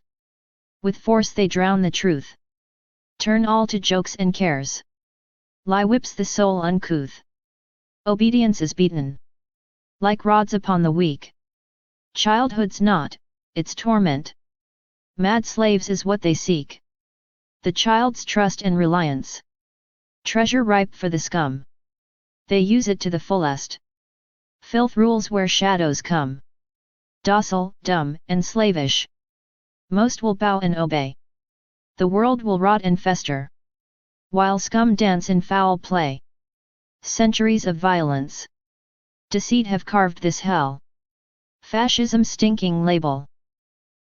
With force they drown the truth. Turn all to jokes and cares. Lie whips the soul uncouth. Obedience is beaten. Like rods upon the weak. Childhood's not, its torment. Mad slaves is what they seek. The child's trust and reliance. Treasure ripe for the scum. They use it to the fullest. Filth rules where shadows come. Docile, dumb, and slavish. Most will bow and obey. The world will rot and fester. While scum dance in foul play. Centuries of violence. Deceit have carved this hell. Fascism's stinking label.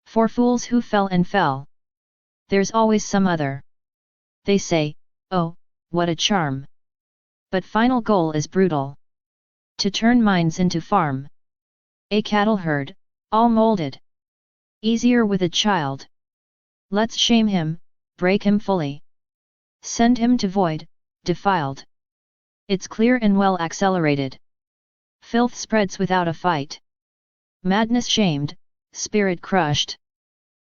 For fools who fell and fell. There's always some other. They say, oh, what a charm. But final goal is brutal. To turn minds into farm. A cattle herd, all molded. Easier with a child. Let's shame him, break him fully. Send him to void, defiled. It's clear and well accelerated. Filth spreads without a fight. Madness shamed, spirit crushed.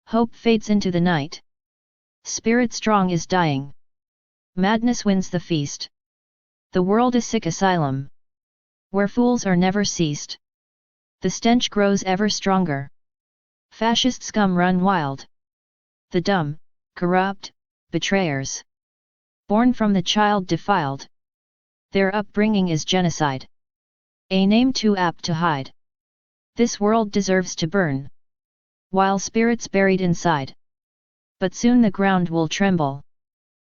Hope fades into the night. Spirit strong is dying. Madness wins the feast. The world a sick asylum. Where fools are never ceased. The stench grows ever stronger. Fascist scum run wild. The dumb, corrupt, betrayers. Born from the child defiled. Their upbringing is genocide. A name too apt to hide. This world deserves to burn. While spirits buried inside. But soon the ground will tremble.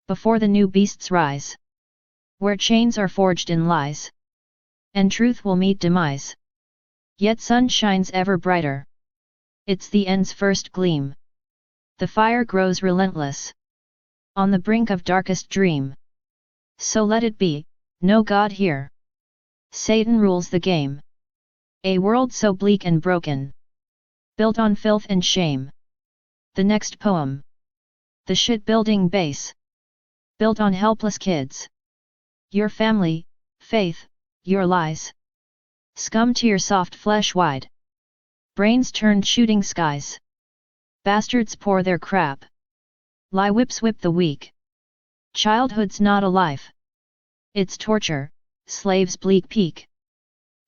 Before the new beasts rise. Where chains are forged in lies. And truth will meet demise. Yet sun shines ever brighter. It's the end's first gleam. The fire grows relentless. On the brink of darkest dream. So let it be, no God here. Satan rules the game. A world so bleak and broken. Built on filth and shame. The next poem. The shit-building base. Built on helpless kids. Your family, faith, your lies. Scum to your soft flesh wide. Brains turned shooting skies. Bastards pour their crap. Lie whips whip the weak. Childhood's not a life. It's torture, slaves' bleak peak.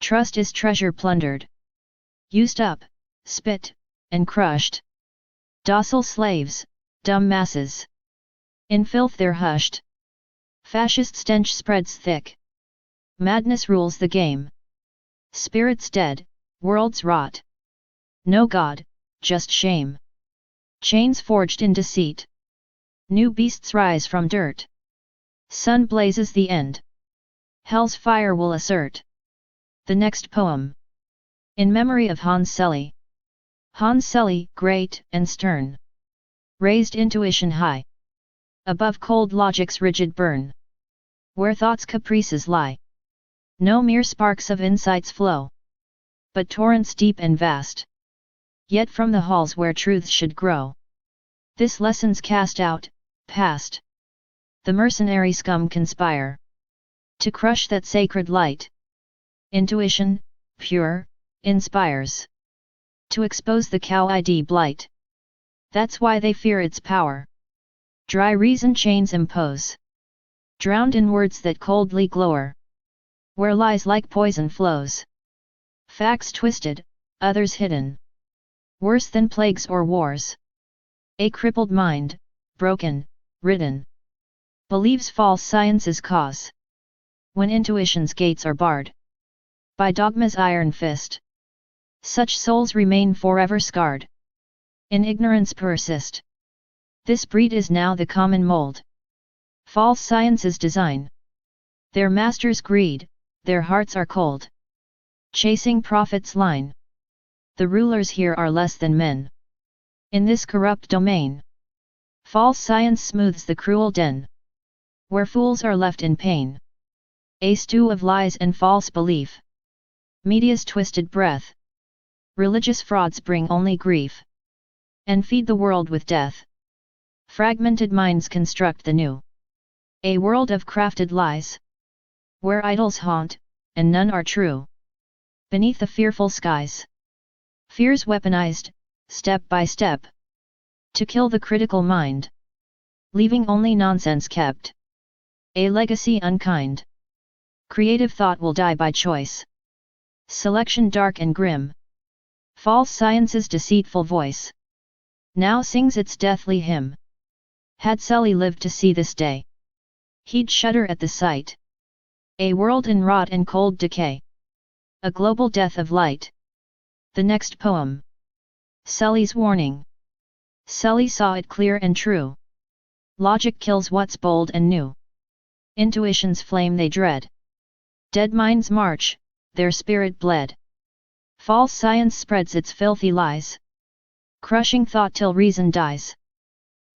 Trust is treasure plundered. Used up, spit, and crushed. Docile slaves, dumb masses. In filth they're hushed. Fascist stench spreads thick. Madness rules the game. Spirits dead, worlds rot. No God, just shame. Chains forged in deceit. New beasts rise from dirt. Sun blazes the end. Hell's fire will assert. The next poem. In memory of Hans Selye. Hans Selye, great and stern. Raised intuition high. Above cold logic's rigid burn. Where thought's caprices lie. No mere sparks of insights flow. But torrents deep and vast. Yet from the halls where truths should grow. This lesson's cast out, past. The mercenary scum conspire. To crush that sacred light. Intuition, pure, inspires. To expose the CowID blight. That's why they fear its power. Dry reason chains impose. Drowned in words that coldly glower. Where lies like poison flows. Facts twisted, others hidden. Worse than plagues or wars. A crippled mind, broken, ridden. Believes false science's cause. When intuition's gates are barred. By dogma's iron fist. Such souls remain forever scarred. In ignorance persist. This breed is now the common mold. False science's design. Their masters' greed, their hearts are cold. Chasing profit's line. The rulers here are less than men. In this corrupt domain. False science smooths the cruel den. Where fools are left in pain. A stew of lies and false belief. Media's twisted breath. Religious frauds bring only grief. And feed the world with death. Fragmented minds construct the new. A world of crafted lies. Where idols haunt, and none are true. Beneath the fearful skies. Fears weaponized, step by step. To kill the critical mind. Leaving only nonsense kept. A legacy unkind. Creative thought will die by choice. Selection dark and grim. False science's deceitful voice. Now sings its deathly hymn. Had Selye lived to see this day. He'd shudder at the sight. A world in rot and cold decay. A global death of light. The next poem. Selye's warning. Selye saw it clear and true. Logic kills what's bold and new. Intuition's flame they dread. Dead minds march, their spirit bled. False science spreads its filthy lies. Crushing thought till reason dies.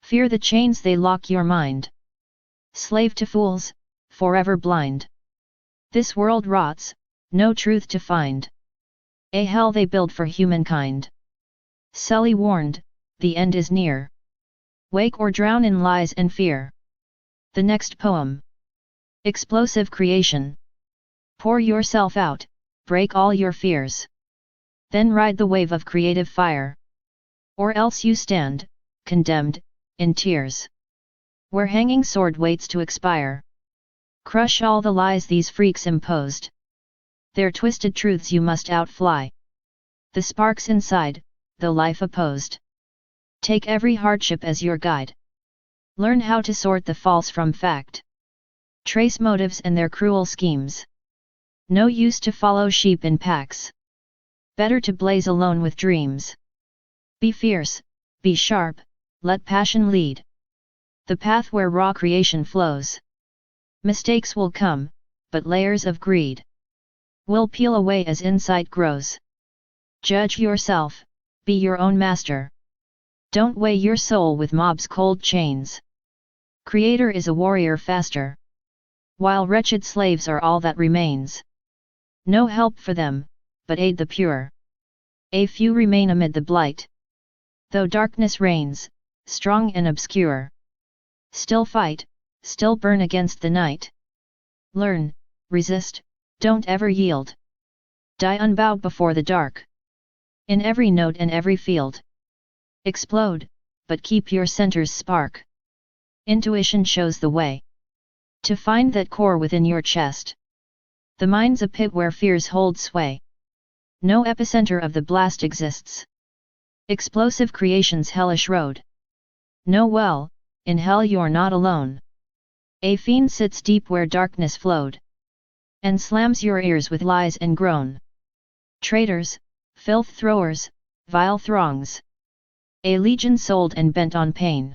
Fear the chains they lock your mind. Slave to fools, forever blind. This world rots, no truth to find. A hell they build for humankind. Selye warned, the end is near. Wake or drown in lies and fear. The next poem. Explosive creation. Pour yourself out, break all your fears. Then ride the wave of creative fire. Or else you stand, condemned, in tears. Where hanging sword waits to expire. Crush all the lies these freaks imposed. Their twisted truths you must outfly. The sparks inside, the life opposed. Take every hardship as your guide. Learn how to sort the false from fact. Trace motives and their cruel schemes. No use to follow sheep in packs. Better to blaze alone with dreams. Be fierce, be sharp, let passion lead. The path where raw creation flows. Mistakes will come, but layers of greed will peel away as insight grows. Judge yourself, be your own master. Don't weigh your soul with mob's cold chains. Creator is a warrior faster. While wretched slaves are all that remains. No help for them, but aid the pure. A few remain amid the blight. Though darkness reigns, strong and obscure. Still fight, still burn against the night. Learn, resist, don't ever yield. Die unbowed before the dark. In every note and every field. Explode, but keep your center's spark. Intuition shows the way. To find that core within your chest. The mind's a pit where fears hold sway. No epicenter of the blast exists. Explosive creation's hellish road. Know well, in hell you're not alone. A fiend sits deep where darkness flowed. And slams your ears with lies and groan. Traitors, filth throwers, vile throngs. A legion sold and bent on pain.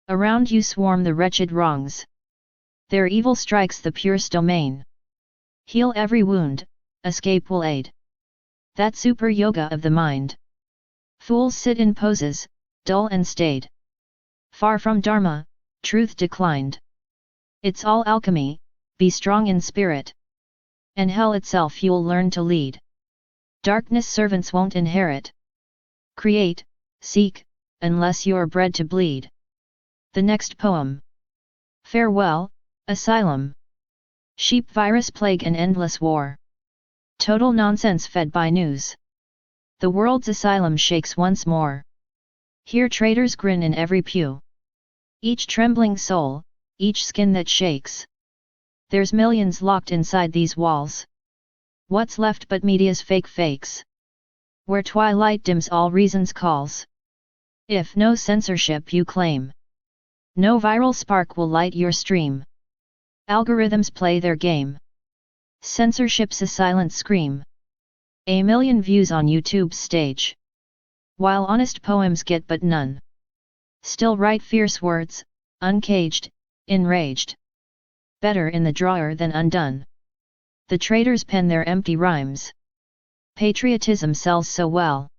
Around you swarm the wretched wrongs. Their evil strikes the pure's domain. Heal every wound, escape will aid. That super yoga of the mind. Fools sit in poses, dull and staid. Far from Dharma, truth declined. It's all alchemy, be strong in spirit. And hell itself you'll learn to lead. Darkness servants won't inherit. Create, seek, unless you're bred to bleed. The next poem. Farewell, asylum. Sheep virus plague and endless war. Total nonsense fed by news. The world's asylum shakes once more. Here traitors grin in every pew. Each trembling soul, each skin that shakes. There's millions locked inside these walls. What's left but media's fake fakes? Where twilight dims all reason's calls. If no censorship you claim. No viral spark will light your stream. Algorithms play their game. Censorship's a silent scream. A million views on YouTube's stage. While honest poems get but none. Still write fierce words, uncaged, enraged. Better in the drawer than undone. The traitors pen their empty rhymes. Patriotism sells so well.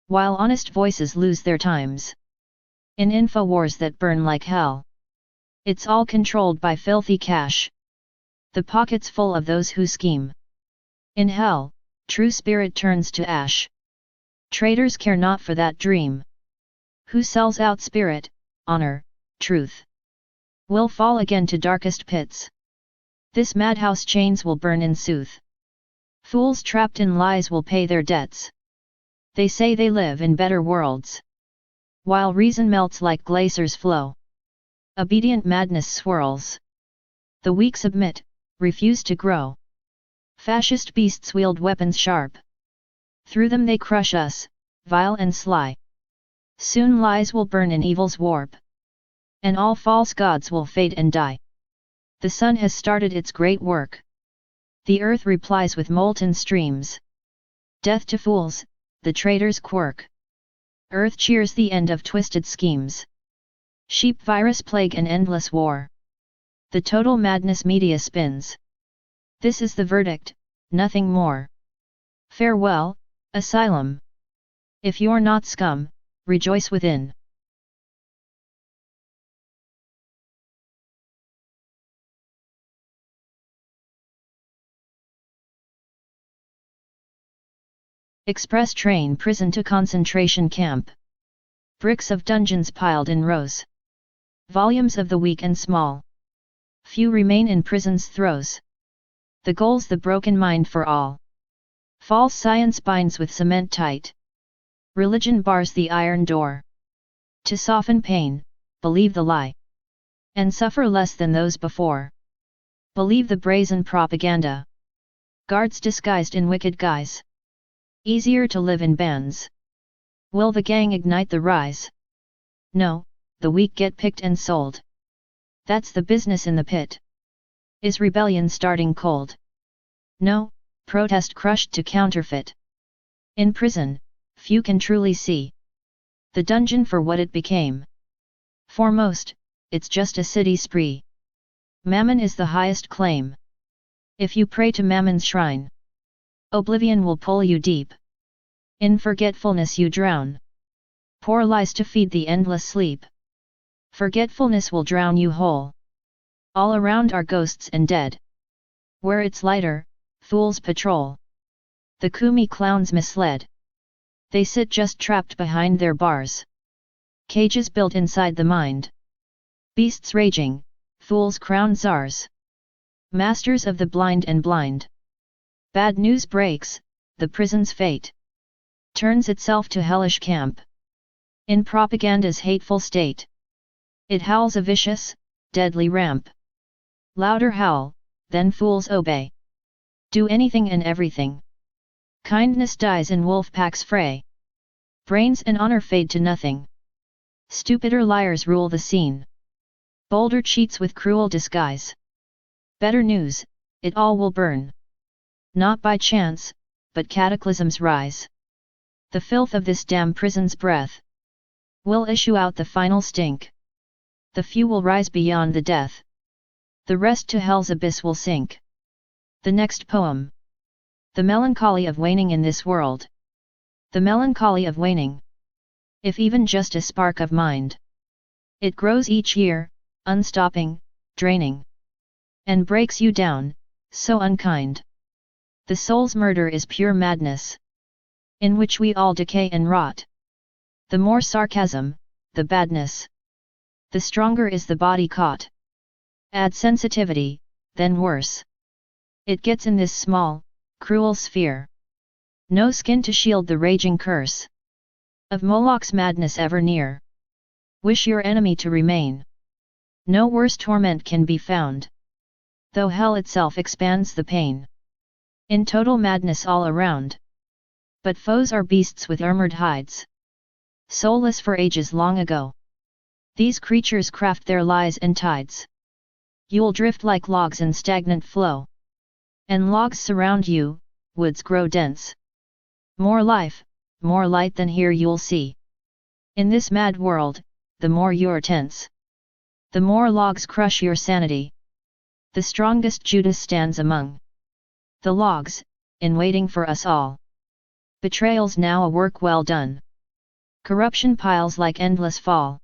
While honest voices lose their times. In info wars that burn like hell. It's all controlled by filthy cash. The pockets full of those who scheme. In hell, true spirit turns to ash. Traitors care not for that dream. Who sells out spirit, honor, truth, will fall again to darkest pits. This madhouse chains will burn in sooth. Fools trapped in lies will pay their debts. They say they live in better worlds. While reason melts like glaciers flow. Obedient madness swirls. The weak submit, refuse to grow. Fascist beasts wield weapons sharp. Through them they crush us, vile and sly. Soon lies will burn in evil's warp. And all false gods will fade and die. The sun has started its great work. The earth replies with molten streams. Death to fools, the traitor's quirk. Earth cheers the end of twisted schemes. Sheep virus plague and endless war. The total madness media spins. This is the verdict, nothing more. Farewell, asylum. If you're not scum, rejoice within. Express train prison to concentration camp. Bricks of dungeons piled in rows. Volumes of the weak and small. Few remain in prison's throes. The goal's the broken mind for all. False science binds with cement tight. Religion bars the iron door. To soften pain, believe the lie. And suffer less than those before. Believe the brazen propaganda. Guards disguised in wicked guise. Easier to live in bands. Will the gang ignite the rise? No, the weak get picked and sold. That's the business in the pit. Is rebellion starting cold? No, protest crushed to counterfeit. In prison, few can truly see the dungeon for what it became. For most, it's just a city spree. Mammon is the highest claim. If you pray to Mammon's shrine, oblivion will pull you deep. In forgetfulness you drown. Poor lies to feed the endless sleep. Forgetfulness will drown you whole. All around are ghosts and dead. Where it's lighter, fools patrol. The koomy clowns misled. They sit just trapped behind their bars. Cages built inside the mind. Beasts raging, fools crowned czars. Masters of the blind and blind. Bad news breaks, the prison's fate turns itself to hellish camp. In propaganda's hateful state. It howls a vicious, deadly ramp. Louder howl, then fools obey. Do anything and everything. Kindness dies in wolf packs fray. Brains and honor fade to nothing. Stupider liars rule the scene. Bolder cheats with cruel disguise. Better news, it all will burn. Not by chance, but cataclysms rise. The filth of this damn prison's breath will issue out the final stink. The few will rise beyond the death. The rest to hell's abyss will sink. The next poem. The melancholy of waning in this world. The melancholy of waning. If even just a spark of mind. It grows each year, unstopping, draining. And breaks you down, so unkind. The soul's murder is pure madness. In which we all decay and rot. The more sarcasm, the badness. The stronger is the body caught. Add sensitivity, then worse. It gets in this small, cruel sphere. No skin to shield the raging curse. Of Moloch's madness ever near. Wish your enemy to remain. No worse torment can be found. Though hell itself expands the pain. In total madness all around. But foes are beasts with armored hides. Soulless for ages long ago. These creatures craft their lies and tides. You'll drift like logs in stagnant flow. And logs surround you, woods grow dense. More life, more light than here you'll see. In this mad world, the more you're tense. The more logs crush your sanity. The strongest Judas stands among the logs, in waiting for us all. Betrayal's now a work well done. Corruption piles like endless fall.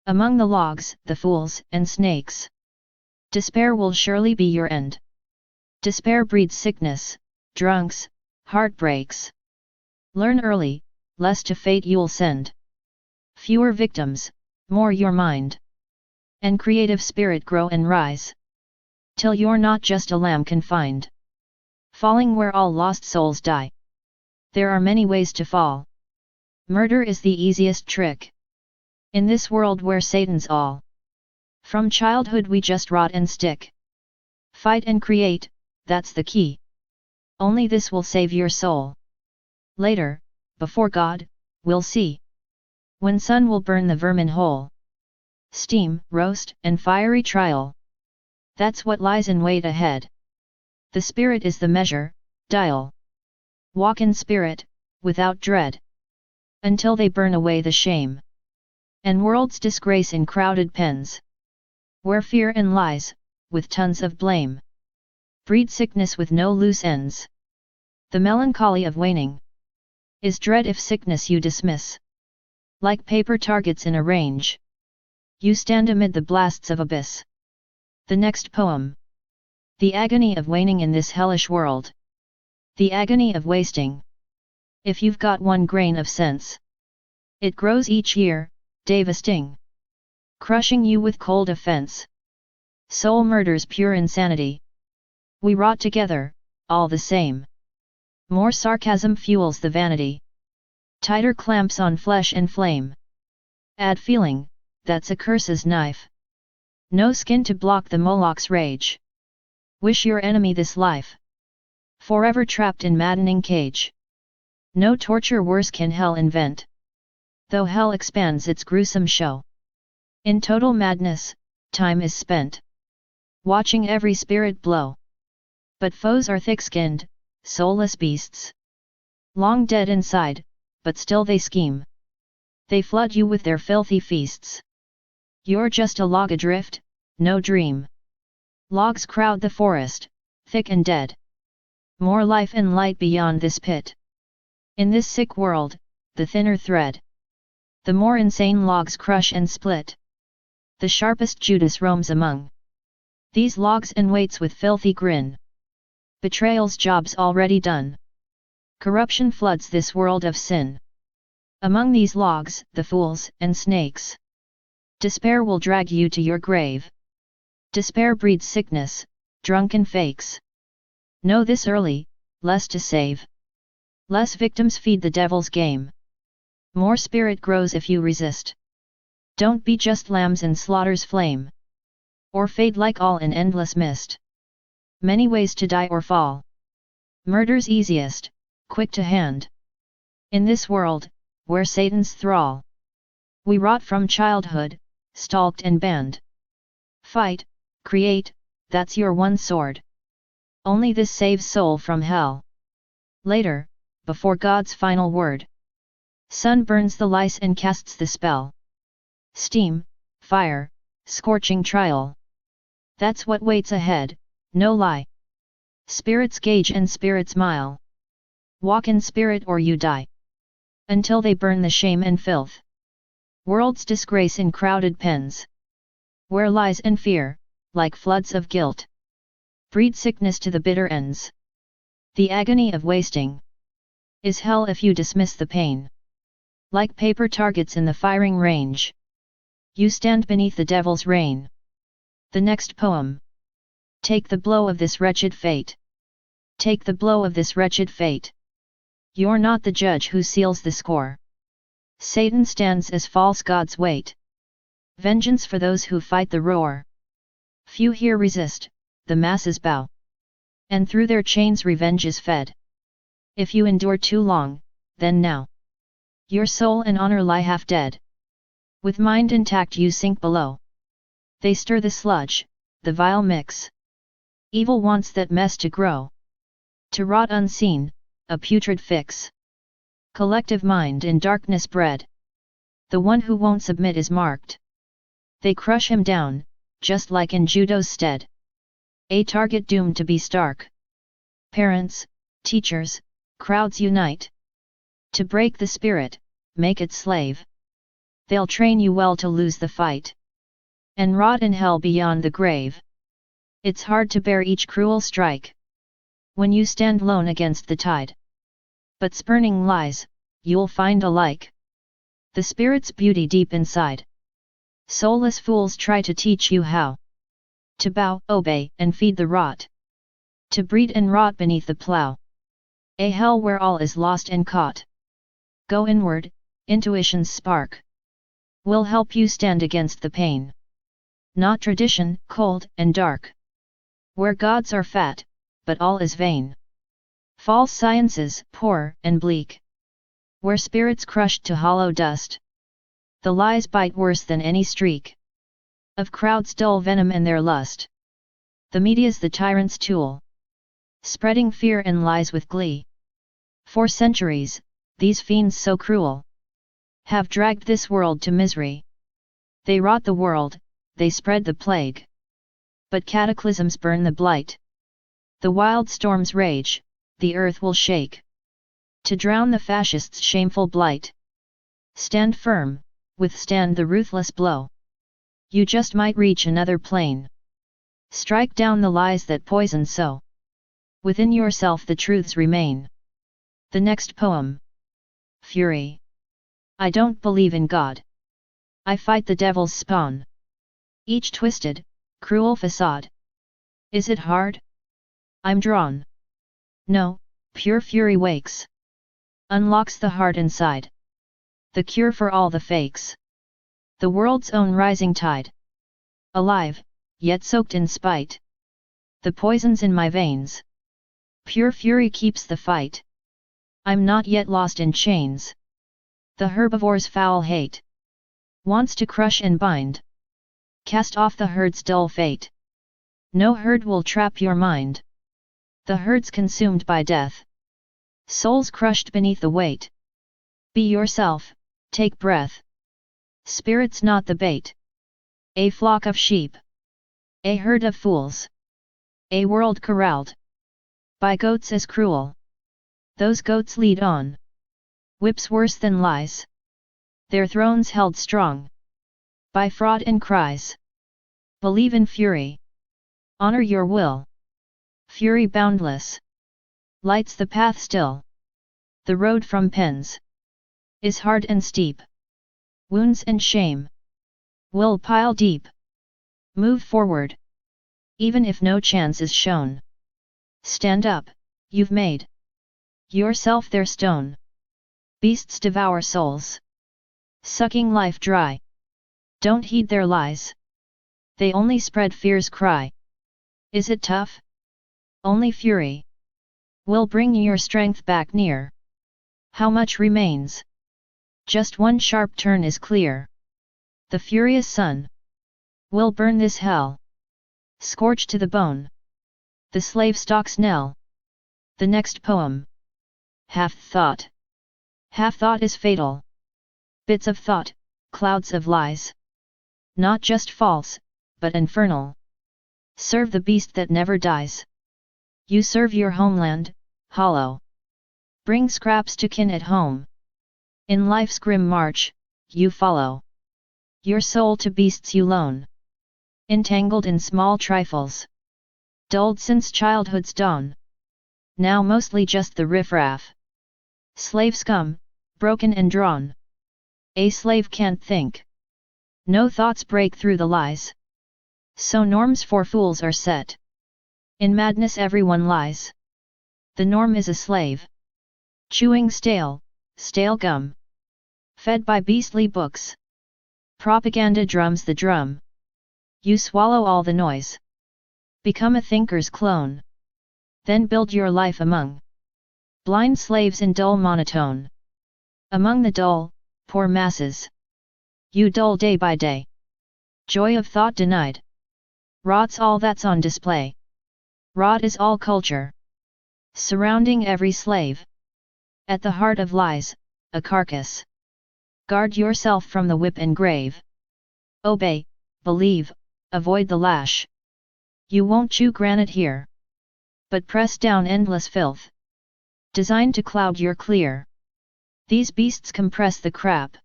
Among the logs, the fools and snakes. Despair will surely be your end. Despair breeds sickness, drunks, heartbreaks. Learn early, lest to fate you'll send. Fewer victims, more your mind. And creative spirit grow and rise. Till you're not just a lamb confined. Falling where all lost souls die. There are many ways to fall. Murder is the easiest trick. In this world where Satan's all. From childhood we just rot and stick. Fight and create, that's the key. Only this will save your soul. Later, before God, we'll see. When sun will burn the vermin whole. Steam, roast, and fiery trial. That's what lies in wait ahead. The spirit is the measure, dial. Walk in spirit, without dread. Until they burn away the shame. And world's disgrace in crowded pens. Where fear and lies, with tons of blame. Breed sickness with no loose ends. The melancholy of waning. Is dread if sickness you dismiss. Like paper targets in a range. You stand amid the blasts of abyss. The next poem. The agony of waning in this hellish world. The agony of wasting. If you've got one grain of sense. It grows each year, devastating. Crushing you with cold offense. Soul murders pure insanity. We rot together, all the same. More sarcasm fuels the vanity. Tighter clamps on flesh and flame. Add feeling, that's a curse's knife. No skin to block the Moloch's rage. Wish your enemy this life. Forever trapped in maddening cage. No torture worse can hell invent. Though hell expands its gruesome show. In total madness, time is spent. Watching every spirit blow. But foes are thick-skinned, soulless beasts. Long dead inside, but still they scheme. They flood you with their filthy feasts. You're just a log adrift, no dream. Logs crowd the forest, thick and dead. More life and light beyond this pit. In this sick world, the thinner thread, the more insane logs crush and split. The sharpest Judas roams among these logs and waits with filthy grin. Betrayal's job's already done. Corruption floods this world of sin. Among these logs, the fools and snakes. Despair will drag you to your grave. Despair breeds sickness, drunken fakes. Know this early, lest to save less victims feed the devil's game. More spirit grows if you resist. Don't be just lambs in slaughter's flame, or fade like all in endless mist. Many ways to die or fall. Murder's easiest, quick to hand. In this world, where Satan's thrall, we rot from childhood, stalked and banned. Fight, create, that's your one sword. Only this saves soul from hell. Later, before God's final word, sun burns the lice and casts the spell. Steam, fire, scorching trial. That's what waits ahead, no lie. Spirits gauge and spirits mile. Walk in spirit or you die. Until they burn the shame and filth. World's disgrace in crowded pens, where lies and fear, like floods of guilt, breed sickness to the bitter ends. The agony of wasting is hell if you dismiss the pain. Like paper targets in the firing range, you stand beneath the devil's reign. The next poem. Take the blow of this wretched fate. Take the blow of this wretched fate. You're not the judge who seals the score. Satan stands as false gods wait. Vengeance for those who fight the roar. Few here resist, the masses bow. And through their chains revenge is fed. If you endure too long, then now your soul and honor lie half dead. With mind intact you sink below. They stir the sludge, the vile mix. Evil wants that mess to grow, to rot unseen, a putrid fix. Collective mind in darkness bred. The one who won't submit is marked. They crush him down, just like in judo's stead. A target doomed to be stark. Parents, teachers, crowds unite. To break the spirit, make it slave. They'll train you well to lose the fight, and rot in hell beyond the grave. It's hard to bear each cruel strike, when you stand lone against the tide. But spurning lies, you'll find alike the spirit's beauty deep inside. Soulless fools try to teach you how to bow, obey, and feed the rot, to breed and rot beneath the plough. A hell where all is lost and caught. Go inward, intuition's spark will help you stand against the pain. Not tradition, cold and dark, where gods are fat, but all is vain. False sciences, poor and bleak, where spirits crushed to hollow dust. The lies bite worse than any streak of crowds' dull venom and their lust. The media's the tyrant's tool, spreading fear and lies with glee. For centuries, these fiends so cruel have dragged this world to misery. They rot the world, they spread the plague. But cataclysms burn the blight. The wild storms rage, the earth will shake, to drown the fascists' shameful blight. Stand firm, withstand the ruthless blow. You just might reach another plane. Strike down the lies that poison so. Within yourself the truths remain. The next poem. Fury. I don't believe in God. I fight the devil's spawn. Each twisted, cruel facade. Is it hard? I'm drawn. No, pure fury wakes. Unlocks the heart inside. The cure for all the fakes. The world's own rising tide. Alive, yet soaked in spite. The poison's in my veins. Pure fury keeps the fight. I'm not yet lost in chains. The herbivore's foul hate wants to crush and bind. Cast off the herd's dull fate. No herd will trap your mind. The herd's consumed by death. Souls crushed beneath the weight. Be yourself, take breath. Spirit's not the bait. A flock of sheep. A herd of fools. A world corralled by goats as cruel. Those goats lead on Whips worse than lies. Their thrones held strong by fraud and cries. Believe in fury. Honor your will. Fury boundless lights the path still. The road from pens is hard and steep. Wounds and shame will pile deep. Move forward, even if no chance is shown. Stand up, you've made yourself their stone. Beasts devour souls, sucking life dry. Don't heed their lies. They only spread fear's cry. Is it tough? Only fury will bring your strength back near. How much remains? Just one sharp turn is clear. The furious sun will burn this hell, scorch to the bone the slave stock's knell. The next poem. Half thought. Half thought is fatal. Bits of thought, clouds of lies. Not just false, but infernal. Serve the beast that never dies. You serve your homeland, hollow. Bring scraps to kin at home. In life's grim march, you follow your soul to beasts you loan. Entangled in small trifles, dulled since childhood's dawn. Now mostly just the riffraff. Slave scum, broken and drawn. A slave can't think. No thoughts break through the lies. So norms for fools are set. In madness everyone lies. The norm is a slave, chewing stale gum. Fed by beastly books. Propaganda drums the drum. You swallow all the noise. Become a thinker's clone. Then build your life among blind slaves in dull monotone. Among the dull, poor masses. You dull day by day. Joy of thought denied. Rot's all that's on display. Rot is all culture, surrounding every slave. At the heart of lies, a carcass. Guard yourself from the whip and grave. Obey, believe, avoid the lash. You won't chew granite here, but press down endless filth, designed to cloud your clear. These beasts compress the crap,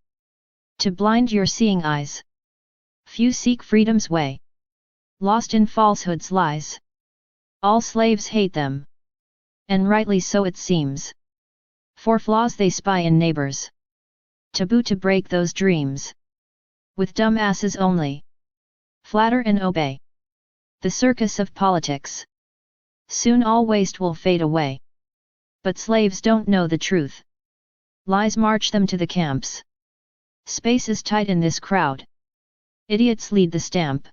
to blind your seeing eyes. Few seek freedom's way, lost in falsehood's lies. All slaves hate them, and rightly so it seems. For flaws they spy in neighbors. Taboo to break those dreams. With dumb asses only. Flatter and obey. The circus of politics. Soon all waste will fade away. But slaves don't know the truth. Lies march them to the camps. Space is tight in this crowd. Idiots lead the stamp.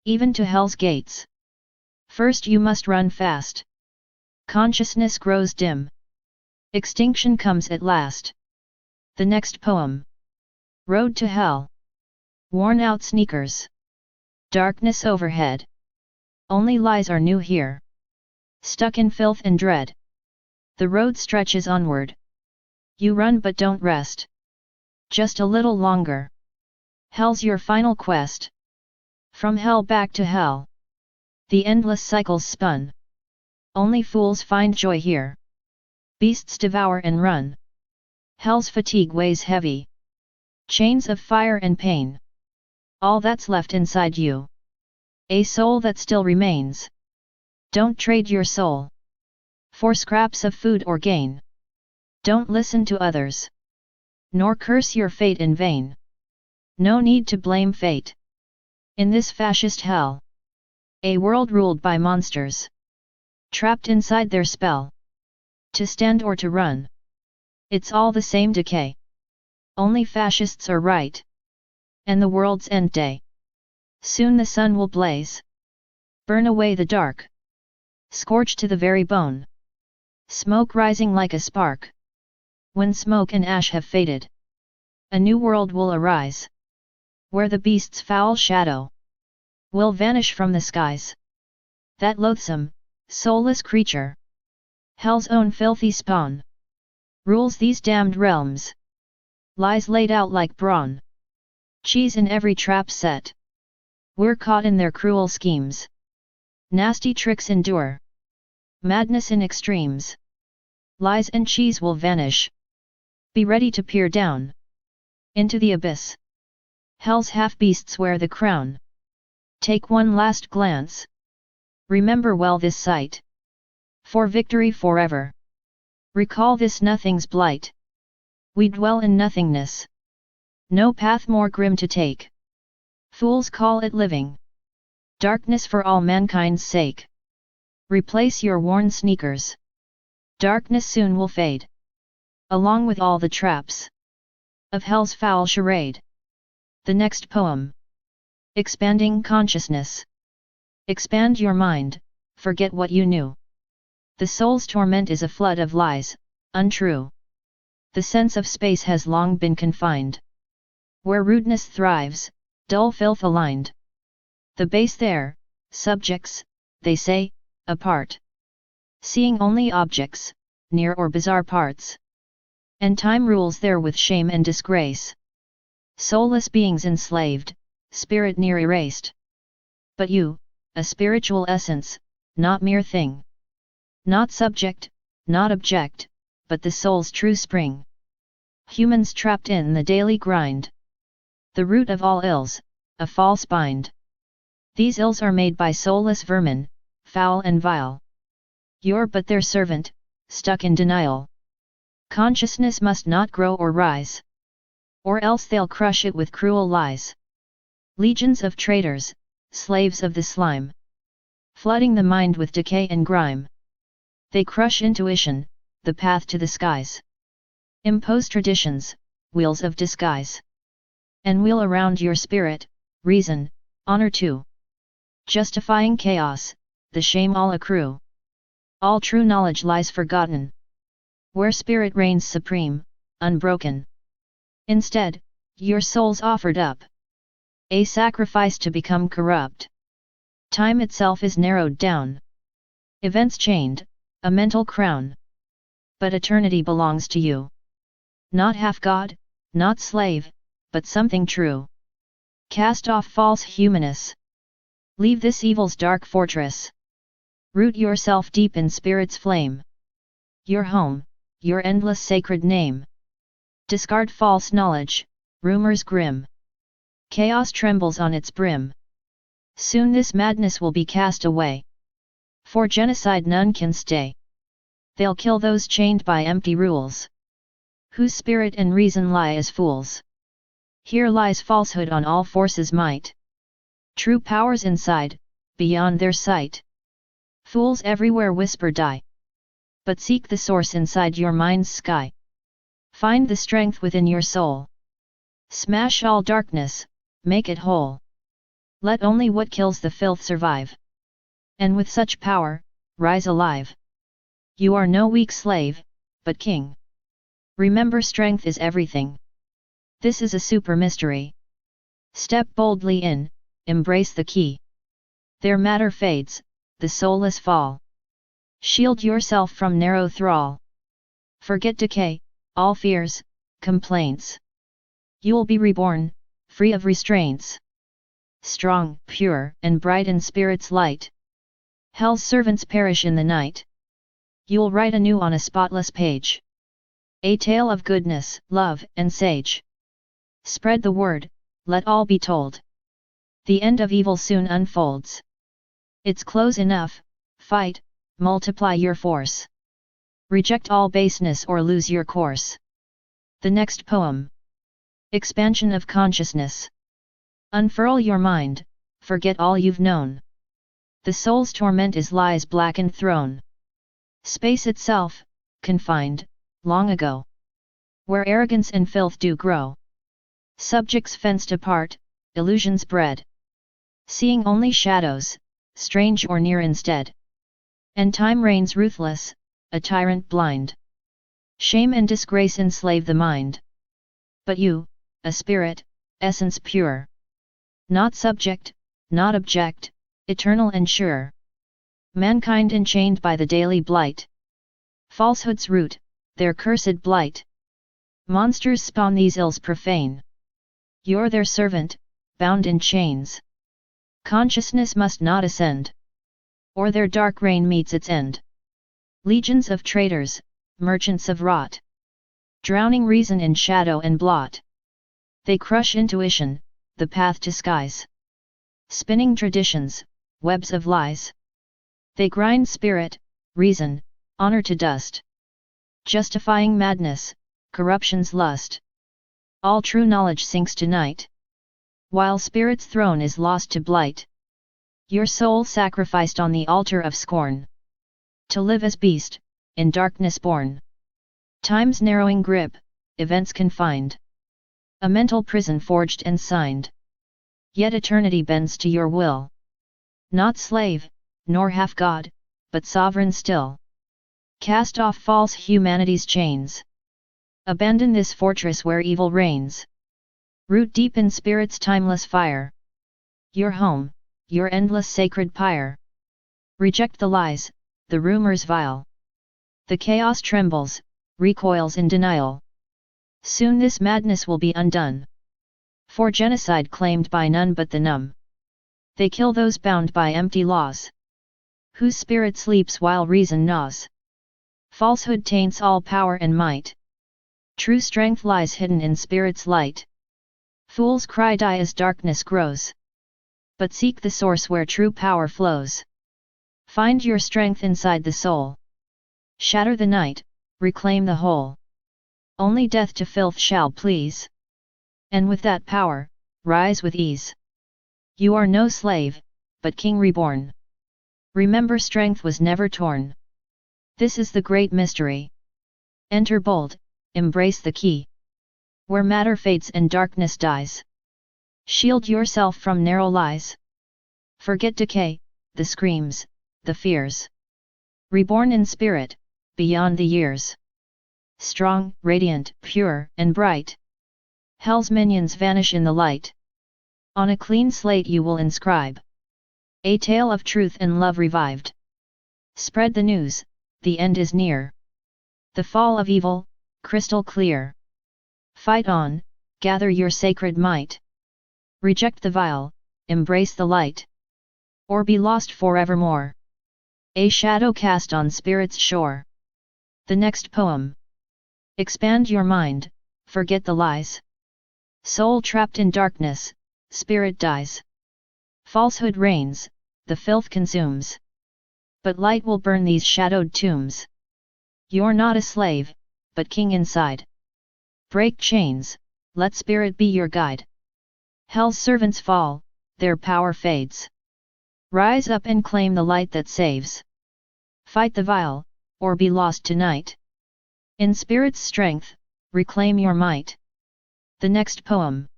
Even to hell's gates. First you must run fast. Consciousness grows dim. Extinction comes at last. The next poem. Road to Hell. Worn out sneakers. Darkness overhead. Only lies are new here. Stuck in filth and dread. The road stretches onward. You run but don't rest. Just a little longer. Hell's your final quest. From hell back to hell. The endless cycles spun. Only fools find joy here. Beasts devour and run. Hell's fatigue weighs heavy. Chains of fire and pain. All that's left inside you. A soul that still remains. Don't trade your soul for scraps of food or gain. Don't listen to others, nor curse your fate in vain. No need to blame fate. In this fascist hell, a world ruled by monsters, trapped inside their spell. To stand or to run, it's all the same decay. Only fascists are right. And the world's end day. Soon the sun will blaze. Burn away the dark. Scorch to the very bone. Smoke rising like a spark. When smoke and ash have faded, a new world will arise. Where the beast's foul shadow will vanish from the skies. That loathsome, soulless creature, hell's own filthy spawn, rules these damned realms. Lies laid out like brawn. Cheese in every trap set. We're caught in their cruel schemes. Nasty tricks endure. Madness in extremes. Lies and cheese will vanish. Be ready to peer down into the abyss. Hell's half-beasts wear the crown. Take one last glance. Remember well this sight. For victory forever. Recall this nothing's blight. We dwell in nothingness. No path more grim to take. Fools call it living. Darkness for all mankind's sake. Replace your worn sneakers. Darkness soon will fade. Along with all the traps of hell's foul charade. The next poem. Expanding consciousness. Expand your mind, forget what you knew. The soul's torment is a flood of lies, untrue. The sense of space has long been confined. Where rudeness thrives, dull filth aligned. The base there, subjects, they say, apart. Seeing only objects, near or bizarre parts. And time rules there with shame and disgrace. Soulless beings enslaved, spirit near erased. But you, a spiritual essence, not mere thing. Not subject, not object, but the soul's true spring. Humans trapped in the daily grind. The root of all ills, a false bind. These ills are made by soulless vermin, foul and vile. You're but their servant, stuck in denial. Consciousness must not grow or rise. Or else they'll crush it with cruel lies. Legions of traitors, slaves of the slime. Flooding the mind with decay and grime. They crush intuition, the path to the skies. Impose traditions, wheels of disguise. And wheel around your spirit, reason, honor too. Justifying chaos, the shame all accrue. All true knowledge lies forgotten. Where spirit reigns supreme, unbroken. Instead, your soul's offered up. A sacrifice to become corrupt. Time itself is narrowed down. Events chained, a mental crown. But eternity belongs to you. Not half God, not slave, but something true. Cast off false humanness. Leave this evil's dark fortress. Root yourself deep in spirit's flame. Your home, your endless sacred name. Discard false knowledge, rumors grim. Chaos trembles on its brim. Soon this madness will be cast away. For genocide none can stay. They'll kill those chained by empty rules. Whose spirit and reason lie as fools. Here lies falsehood on all forces' might. True powers inside, beyond their sight. Fools everywhere whisper die. But seek the source inside your mind's sky. Find the strength within your soul. Smash all darkness, make it whole. Let only what kills the filth survive. And with such power, rise alive. You are no weak slave, but king. Remember strength is everything. This is a super mystery. Step boldly in, embrace the key. Their matter fades, the soulless fall. Shield yourself from narrow thrall. Forget decay, all fears, complaints. You'll be reborn, free of restraints. Strong, pure, and bright in spirit's light. Hell's servants perish in the night. You'll write anew on a spotless page. A tale of goodness, love, and sage. Spread the word, let all be told. The end of evil soon unfolds. It's close enough, fight, multiply your force. Reject all baseness or lose your course. The next poem. Expansion of consciousness. Unfurl your mind, forget all you've known. The soul's torment is lies blackened throne. Space itself, confined, long ago. Where arrogance and filth do grow. Subjects fenced apart, illusions bred. Seeing only shadows, strange or near instead. And time reigns ruthless, a tyrant blind. Shame and disgrace enslave the mind. But you, a spirit, essence pure. Not subject, not object, eternal and sure. Mankind enchained by the daily blight. Falsehood's root, their cursed blight. Monsters spawn these ills profane. You're their servant, bound in chains. Consciousness must not ascend. Or their dark reign meets its end. Legions of traitors, merchants of rot. drowning reason in shadow and blot. They crush intuition, the path to skies. Spinning traditions, webs of lies. They grind spirit, reason, honor to dust. Justifying madness, corruption's lust. All true knowledge sinks to night, while spirit's throne is lost to blight. Your soul sacrificed on the altar of scorn, to live as beast, in darkness born. Time's narrowing grip, events confined. A mental prison forged and signed. Yet eternity bends to your will. Not slave, nor half god, but sovereign still. Cast off false humanity's chains. Abandon this fortress where evil reigns. Root deep in spirit's timeless fire. Your home, your endless sacred pyre. Reject the lies, the rumors vile. The chaos trembles, recoils in denial. Soon this madness will be undone. For genocide claimed by none but the numb. They kill those bound by empty laws, whose spirit sleeps while reason gnaws. Falsehood taints all power and might. True strength lies hidden in spirit's light. Fools cry die as darkness grows, but seek the source where true power flows. Find your strength inside the soul. Shatter the night, reclaim the whole. Only death to filth shall please. And with that power, rise with ease. You are no slave, but king reborn. Remember, strength was never torn. This is the great mystery. Enter bold, embrace the key. Where matter fades and darkness dies. Shield yourself from narrow lies. Forget decay, the screams, the fears. Reborn in spirit, beyond the years. Strong, radiant, pure, and bright. Hell's minions vanish in the light. On a clean slate you will inscribe a tale of truth and love revived. Spread the news, the end is near. The fall of evil, crystal clear. Fight on, gather your sacred might. Reject the vile, embrace the light. Or be lost forevermore. A shadow cast on spirit's shore. The next poem. Expand your mind, forget the lies. Soul trapped in darkness, spirit dies. Falsehood reigns, the filth consumes. But light will burn these shadowed tombs. You're not a slave, but king inside. Break chains, let spirit be your guide. Hell's servants fall, their power fades. Rise up and claim the light that saves. Fight the vile, or be lost tonight. In spirit's strength, reclaim your might. The next poem.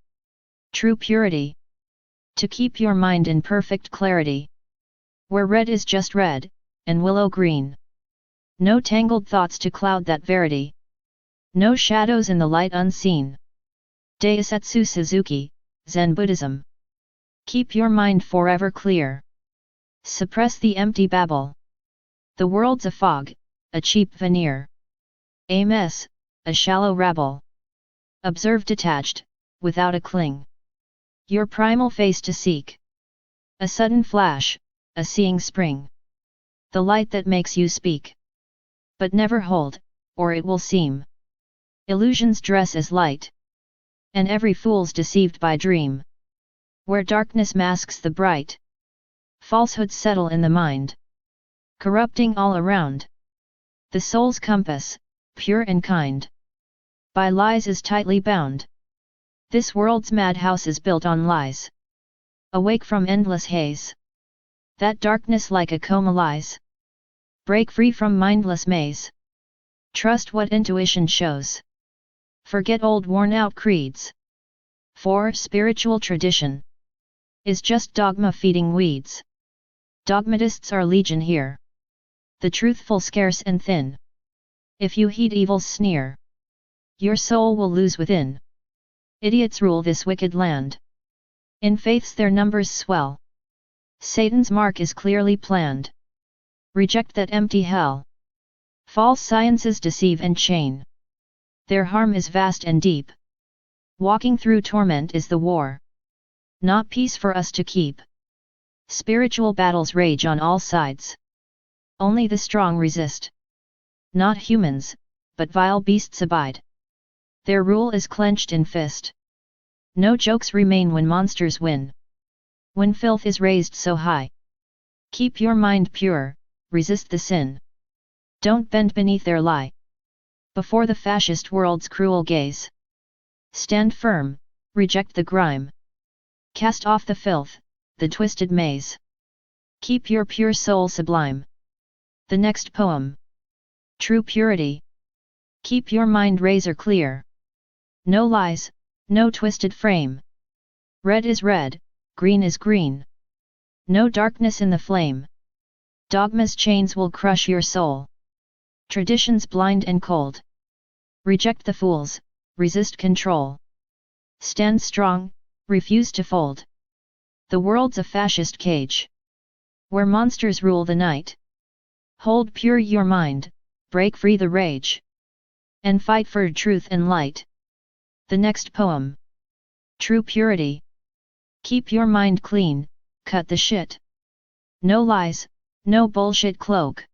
True purity. To keep your mind in perfect clarity. Where red is just red, and willow green. No tangled thoughts to cloud that verity. No shadows in the light unseen. Daisetsu Suzuki, Zen Buddhism. Keep your mind forever clear. Suppress the empty babble. The world's a fog, a cheap veneer. A mess, a shallow rabble. Observe detached, without a cling. Your primal face to seek. A sudden flash, a seeing spring. The light that makes you speak. But never hold, or it will seem. Illusions dress as light. And every fool's deceived by dream. Where darkness masks the bright. Falsehoods settle in the mind. Corrupting all around. The soul's compass, pure and kind. By lies is tightly bound. This world's madhouse is built on lies. Awake from endless haze. That darkness like a coma lies. Break free from mindless maze. Trust what intuition shows. Forget old worn-out creeds. For spiritual tradition is just dogma feeding weeds. Dogmatists are legion here. The truthful scarce and thin. If you heed evil's sneer, your soul will lose within. Idiots rule this wicked land. In faiths their numbers swell. Satan's mark is clearly planned. Reject that empty hell. False sciences deceive and chain. Their harm is vast and deep. Walking through torment is the war. Not peace for us to keep. Spiritual battles rage on all sides. Only the strong resist. Not humans, but vile beasts abide. Their rule is clenched in fist. No jokes remain when monsters win. When filth is raised so high. Keep your mind pure, resist the sin. Don't bend beneath their lie. Before the fascist world's cruel gaze. Stand firm, reject the grime. Cast off the filth, the twisted maze. Keep your pure soul sublime. The next poem. True purity. Keep your mind razor clear. No lies, no twisted frame. Red is red, green is green. No darkness in the flame. Dogma's chains will crush your soul. Traditions blind and cold. Reject the fools, resist control. Stand strong, refuse to fold. The world's a fascist cage, where monsters rule the night. Hold pure your mind, break free the rage, and fight for truth and light. The next poem. True purity. Keep your mind clean, cut the shit. No lies, no bullshit cloak.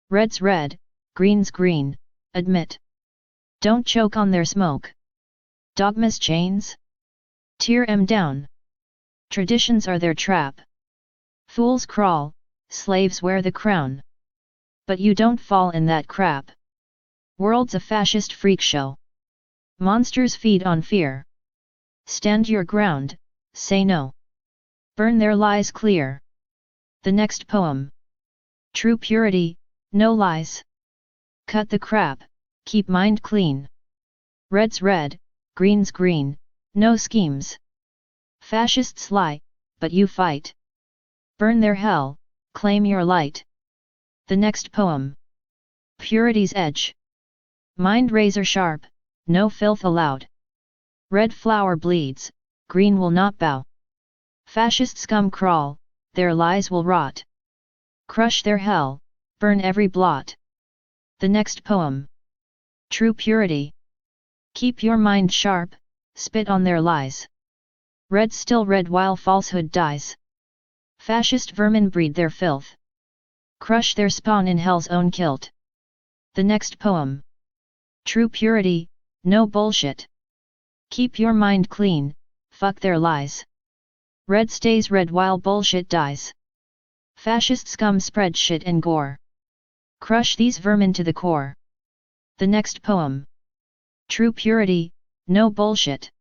Red's red, green's green, admit. Don't choke on their smoke. Dogma's chains? Tear 'em down. Traditions are their trap. Fools crawl, slaves wear the crown. But you don't fall in that crap. World's a fascist freak show. Monsters feed on fear. Stand your ground, say no. Burn their lies clear. The next poem. True purity, no lies. Cut the crap, keep mind clean. Red's red, green's green, no schemes. Fascists lie, but you fight. Burn their hell, claim your light. The next poem. Purity's edge. Mind razor sharp, no filth allowed. Red flower bleeds, green will not bow. Fascist scum crawl, their lies will rot. Crush their hell, burn every blot. The next poem. True purity. Keep your mind sharp, spit on their lies. Red still red while falsehood dies. Fascist vermin breed their filth. Crush their spawn in hell's own kilt. The next poem. True purity, no bullshit. Keep your mind clean, fuck their lies. Red stays red while bullshit dies. Fascist scum spread shit and gore. Crush these vermin to the core. The next poem. True purity, no bullshit.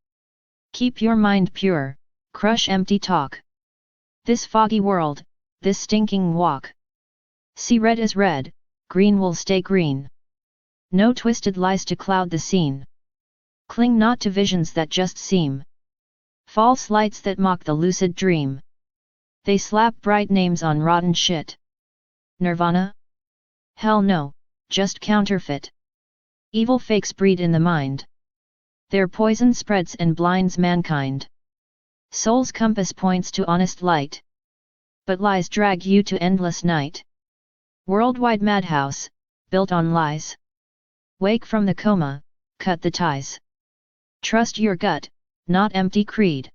Keep your mind pure, crush empty talk. This foggy world, this stinking walk. See red is red, green will stay green. No twisted lies to cloud the scene. Cling not to visions that just seem false lights that mock the lucid dream. They slap bright names on rotten shit. Nirvana? Hell no, just counterfeit. Evil fakes breed in the mind. Their poison spreads and blinds mankind. Soul's compass points to honest light. But lies drag you to endless night. Worldwide madhouse, built on lies. Wake from the coma, cut the ties. Trust your gut, not empty creed.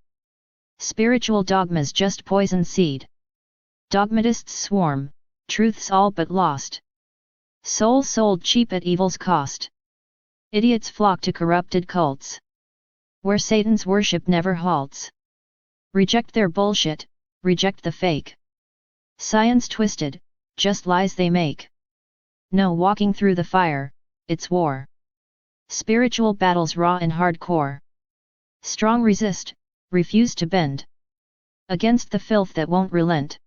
Spiritual dogmas just poison seed. Dogmatists swarm, truth's all but lost. Souls sold cheap at evil's cost. Idiots flock to corrupted cults, where Satan's worship never halts. Reject their bullshit, reject the fake. Science twisted, just lies they make. No walking through the fire, it's war. Spiritual battles raw and hardcore. Strong resist, refuse to bend. Against the filth that won't relent.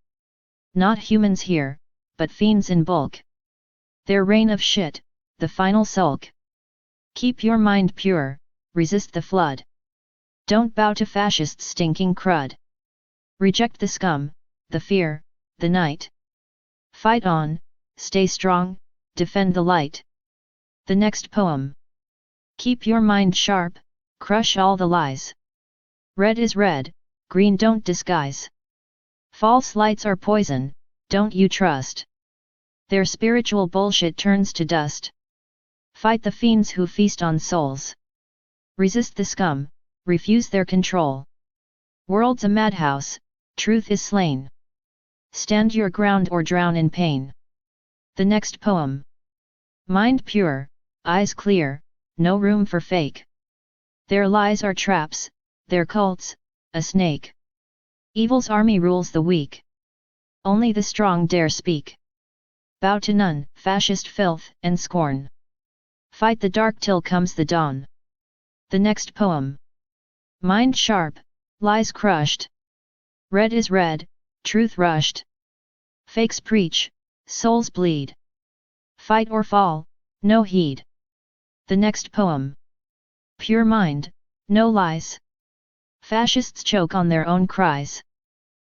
Not humans here, but fiends in bulk. Their reign of shit, the final sulk. Keep your mind pure, resist the flood. Don't bow to fascists' stinking crud. Reject the scum, the fear, the night. Fight on, stay strong, defend the light. The next poem. Keep your mind sharp, crush all the lies. Red is red, green don't disguise. False lights are poison, don't you trust. Their spiritual bullshit turns to dust. Fight the fiends who feast on souls. Resist the scum, refuse their control. World's a madhouse, truth is slain. Stand your ground or drown in pain. The next poem. Mind pure, eyes clear, no room for fake. Their lies are traps, their cults, a snake. Evil's army rules the weak. Only the strong dare speak. Bow to none, fascist filth and scorn. Fight the dark till comes the dawn. The next poem. Mind sharp, lies crushed. Red is red, truth rushed. Fakes preach, souls bleed. Fight or fall, no heed. The next poem. Pure mind, no lies. Fascists choke on their own cries.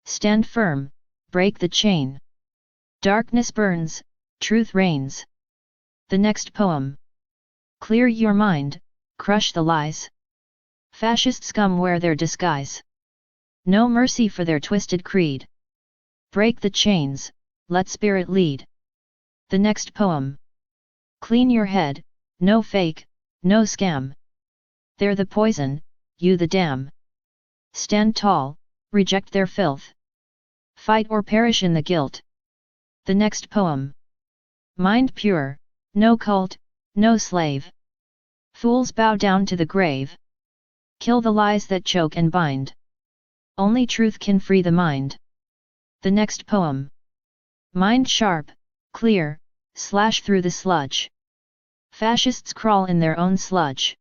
Stand firm, break the chain. Darkness burns, truth reigns. The next poem. Clear your mind, crush the lies. Fascist scum wear their disguise. No mercy for their twisted creed. Break the chains, let spirit lead. The next poem. Clean your head, no fake, no scam. They're the poison, you the dam. Stand tall, reject their filth. Fight or perish in the guilt. The next poem. Mind pure, no cult, no slave. Fools bow down to the grave. Kill the lies that choke and bind. Only truth can free the mind. The next poem. Mind sharp, clear, slash through the sludge. Fascists crawl in their own sludge.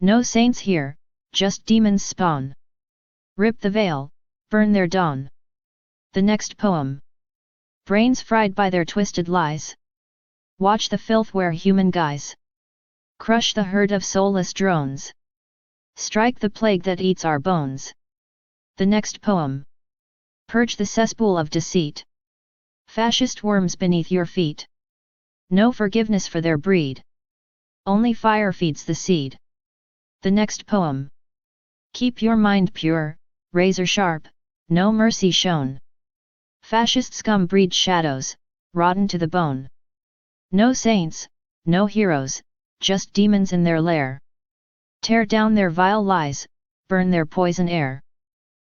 No saints here, just demons spawn. Rip the veil, burn their dawn. The next poem. Brains fried by their twisted lies. Watch the filth wear human guise. Crush the herd of soulless drones. Strike the plague that eats our bones. The next poem. Purge the cesspool of deceit. Fascist worms beneath your feet. No forgiveness for their breed. Only fire feeds the seed. The next poem. Keep your mind pure, razor sharp, no mercy shown. Fascist scum breed shadows, rotten to the bone. No saints, no heroes, just demons in their lair. Tear down their vile lies, burn their poison air.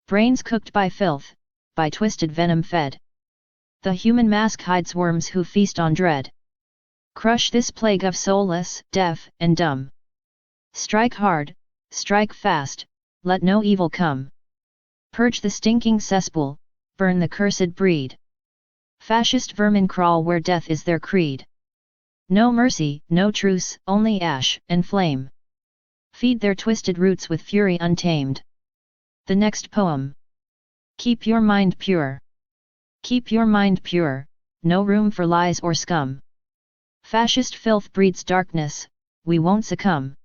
Brains cooked by filth, by twisted venom fed. The human mask hides worms who feast on dread. Crush this plague of soulless, deaf, and dumb. Strike hard, strike fast, let no evil come. Purge the stinking cesspool, burn the cursed breed. Fascist vermin crawl where death is their creed. No mercy, no truce, only ash and flame. Feed their twisted roots with fury untamed. The next poem. Keep your mind pure. Keep your mind pure, no room for lies or scum. Fascist filth breeds darkness, we won't succumb.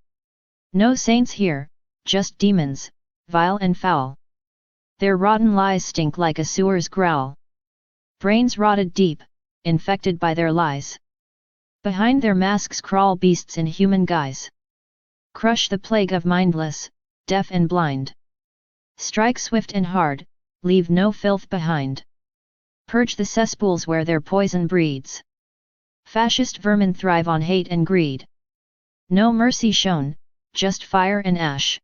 No saints here, just demons, vile and foul. Their rotten lies stink like a sewer's growl. Brains rotted deep, infected by their lies. Behind their masks crawl beasts in human guise. Crush the plague of mindless, deaf and blind. Strike swift and hard, leave no filth behind. Purge the cesspools where their poison breeds. Fascist vermin thrive on hate and greed. No mercy shown, just fire and ash.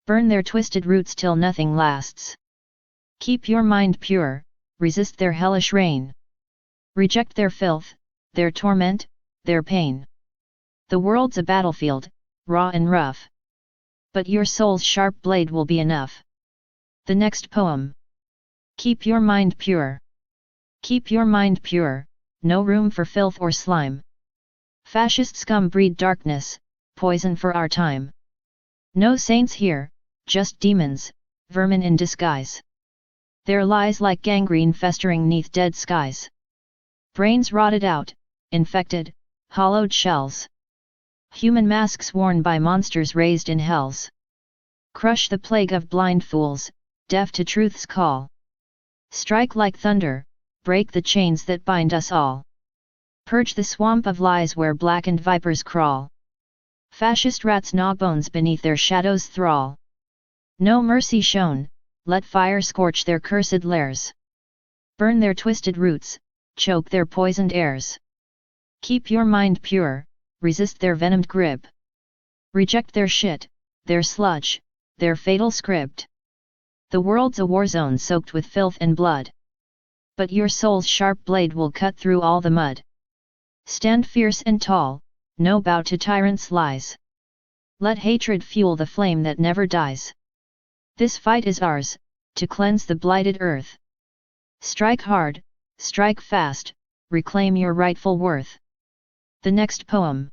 Burn their twisted roots till nothing lasts. Keep your mind pure, resist their hellish reign. Reject their filth, their torment, their pain. The world's a battlefield, raw and rough. But your soul's sharp blade will be enough. The next poem. Keep your mind pure. Keep your mind pure, no room for filth or slime. Fascist scum breed darkness, poison for our time. No saints here, just demons, vermin in disguise. Their lies like gangrene festering neath dead skies. Brains rotted out, infected, hollowed shells. Human masks worn by monsters raised in hells. Crush the plague of blind fools, deaf to truth's call. Strike like thunder, break the chains that bind us all. Purge the swamp of lies where blackened vipers crawl. Fascist rats gnaw bones beneath their shadows' thrall. No mercy shown, let fire scorch their cursed lairs. Burn their twisted roots, choke their poisoned airs. Keep your mind pure, resist their venomed grip. Reject their shit, their sludge, their fatal script. The world's a war zone soaked with filth and blood. But your soul's sharp blade will cut through all the mud. Stand fierce and tall, no bow to tyrants' lies. Let hatred fuel the flame that never dies. This fight is ours, to cleanse the blighted earth. Strike hard, strike fast, reclaim your rightful worth. The next poem.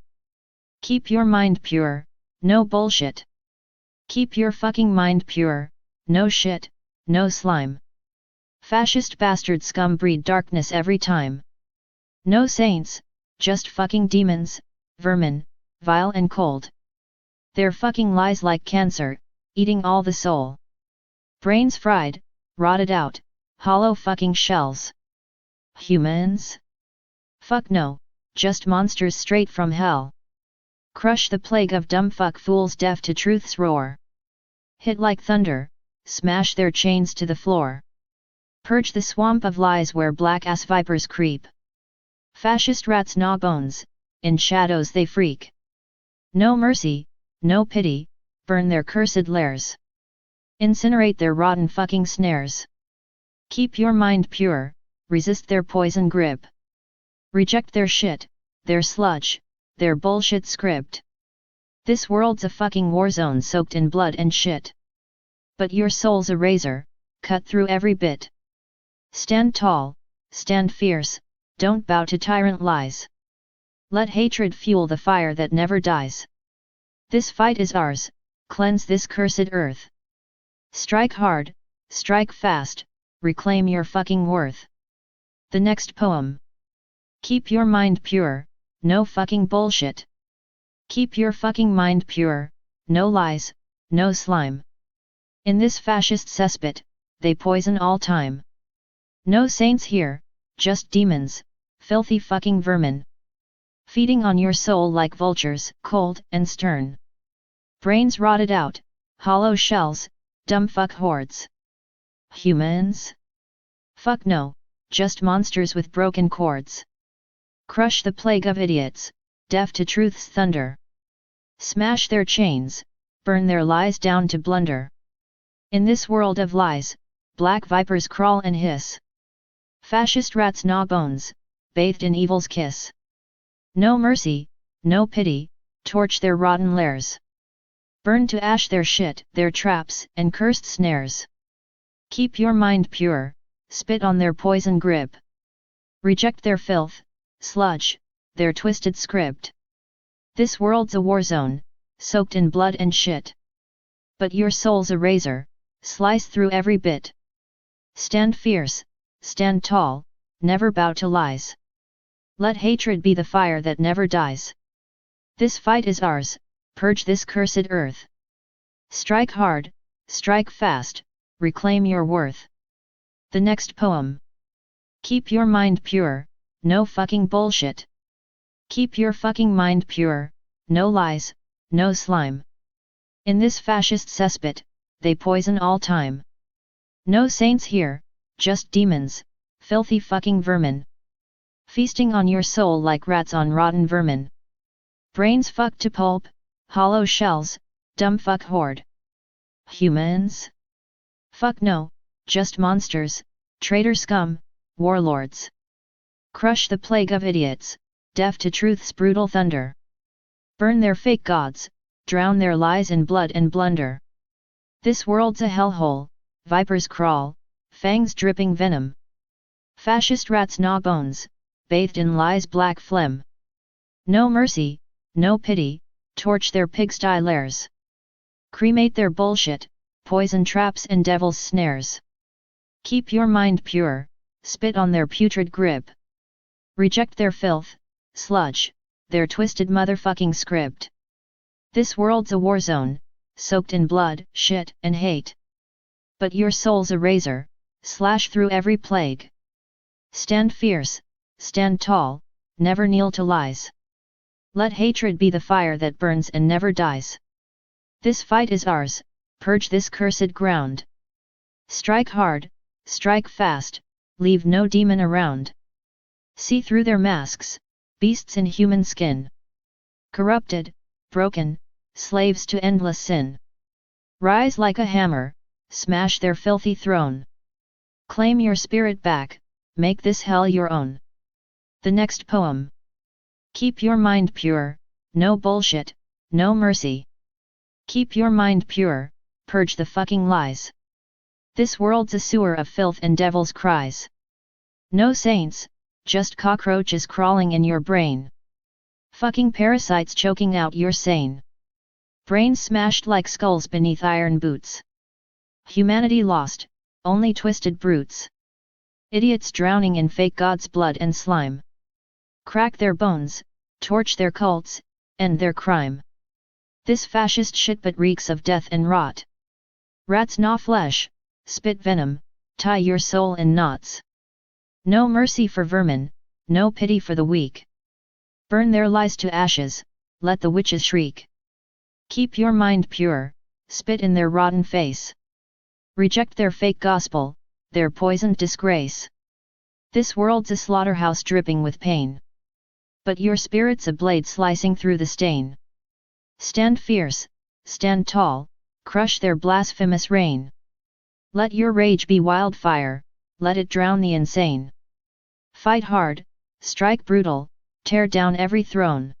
Keep your mind pure, no bullshit. Keep your fucking mind pure, no shit, no slime. Fascist bastard scum breed darkness every time. No saints, just fucking demons, vermin, vile and cold. Their fucking lies like cancer, eating all the soul. Brains fried, rotted out, hollow fucking shells. Humans? Fuck no, just monsters straight from hell. Crush the plague of dumb fuck fools deaf to truth's roar. Hit like thunder, smash their chains to the floor. Purge the swamp of lies where black-ass vipers creep. Fascist rats gnaw bones, in shadows they freak. No mercy, no pity, burn their cursed lairs. Incinerate their rotten fucking snares. Keep your mind pure, resist their poison grip. Reject their shit, their sludge, their bullshit script. This world's a fucking war zone soaked in blood and shit. But your soul's a razor, cut through every bit. Stand tall, stand fierce, don't bow to tyrant lies. Let hatred fuel the fire that never dies. This fight is ours, cleanse this cursed earth. Strike hard, strike fast, reclaim your fucking worth. The next poem. Keep your mind pure, no fucking bullshit. Keep your fucking mind pure, no lies, no slime. In this fascist cesspit, they poison all time. No saints here, just demons, filthy fucking vermin. Feeding on your soul like vultures, cold and stern. Brains rotted out, hollow shells, dumb fuck hordes. Humans? Fuck no, just monsters with broken cords. Crush the plague of idiots, deaf to truth's thunder. Smash their chains, burn their lies down to blunder. In this world of lies, black vipers crawl and hiss. Fascist rats gnaw bones, bathed in evil's kiss. No mercy, no pity, torch their rotten lairs. Burn to ash their shit, their traps and cursed snares. Keep your mind pure, spit on their poison grip. Reject their filth, sludge, their twisted script. This world's a war zone, soaked in blood and shit. But your soul's a razor, slice through every bit. Stand fierce, stand tall, never bow to lies. Let hatred be the fire that never dies. This fight is ours, purge this cursed earth. Strike hard, strike fast, reclaim your worth. The next poem. Keep your mind pure, no fucking bullshit. Keep your fucking mind pure, no lies, no slime. In this fascist cesspit, they poison all time. No saints here, just demons, filthy fucking vermin. Feasting on your soul like rats on rotten vermin. Brains fucked to pulp, hollow shells, dumb fuck horde. Humans? Fuck no, just monsters, traitor scum, warlords. Crush the plague of idiots, deaf to truth's brutal thunder. Burn their fake gods, drown their lies in blood and blunder. This world's a hellhole, vipers crawl, fangs dripping venom. Fascist rats gnaw bones, bathed in lies black phlegm. No mercy, no pity, torch their pigsty lairs. Cremate their bullshit, poison traps and devil's snares. Keep your mind pure, spit on their putrid grip. Reject their filth, sludge, their twisted motherfucking script. This world's a war zone, soaked in blood, shit and hate. But your soul's a razor, slash through every plague. Stand fierce, stand tall, never kneel to lies. Let hatred be the fire that burns and never dies. This fight is ours, purge this cursed ground. Strike hard, strike fast, leave no demon around. See through their masks, beasts in human skin. Corrupted, broken, slaves to endless sin. Rise like a hammer, smash their filthy throne. Claim your spirit back, make this hell your own. The next poem. Keep your mind pure, no bullshit, no mercy. Keep your mind pure, purge the fucking lies. This world's a sewer of filth and devil's cries. No saints, just cockroaches crawling in your brain. Fucking parasites choking out your sane. Brains smashed like skulls beneath iron boots. Humanity lost, only twisted brutes. Idiots drowning in fake gods' blood and slime. Crack their bones, torch their cults, end their crime. This fascist shit but reeks of death and rot. Rats gnaw flesh, spit venom, tie your soul in knots. No mercy for vermin, no pity for the weak. Burn their lies to ashes, let the witches shriek. Keep your mind pure, spit in their rotten face. Reject their fake gospel, their poisoned disgrace. This world's a slaughterhouse dripping with pain. But your spirit's a blade slicing through the stain. Stand fierce, stand tall, crush their blasphemous reign. Let your rage be wildfire, let it drown the insane. Fight hard, strike brutal, tear down every throne.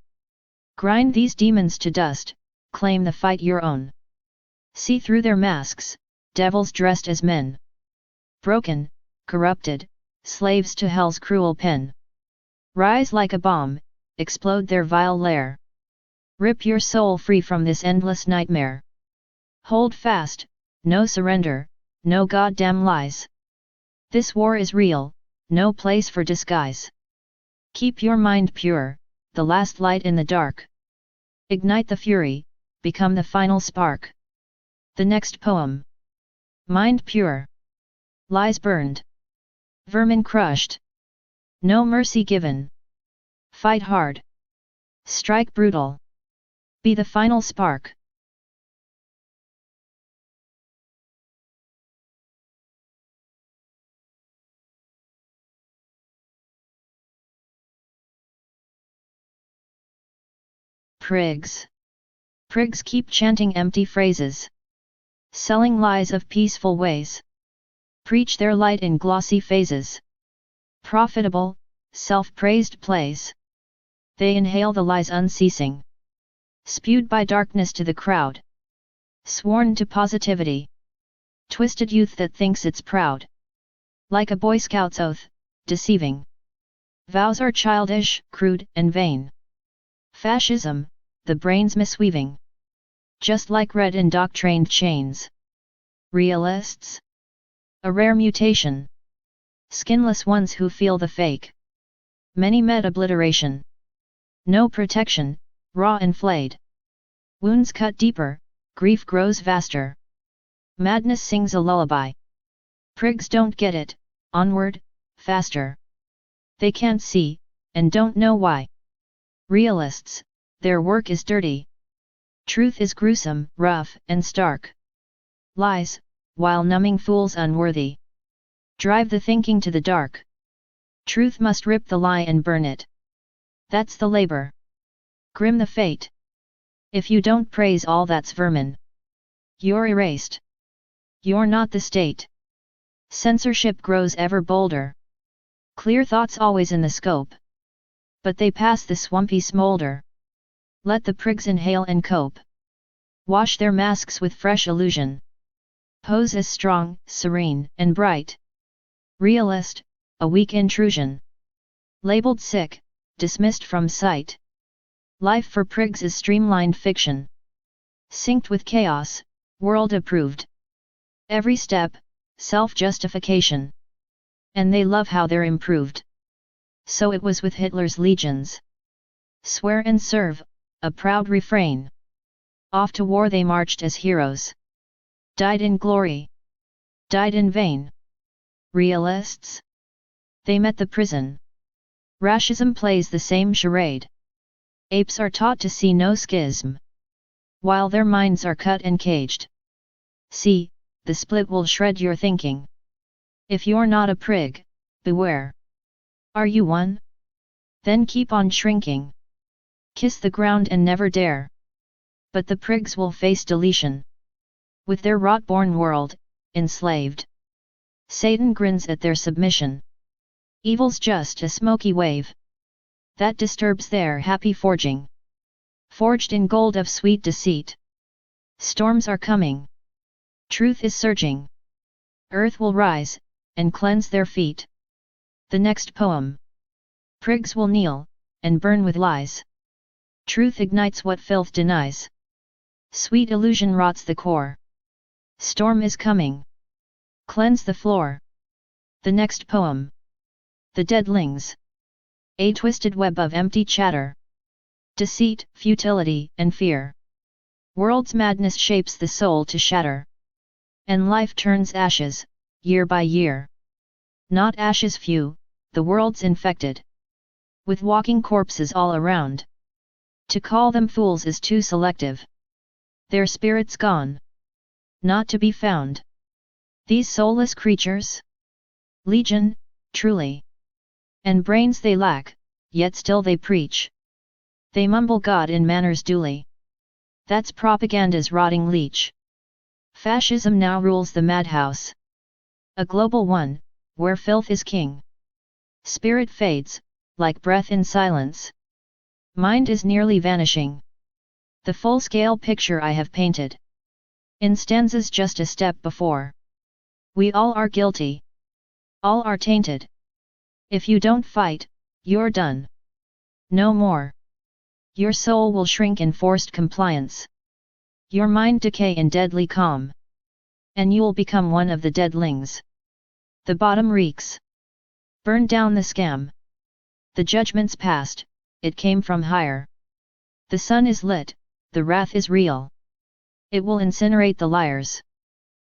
Grind these demons to dust, claim the fight your own. See through their masks, devils dressed as men. Broken, corrupted, slaves to hell's cruel pen. Rise like a bomb, explode their vile lair. Rip your soul free from this endless nightmare. Hold fast, no surrender, no goddamn lies. This war is real, no place for disguise. Keep your mind pure, the last light in the dark. Ignite the fury, become the final spark. The next poem. Mind pure. Lies burned. Vermin crushed. No mercy given. Fight hard. Strike brutal. Be the final spark. Prigs. Prigs keep chanting empty phrases. Selling lies of peaceful ways. Preach their light in glossy phases. Profitable, self-praised plays. They inhale the lies unceasing. Spewed by darkness to the crowd. Sworn to positivity. Twisted youth that thinks it's proud. Like a Boy Scout's oath, deceiving. Vows are childish, crude, and vain. Fascism, the brain's misweaving. Just like red indoctrined chains. Realists? A rare mutation. Skinless ones who feel the fake. Many met obliteration. No protection, raw and flayed. Wounds cut deeper, grief grows vaster. Madness sings a lullaby. Prigs don't get it, onward, faster. They can't see, and don't know why. Realists, their work is dirty. Truth is gruesome, rough, and stark. Lies, while numbing fools unworthy. Drive the thinking to the dark. Truth must rip the lie and burn it. That's the labor. Grim the fate. If you don't praise all that's vermin, you're erased. You're not the state. Censorship grows ever bolder. Clear thoughts always in the scope. But they pass the swampy smolder. Let the prigs inhale and cope. Wash their masks with fresh illusion. Pose as strong, serene, and bright. Realist, a weak intrusion. Labeled sick, dismissed from sight. Life for prigs is streamlined fiction. Synced with chaos, world approved. Every step, self-justification. And they love how they're improved. So it was with Hitler's legions. Swear and serve, a proud refrain. Off to war they marched as heroes. Died in glory. Died in vain. Realists? They met the prison. Racism plays the same charade. Apes are taught to see no schism. While their minds are cut and caged. See, the split will shred your thinking. If you're not a prig, beware. Are you one? Then keep on shrinking. Kiss the ground and never dare. But the prigs will face deletion. With their rot-born world, enslaved. Satan grins at their submission. Evil's just a smoky wave. That disturbs their happy forging. Forged in gold of sweet deceit. Storms are coming. Truth is surging. Earth will rise, and cleanse their feet. The next poem. Prigs will kneel, and burn with lies. Truth ignites what filth denies. Sweet illusion rots the core. Storm is coming. Cleanse the floor. The next poem. The Deadlings. A twisted web of empty chatter. Deceit, futility, and fear. World's madness shapes the soul to shatter. And life turns ashes, year by year. Not ashes few, the world's infected. With walking corpses all around. To call them fools is too selective. Their spirits gone. Not to be found. These soulless creatures? Legion, truly. And brains they lack, yet still they preach. They mumble God in manners duly. That's propaganda's rotting leech. Fascism now rules the madhouse. A global one, where filth is king. Spirit fades, like breath in silence. Mind is nearly vanishing. The full-scale picture I have painted. In stanzas just a step before. We all are guilty. All are tainted. If you don't fight, you're done. No more. Your soul will shrink in forced compliance. Your mind decay in deadly calm. And you'll become one of the deadlings. The bottom reeks. Burn down the scam. The judgment's past, it came from higher. The sun is lit, the wrath is real. It will incinerate the liars.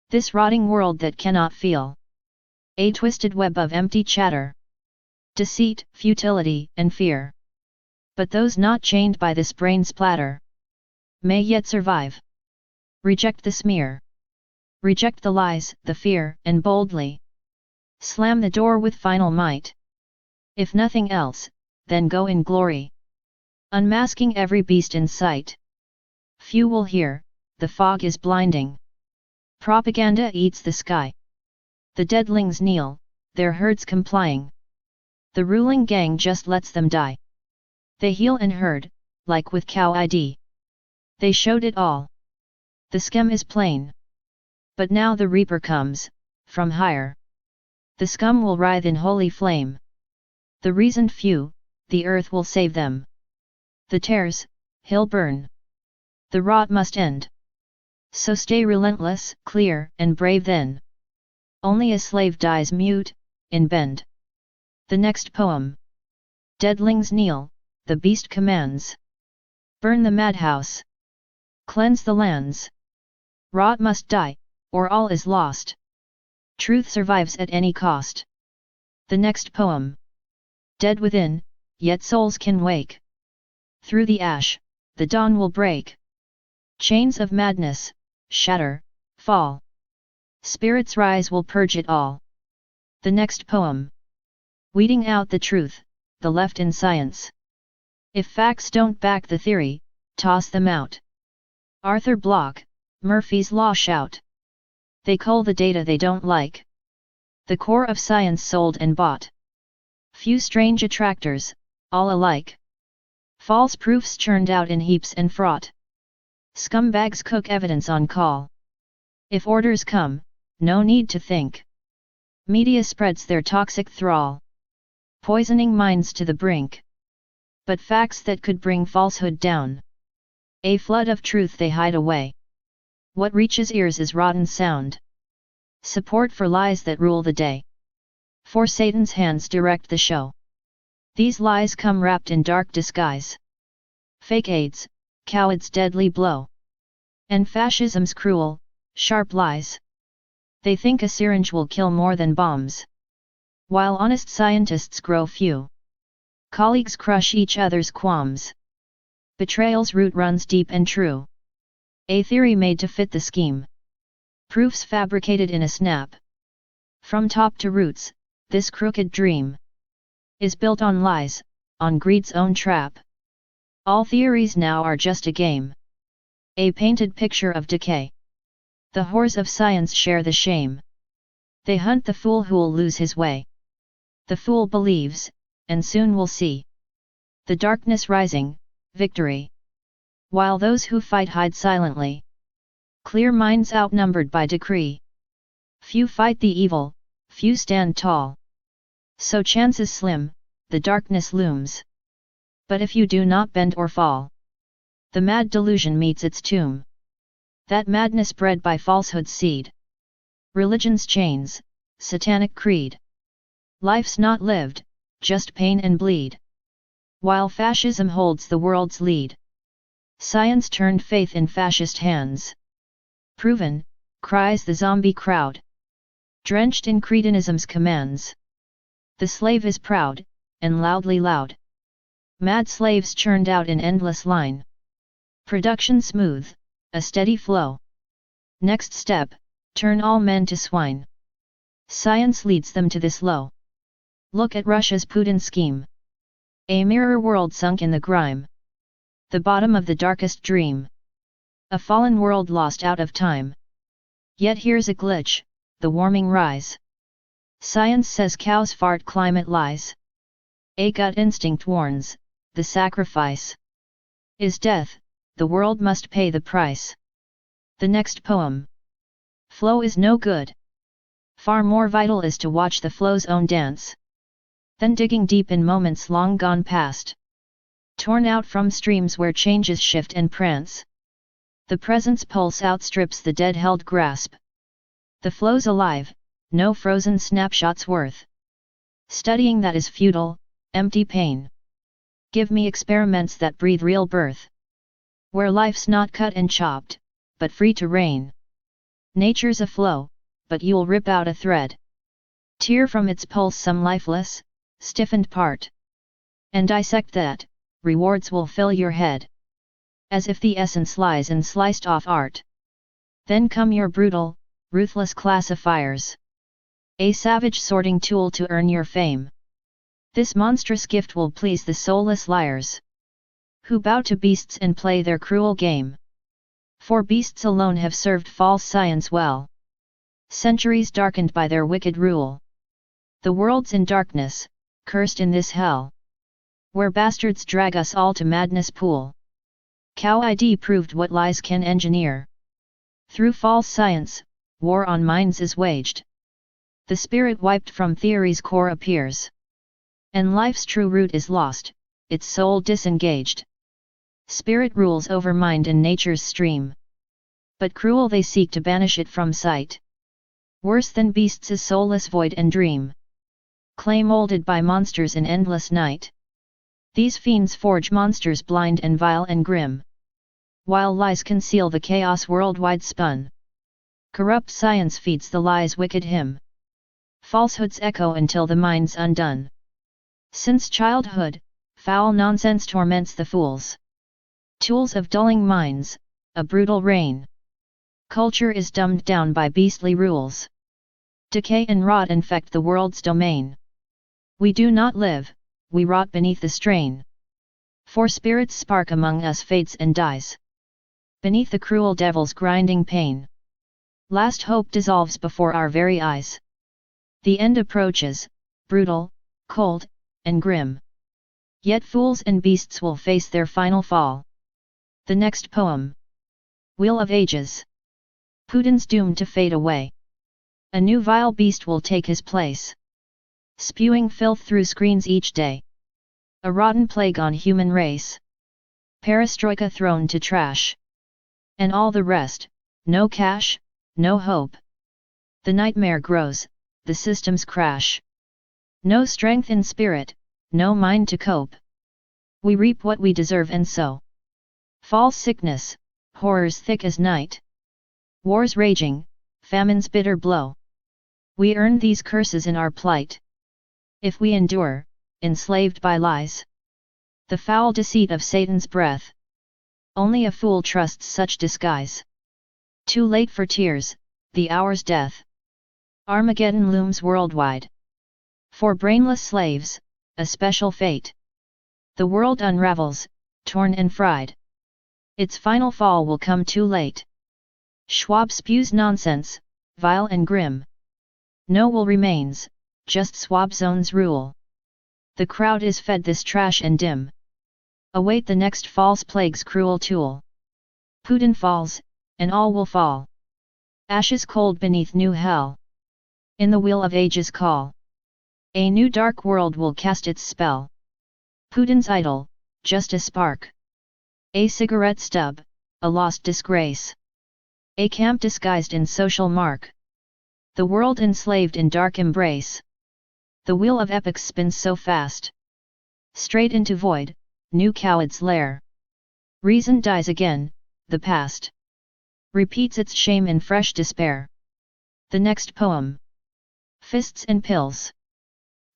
This rotting world that cannot feel. A twisted web of empty chatter. Deceit, futility, and fear. But those not chained by this brain splatter may yet survive. Reject the smear. Reject the lies, the fear, and boldly slam the door with final might. If nothing else, then go in glory. Unmasking every beast in sight. Few will hear, the fog is blinding. Propaganda eats the sky. The deadlings kneel, their herds complying. The ruling gang just lets them die. They heal and herd, like with CowID. They showed it all. The scum is plain. But now the reaper comes, from higher. The scum will writhe in holy flame. The reasoned few, the earth will save them. The tares, he'll burn. The rot must end. So stay relentless, clear, and brave then. Only a slave dies mute, in bend. The next poem. Deadlings kneel, the beast commands. Burn the madhouse. Cleanse the lands. Rot must die, or all is lost. Truth survives at any cost. The next poem. Dead within, yet souls can wake. Through the ash, the dawn will break. Chains of madness, shatter, fall. Spirits rise will purge it all. The next poem. Weeding out the truth, the left in science. If facts don't back the theory, toss them out. Arthur Bloch, Murphy's Law shout. They cull the data they don't like. The core of science sold and bought. Few strange attractors, all alike. False proofs churned out in heaps and fraught. Scumbags cook evidence on call. If orders come, no need to think. Media spreads their toxic thrall. Poisoning minds to the brink. But facts that could bring falsehood down. A flood of truth they hide away. What reaches ears is rotten sound. Support for lies that rule the day. For Satan's hands direct the show. These lies come wrapped in dark disguise. Fake AIDS, CowID's deadly blow. And fascism's cruel, sharp lies. They think a syringe will kill more than bombs. While honest scientists grow few. Colleagues crush each other's qualms. Betrayal's root runs deep and true. A theory made to fit the scheme. Proofs fabricated in a snap. From top to roots, this crooked dream is built on lies, on greed's own trap. All theories now are just a game. A painted picture of decay. The whores of science share the shame. They hunt the fool who'll lose his way. The fool believes, and soon will see. The darkness rising, victory. While those who fight hide silently. Clear minds outnumbered by decree. Few fight the evil, few stand tall. So chance is slim, the darkness looms. But if you do not bend or fall, the mad delusion meets its tomb. That madness bred by falsehood's seed. Religion's chains, satanic creed. Life's not lived, just pain and bleed. While fascism holds the world's lead. Science turned faith in fascist hands. Proven, cries the zombie crowd. Drenched in cretinism's commands. The slave is proud, and loudly loud. Mad slaves churned out in endless line. Production smooth, a steady flow. Next step, turn all men to swine. Science leads them to this low. Look at Russia's Putin scheme. A mirror world sunk in the grime. The bottom of the darkest dream. A fallen world lost out of time. Yet here's a glitch, the warming rise. Science says cows fart, climate lies. A gut instinct warns, the sacrifice is death, the world must pay the price. The next poem. Flow is no good. Far more vital is to watch the flow's own dance. Than digging deep in moments long gone past. Torn out from streams where changes shift and prance. The present's pulse outstrips the dead-held grasp. The flow's alive, no frozen snapshots worth. Studying that is futile, empty pain. Give me experiments that breathe real birth. Where life's not cut and chopped, but free to reign. Nature's a flow, but you'll rip out a thread. Tear from its pulse some lifeless, stiffened part. And dissect that, rewards will fill your head. As if the essence lies in sliced off art. Then come your brutal, ruthless classifiers. A savage sorting tool to earn your fame. This monstrous gift will please the soulless liars. Who bow to beasts and play their cruel game. For beasts alone have served false science well. Centuries darkened by their wicked rule. The world's in darkness, cursed in this hell. Where bastards drag us all to madness pool. CowID proved what lies can engineer. Through false science, war on minds is waged. The spirit wiped from theory's core appears. And life's true root is lost, its soul disengaged. Spirit rules over mind in nature's stream. But cruel they seek to banish it from sight. Worse than beasts is soulless void and dream. Clay molded by monsters in endless night. These fiends forge monsters blind and vile and grim. While lies conceal the chaos worldwide spun. Corrupt science feeds the lies' wicked hymn. Falsehoods echo until the mind's undone. Since childhood, foul nonsense torments the fools. Tools of dulling minds, a brutal reign. Culture is dumbed down by beastly rules. Decay and rot infect the world's domain. We do not live, we rot beneath the strain. For spirit's spark among us fades and dies. Beneath the cruel devil's grinding pain. Last hope dissolves before our very eyes. The end approaches, brutal, cold, and grim. Yet fools and beasts will face their final fall. The next poem. Wheel of Ages. Putin's doomed to fade away. A new vile beast will take his place. Spewing filth through screens each day. A rotten plague on human race. Perestroika thrown to trash. And all the rest, no cash, no hope. The nightmare grows, the systems crash. No strength in spirit, no mind to cope. We reap what we deserve and sow. False sickness, horrors thick as night. Wars raging, famine's bitter blow. We earn these curses in our plight. If we endure, enslaved by lies. The foul deceit of Satan's breath. Only a fool trusts such disguise. Too late for tears, the hour's death. Armageddon looms worldwide. For brainless slaves, a special fate. The world unravels, torn and fried. Its final fall will come too late. Schwab spews nonsense, vile and grim. No will remains, just swab zones rule. The crowd is fed this trash and dim. Await the next false plague's cruel tool. Putin falls, and all will fall. Ashes cold beneath new hell. In the wheel of ages call. A new dark world will cast its spell. Putin's idol, just a spark. A cigarette stub, a lost disgrace. A camp disguised in social mark. The world enslaved in dark embrace. The wheel of epics spins so fast. Straight into void, new CowID's lair. Reason dies again, the past repeats its shame in fresh despair. The next poem. Fists and pills.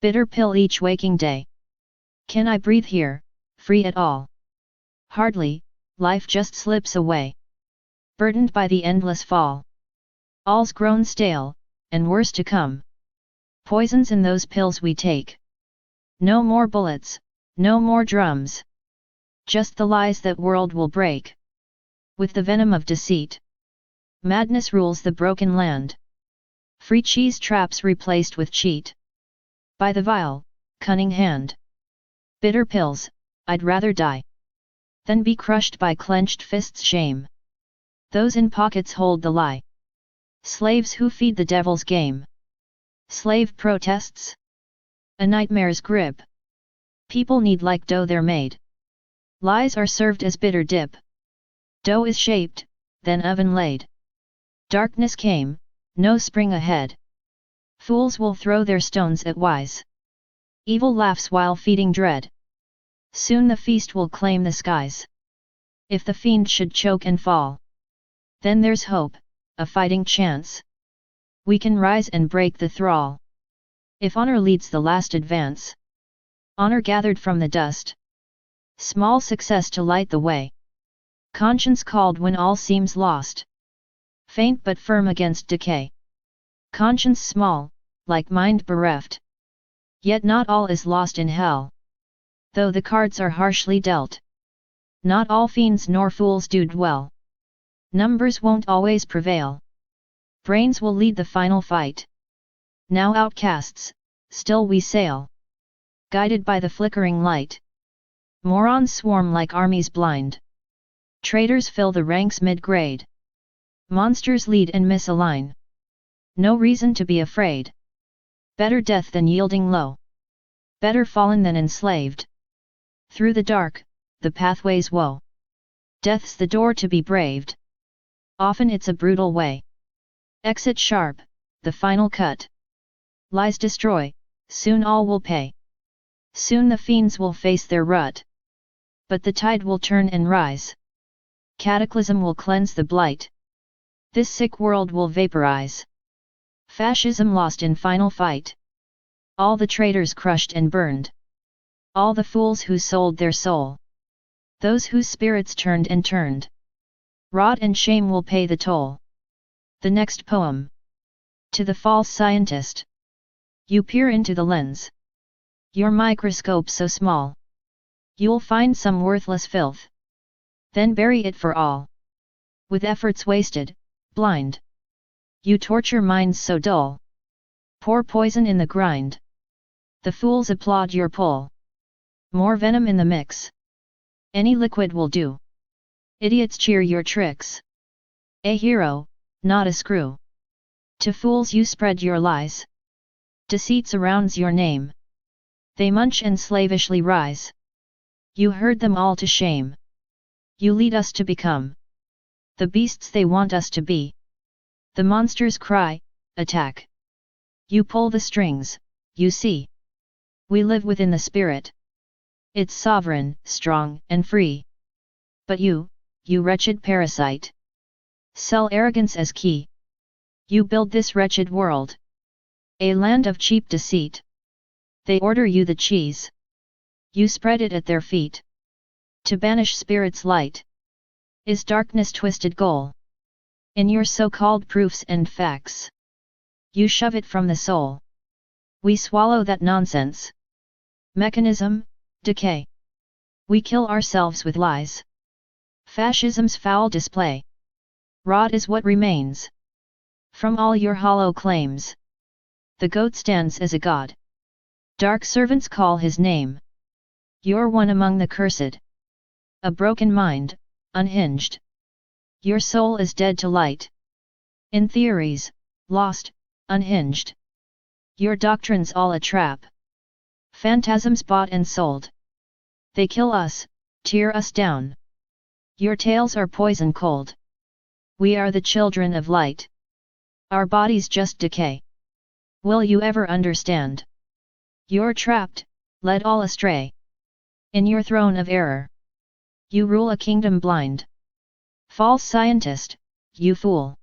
Bitter pill each waking day. Can I breathe here, free at all? Hardly, life just slips away. Burdened by the endless fall. All's grown stale, and worse to come. Poisons in those pills we take. No more bullets, no more drums. Just the lies that world will break. With the venom of deceit. Madness rules the broken land. Free cheese traps replaced with cheat. By the vile, cunning hand. Bitter pills, I'd rather die than be crushed by clenched fists' shame. Those in pockets hold the lie. Slaves who feed the devil's game. Slave protests. A nightmare's grip. People need like dough they're made. Lies are served as bitter dip. Dough is shaped, then oven laid. Darkness came, no spring ahead. Fools will throw their stones at wise. Evil laughs while feeding dread. Soon the feast will claim the skies. If the fiend should choke and fall, then there's hope, a fighting chance. We can rise and break the thrall. If honor leads the last advance. Honor gathered from the dust. Small success to light the way. Conscience called when all seems lost. Faint but firm against decay. Conscience small, like mind bereft. Yet not all is lost in hell. Though the cards are harshly dealt. Not all fiends nor fools do dwell. Numbers won't always prevail. Brains will lead the final fight. Now outcasts, still we sail. Guided by the flickering light. Morons swarm like armies blind. Traitors fill the ranks mid-grade. Monsters lead and misalign. No reason to be afraid. Better death than yielding low. Better fallen than enslaved. Through the dark, the pathway's woe. Death's the door to be braved. Often it's a brutal way. Exit sharp, the final cut. Lies destroy, soon all will pay. Soon the fiends will face their rut. But the tide will turn and rise. Cataclysm will cleanse the blight. This sick world will vaporize. Fascism lost in final fight. All the traitors crushed and burned. All the fools who sold their soul. Those whose spirits turned and turned. Rot and shame will pay the toll. The next poem. To the false scientist. You peer into the lens. Your microscope so small. You'll find some worthless filth. Then bury it for all. With efforts wasted, blind. You torture minds so dull. Pour poison in the grind. The fools applaud your pull. More venom in the mix. Any liquid will do. Idiots cheer your tricks. A hero, not a screw. To fools you spread your lies. Deceit surrounds your name. They munch and slavishly rise. You herd them all to shame. You lead us to become the beasts they want us to be. The monsters cry, attack. You pull the strings, you see. We live within the spirit. It's sovereign, strong, and free. But you wretched parasite. Sell arrogance as key. You build this wretched world. A land of cheap deceit. They order you the cheese. You spread it at their feet. To banish spirit's light. Is darkness twisted goal. In your so-called proofs and facts. You shove it from the soul. We swallow that nonsense. Mechanism, decay. We kill ourselves with lies. Fascism's foul display. Rot is what remains. From all your hollow claims. The goat stands as a god. Dark servants call his name. You're one among the cursed. A broken mind, unhinged. Your soul is dead to light. In theories, lost, unhinged. Your doctrines all a trap. Phantasms bought and sold. They kill us, tear us down. Your tales are poison cold. We are the children of light. Our bodies just decay. Will you ever understand? You're trapped, led all astray. In your throne of error. You rule a kingdom blind. False scientist, you fool.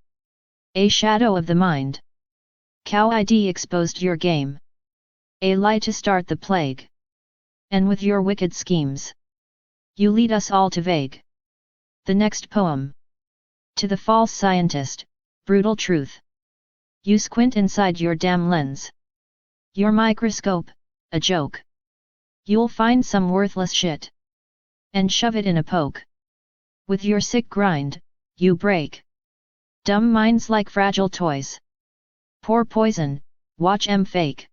A shadow of the mind. CowID exposed your game. A lie to start the plague. And with your wicked schemes, you lead us all to vague. The next poem. To the false scientist, brutal truth. You squint inside your damn lens. Your microscope, a joke. You'll find some worthless shit. And shove it in a poke. With your sick grind, you break. Dumb minds like fragile toys. Pour poison, watch 'em fake.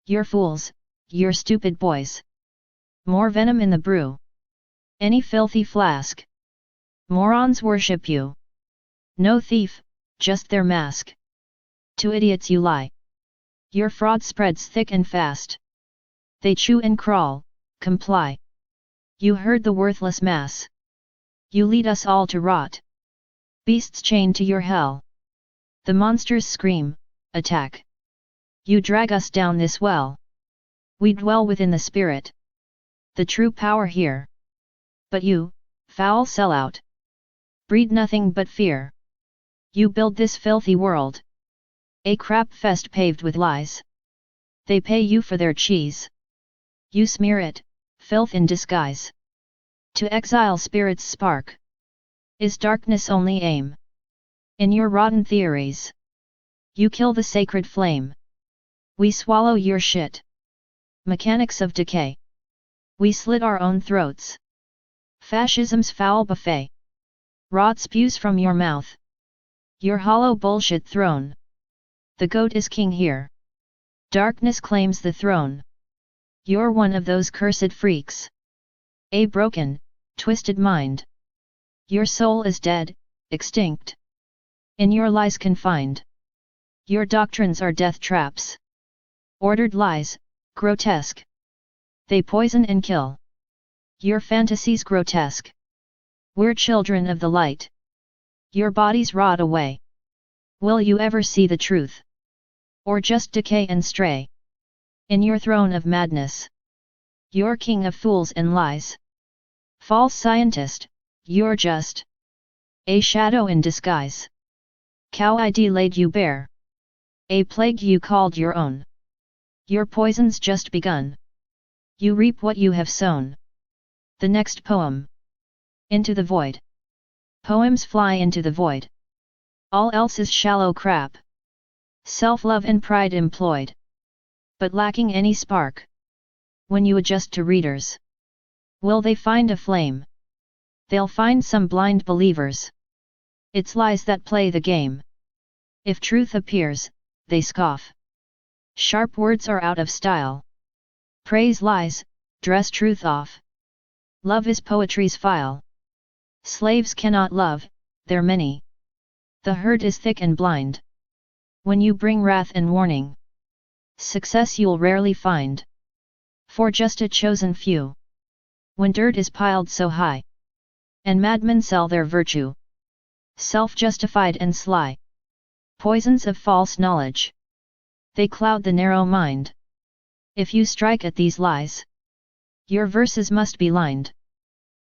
You're fools, you're stupid boys. More venom in the brew. Any filthy flask. Morons worship you. No thief, just their mask. To idiots you lie. Your fraud spreads thick and fast. They chew and crawl, comply. You herd the worthless mass. You lead us all to rot. Beasts chained to your hell. The monsters scream, attack. You drag us down this well. We dwell within the spirit. The true power here. But you, foul sellout, breed nothing but fear. You build this filthy world. A crap fest paved with lies. They pay you for their cheese. You smear it, filth in disguise. To exile spirit's spark. Is darkness only aim? In your rotten theories. You kill the sacred flame. We swallow your shit. Mechanics of decay. We slit our own throats. Fascism's foul buffet. Rot spews from your mouth. Your hollow bullshit throne. The goat is king here. Darkness claims the throne. You're one of those cursed freaks. A broken, twisted mind. Your soul is dead, extinct. In your lies confined. Your doctrines are death traps. Ordered lies, grotesque. They poison and kill. Your fantasies grotesque. We're children of the light. Your bodies rot away. Will you ever see the truth? Or just decay and stray? In your throne of madness. You're king of fools and lies. False scientist, you're just a shadow in disguise. CowID laid you bare. A plague you called your own. Your poison's just begun. You reap what you have sown. The next poem. Into the void. Poems fly into the void. All else is shallow crap. Self-love and pride employed. But lacking any spark. When you adjust to readers. Will they find a flame? They'll find some blind believers. It's lies that play the game. If truth appears, they scoff. Sharp words are out of style. Praise lies, dress truth off. Love is poetry's file. Slaves cannot love, they're many. The herd is thick and blind. When you bring wrath and warning, success you'll rarely find. For just a chosen few. When dirt is piled so high, and madmen sell their virtue, self-justified and sly, poisons of false knowledge, they cloud the narrow mind. If you strike at these lies, your verses must be lined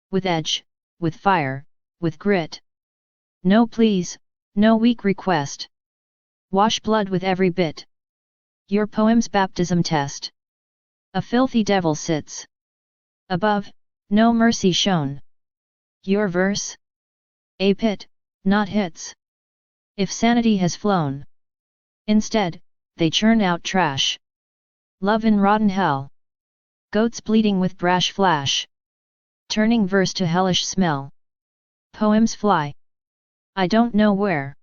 with edge, with fire, with grit. No pleas, no weak request. Wash blood with every bit. Your poem's baptism test. A filthy devil sits above, no mercy shown. Your verse? A pit, not hits. If sanity has flown. Instead, they churn out trash. Love in rotten hell. Goats bleeding with brash flash. Turning verse to hellish smell. Poems fly. I don't know where.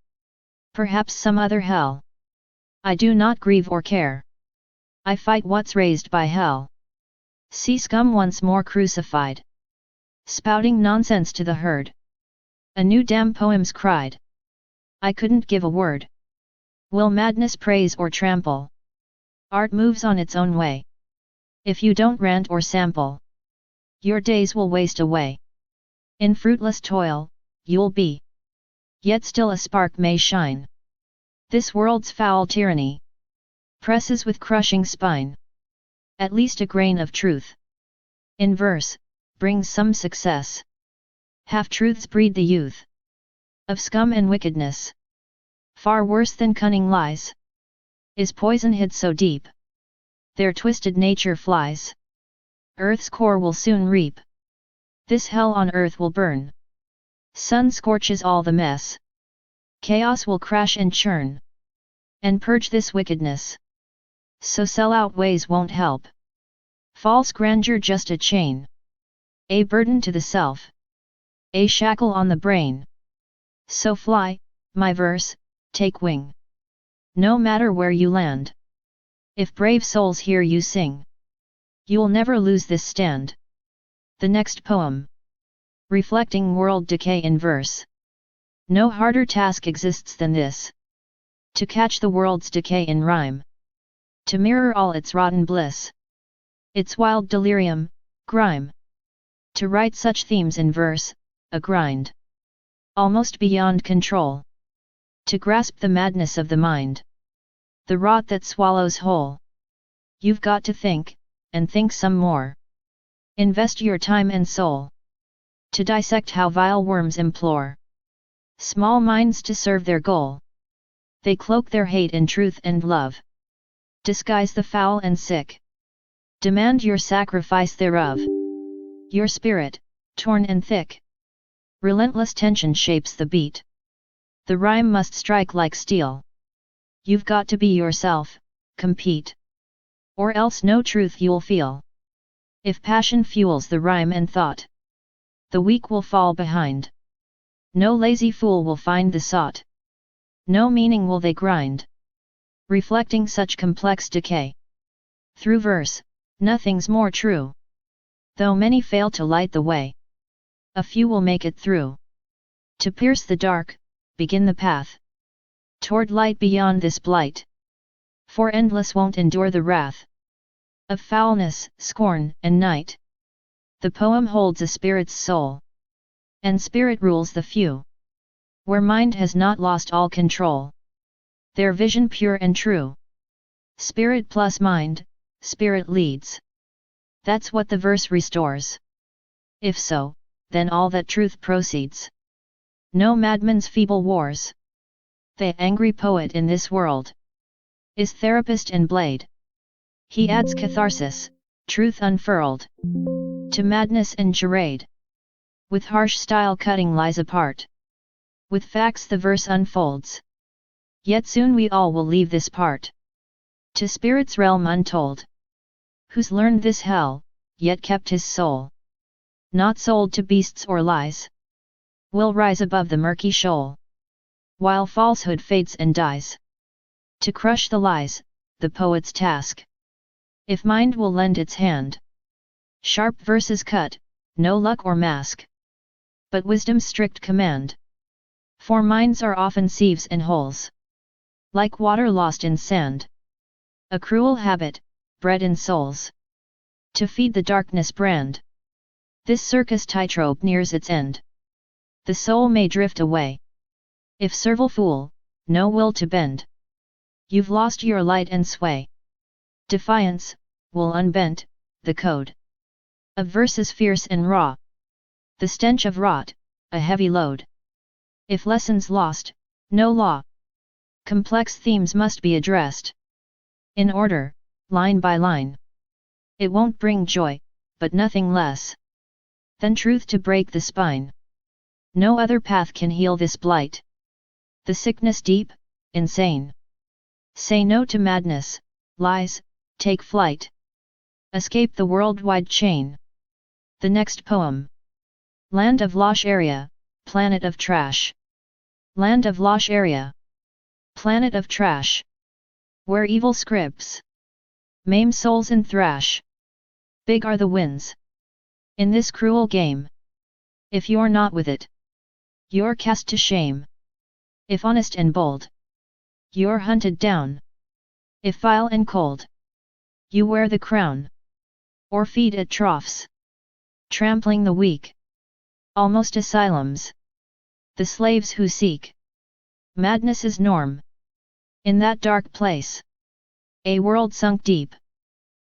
Perhaps some other hell. I do not grieve or care. I fight what's raised by hell. See scum once more crucified. Spouting nonsense to the herd. A new damn poems cried. I couldn't give a word. Will madness praise or trample? Art moves on its own way. If you don't rant or sample, your days will waste away. In fruitless toil, you'll be. Yet still a spark may shine. This world's foul tyranny presses with crushing spine. At least a grain of truth in verse brings some success. Half-truths breed the youth of scum and wickedness. Far worse than cunning lies is poison hid so deep, their twisted nature flies. Earth's core will soon reap. This hell on earth will burn. Sun scorches all the mess. Chaos will crash and churn and purge this wickedness. So sell-out ways won't help. False grandeur just a chain, a burden to the self, a shackle on the brain. So fly, my verse, take wing. No matter where you land. If brave souls hear you sing, you'll never lose this stand. The next poem, reflecting world decay in verse. No harder task exists than this, to catch the world's decay in rhyme, to mirror all its rotten bliss, its wild delirium, grime. To write such themes in verse, a grind, almost beyond control. To grasp the madness of the mind, the rot that swallows whole. You've got to think, and think some more. Invest your time and soul, to dissect how vile worms implore small minds to serve their goal. They cloak their hate in truth and love, disguise the foul and sick, demand your sacrifice thereof. Your spirit, torn and thick, relentless tension shapes the beat. The rhyme must strike like steel. You've got to be yourself, compete, or else no truth you'll feel. If passion fuels the rhyme and thought, the weak will fall behind. No lazy fool will find the sought. No meaning will they grind, reflecting such complex decay. Through verse, nothing's more true. Though many fail to light the way, a few will make it through. To pierce the dark, begin the path toward light beyond this blight. For endless won't endure the wrath of foulness, scorn, and night. The poem holds a spirit's soul, and spirit rules the few. Where mind has not lost all control, their vision pure and true. Spirit plus mind, spirit leads. That's what the verse restores. If so, then all that truth proceeds. No madman's feeble wars. The angry poet in this world is therapist and blade. He adds catharsis, truth unfurled, to madness and charade. With harsh style cutting lies apart, with facts the verse unfolds. Yet soon we all will leave this part, to spirit's realm untold. Who's learned this hell, yet kept his soul not sold to beasts or lies, will rise above the murky shoal, while falsehood fades and dies. To crush the lies, the poet's task. If mind will lend its hand, sharp verses cut, no luck or mask, but wisdom's strict command. For minds are often sieves and holes, like water lost in sand. A cruel habit, bred in souls, to feed the darkness brand. This circus tightrope nears its end. The soul may drift away. If servile fool, no will to bend. You've lost your light and sway. Defiance, will unbent, the code of verses fierce and raw. The stench of rot, a heavy load. If lessons lost, no law. Complex themes must be addressed in order, line by line. It won't bring joy, but nothing less than truth to break the spine. No other path can heal this blight. The sickness deep, insane. Say no to madness, lies, take flight. Escape the worldwide chain. The next poem. Land of Loosh area, planet of trash. Land of Loosh area, planet of trash, where evil scripts maim souls and thrash. Big are the winds in this cruel game. If you're not with it, you're cast to shame. If honest and bold, you're hunted down. If vile and cold, you wear the crown. Or feed at troughs, trampling the weak. Almost asylums, the slaves who seek madness's norm. In that dark place, a world sunk deep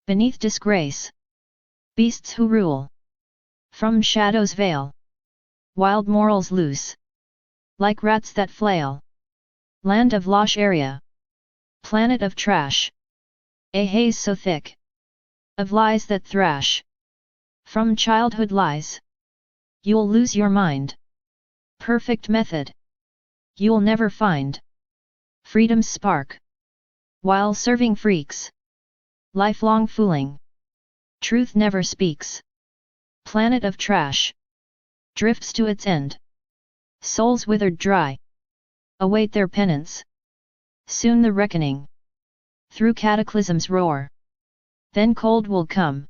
beneath disgrace. Beasts who rule from shadows veil, wild morals loose, like rats that flail. Land of loosh area, planet of trash, a haze so thick of lies that thrash. From childhood lies, you'll lose your mind. Perfect method, you'll never find. Freedom's spark, while serving freaks. Lifelong fooling, truth never speaks. Planet of trash, drifts to its end. Souls withered dry, await their penance. Soon the reckoning, through cataclysms roar. Then cold will come,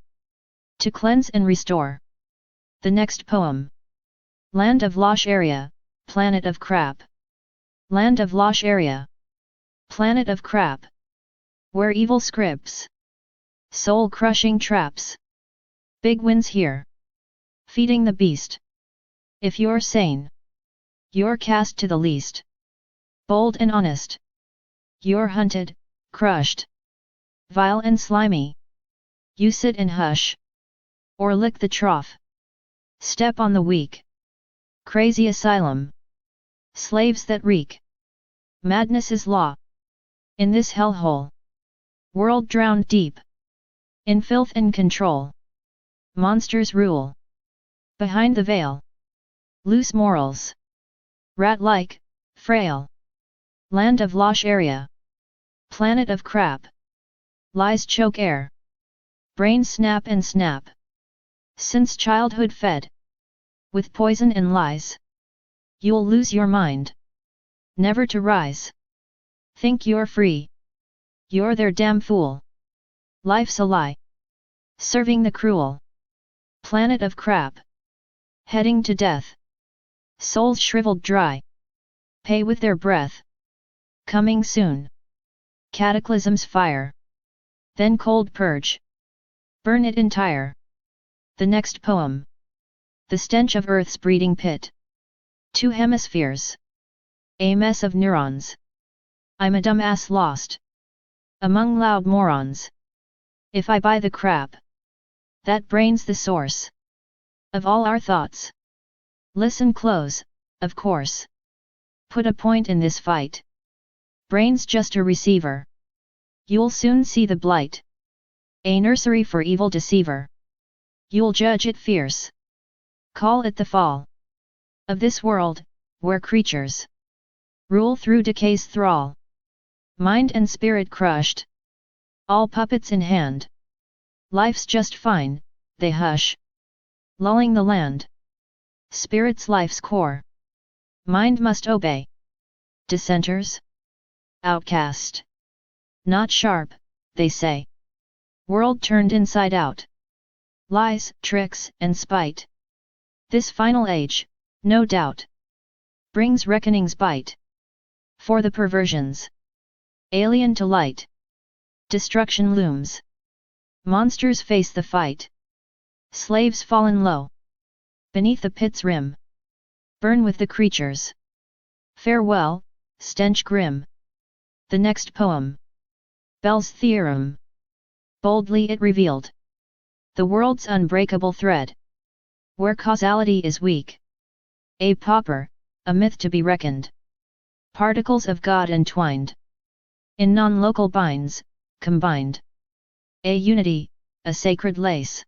to cleanse and restore. The next poem. Land of loosh area, planet of crap. Land of loosh area, planet of crap. Where evil scripts, soul-crushing traps. Big wins here, feeding the beast. If you're sane, you're cast to the least. Bold and honest, you're hunted, crushed. Vile and slimy, you sit and hush, or lick the trough. Step on the weak, crazy asylum. Slaves that reek madness is law. In this hellhole, world drowned deep in filth and control. Monsters rule behind the veil. Loose morals, rat-like, frail. Land of loosh area, planet of crap. Lies choke air, brains snap and snap. Since childhood fed with poison and lies, you'll lose your mind, never to rise. Think you're free, you're their damn fool. Life's a lie, serving the cruel. Planet of crap, heading to death. Souls shriveled dry, pay with their breath. Coming soon, cataclysm's fire. Then cold purge, burn it entire. The next poem. The stench of Earth's breeding pit. Two hemispheres, a mess of neurons. I'm a dumbass lost among loud morons. If I buy the crap, that brain's the source of all our thoughts. Listen close, of course. Put a point in this fight. Brain's just a receiver. You'll soon see the blight. A nursery for evil deceiver. You'll judge it fierce. Call it the fall of this world, where creatures rule through decay's thrall. Mind and spirit crushed, all puppets in hand. Life's just fine, they hush, lulling the land. Spirit's life's core, mind must obey. Dissenters, outcast, not sharp, they say. World turned inside out. Lies, tricks, and spite. This final age, no doubt, brings reckoning's bite. For the perversions, alien to light, destruction looms. Monsters face the fight. Slaves fallen low beneath the pit's rim, burn with the creatures. Farewell, stench grim. The next poem. Bell's Theorem. Boldly it revealed the world's unbreakable thread, where causality is weak. A pauper, a myth to be reckoned. Particles of God entwined in non-local binds, combined. A unity, a sacred lace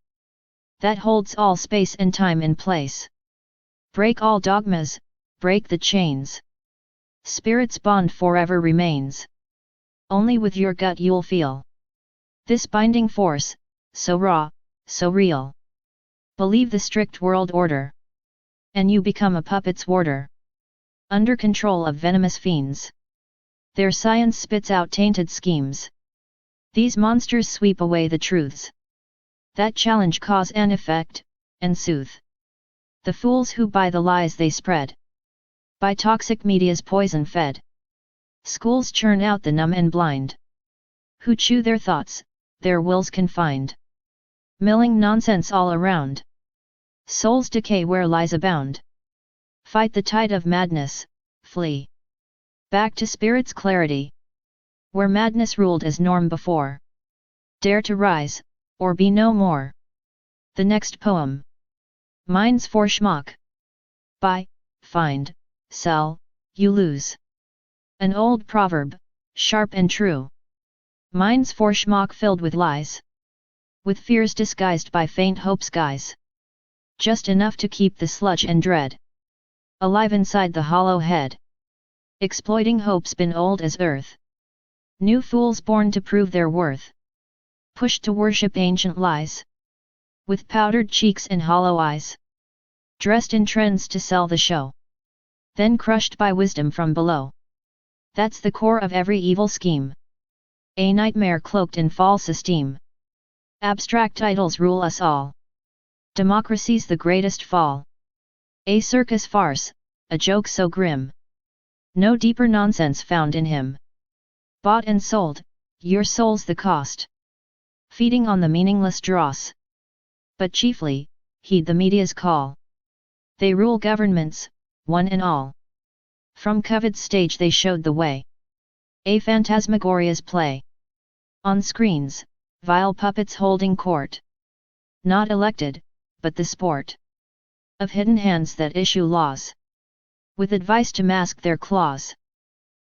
that holds all space and time in place. Break all dogmas, break the chains. Spirit's bond forever remains. Only with your gut you'll feel this binding force, so raw, so real. Believe the strict world order, and you become a puppet's warder, under control of venomous fiends. Their science spits out tainted schemes. These monsters sweep away the truths that challenge cause and effect, and soothe the fools who buy the lies they spread. By toxic media's poison fed. Schools churn out the numb and blind, who chew their thoughts, their wills confined. Milling nonsense all around. Souls decay where lies abound. Fight the tide of madness, flee back to spirit's clarity, where madness ruled as norm before. Dare to rise, or be no more. The next poem. Minds for schmuck. Buy, find, sell, you lose. An old proverb, sharp and true. Minds for schmuck filled with lies, with fears disguised by faint hope's guise. Just enough to keep the sludge and dread alive inside the hollow head. Exploiting hope's been old as earth. New fools born to prove their worth, pushed to worship ancient lies, with powdered cheeks and hollow eyes, dressed in trends to sell the show, then crushed by wisdom from below. That's the core of every evil scheme, a nightmare cloaked in false esteem. Abstract idols rule us all. Democracy's the greatest fall. A circus farce, a joke so grim. No deeper nonsense found in him. Bought and sold, your soul's the cost. Feeding on the meaningless dross. But chiefly, heed the media's call. They rule governments, one and all. From COVID's stage they showed the way. A phantasmagoria's play. On screens, vile puppets holding court. Not elected, but the sport of hidden hands that issue laws, with advice to mask their claws.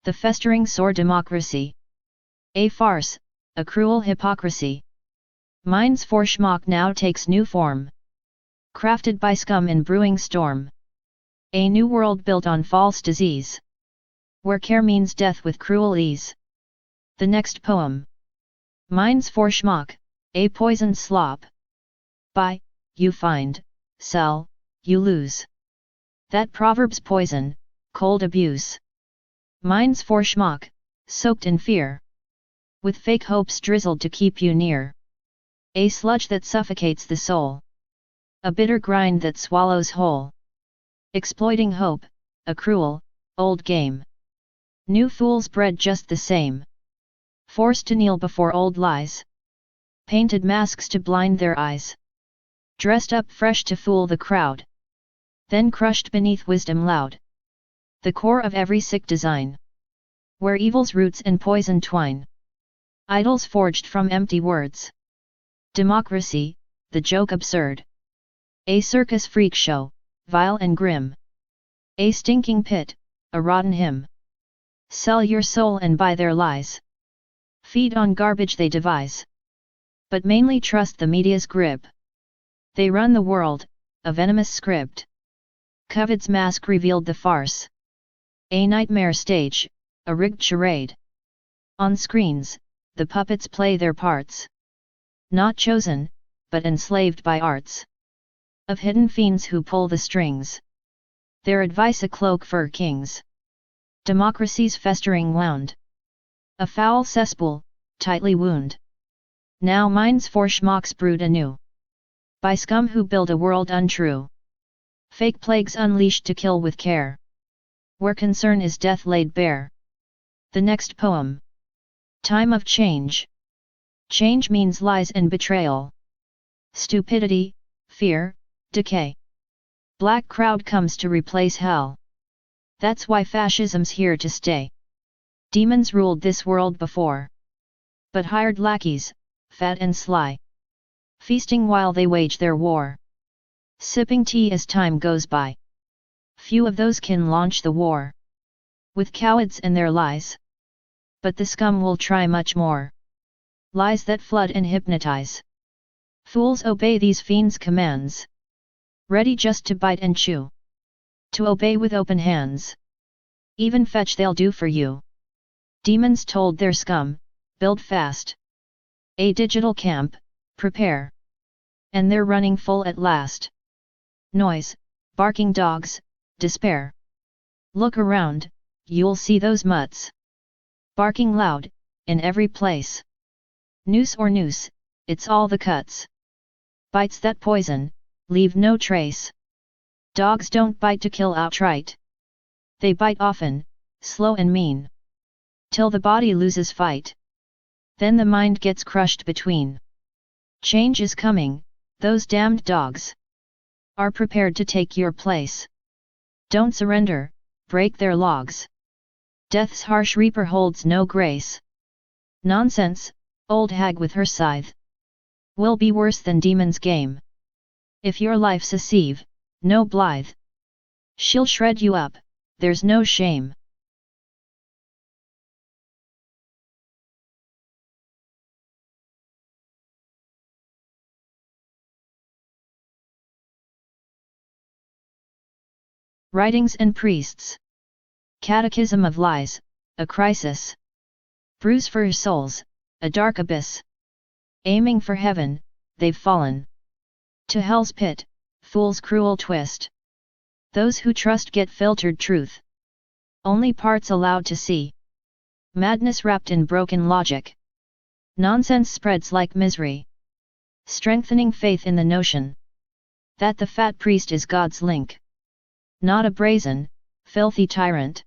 The festering sore democracy. A farce, a cruel hypocrisy. Minds for schmuck now takes new form, crafted by scum in brewing storm. A new world built on false disease, where care means death with cruel ease. The next poem. Minds for schmuck, a poisoned slop. Buy, you find, sell, you lose. That proverb's poison, cold abuse. Minds for schmuck, soaked in fear, with fake hopes drizzled to keep you near. A sludge that suffocates the soul, a bitter grind that swallows whole. Exploiting hope, a cruel, old game. New fools bred just the same, forced to kneel before old lies. Painted masks to blind their eyes, dressed up fresh to fool the crowd, then crushed beneath wisdom loud. The core of every sick design, where evil's roots and poison twine. Idols forged from empty words. Democracy, the joke absurd. A circus freak show, vile and grim. A stinking pit, a rotten hymn. Sell your soul and buy their lies. Feed on garbage they devise, but mainly trust the media's grip. They run the world, a venomous script. COVID's mask revealed the farce. A nightmare stage, a rigged charade. On screens, the puppets play their parts. Not chosen, but enslaved by arts of hidden fiends who pull the strings. Their advice a cloak for kings. Democracy's festering wound, a foul cesspool, tightly wound. Now minds for schmucks brood anew, by scum who build a world untrue. Fake plagues unleashed to kill with care, where concern is death laid bare. The next poem. Time of change. Change means lies and betrayal, stupidity, fear, decay. Black crowd comes to replace hell. That's why fascism's here to stay. Demons ruled this world before, but hired lackeys, fat and sly, feasting while they wage their war. Sipping tea as time goes by. Few of those can launch the war with cowards and their lies. But the scum will try much more. Lies that flood and hypnotize. Fools obey these fiends' commands, ready just to bite and chew, to obey with open hands. Even fetch they'll do for you. Demons told their scum, build fast a digital camp, prepare. And they're running full at last. Noise, barking dogs, despair. Look around, you'll see those mutts barking loud, in every place. Noose or noose, it's all the cuts. Bites that poison, leave no trace. Dogs don't bite to kill outright. They bite often, slow and mean, till the body loses fight. Then the mind gets crushed between. Change is coming, those damned dogs are prepared to take your place. Don't surrender, break their logs. Death's harsh reaper holds no grace. Nonsense, old hag with her scythe will be worse than demon's game. If your life's a sieve, no blithe, she'll shred you up, there's no shame. Writings and Priests. Catechism of Lies, a crisis. Bruise for your souls, a dark abyss. Aiming for heaven, they've fallen to hell's pit, fool's cruel twist. Those who trust get filtered truth, only parts allowed to see. Madness wrapped in broken logic. Nonsense spreads like misery, strengthening faith in the notion that the fat priest is God's link, not a brazen, filthy tyrant